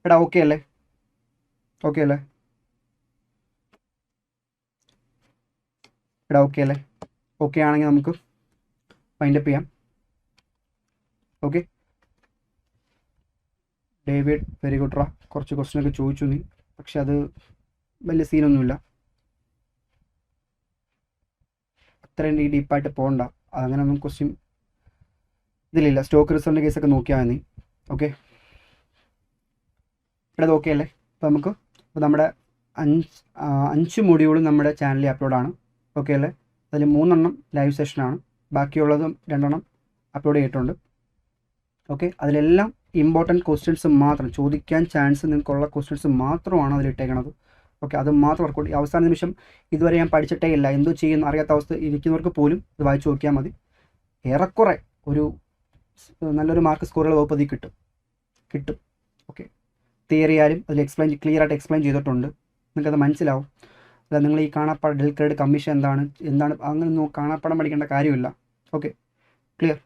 എടാ ഓക്കെ അല്ലേ? ഓക്കെ അല്ലേ? എടാ ഓക്കെ അല്ലേ? ഓക്കെ ആണെങ്കിൽ നമുക്ക് വൈൻഡപ്പ് ചെയ്യാം. ഓക്കെ, ഡേവിഡ് വെരി ഗുഡ് റാ. കുറച്ച് ക്വസ്റ്റ്യനൊക്കെ ചോദിച്ചു നീ, പക്ഷെ അത് വലിയ സീനൊന്നുമില്ല. അത്രയും ഡീപ്പായിട്ട് പോകണ്ട. അങ്ങനെ ഒന്നും ക്വസ്റ്റ്യൻ ഇതിലില്ല. സ്റ്റോക്ക് റിസർവിൻ്റെ കേസൊക്കെ നോക്കിയാൽ മതി. ഓക്കെ, ഇവിടെ അത് ഓക്കെ അല്ലേ? അപ്പോൾ നമ്മുടെ 5 മൊഡ്യൂളും നമ്മുടെ ചാനലിൽ അപ്ലോഡാണ്. ഓക്കെ അല്ലേ? അതിൽ 3 എണ്ണം ലൈവ് സെഷനാണ്, ബാക്കിയുള്ളതും 2 എണ്ണം അപ്ലോഡ് ചെയ്തിട്ടുണ്ട്. ഓക്കെ, അതിലെല്ലാം ഇമ്പോർട്ടൻറ്റ് ക്വസ്റ്റ്യൻസ് മാത്രം, ചോദിക്കാൻ ചാൻസ് നിങ്ങൾക്കുള്ള ക്വസ്റ്റ്യൻസ് മാത്രമാണ് അതിലിട്ടേക്കണത്. ഓക്കെ, അത് മാത്രം വർക്കൗട്ട്. അവസാന നിമിഷം ഇതുവരെ ഞാൻ പഠിച്ചിട്ടേ ഇല്ല, എന്തോ ചെയ്യുന്ന അറിയാത്ത അവസ്ഥ ഇരിക്കുന്നവർക്ക് പോലും ഇത് വായിച്ച് നോക്കിയാൽ മതി. ഏറെക്കുറെ ഒരു നല്ലൊരു മാർക്ക് സ്കോറുകൾ വകുപ്പതി കിട്ടും. കിട്ടും. ഓക്കെ, തിയറി ആയാലും അതിൽ ക്ലിയർ ആയിട്ട് എക്സ്പ്ലെയിൻ ചെയ്തിട്ടുണ്ട്, നിങ്ങൾക്കത് മനസ്സിലാവും. അല്ല നിങ്ങൾ ഈ കാണാപ്പാടം ഡെൽ ക്രെഡിറ്റ് കമ്മീഷൻ എന്താണ് അങ്ങനെ കാണാപ്പാടം പഠിക്കേണ്ട കാര്യമില്ല. Okay, clear.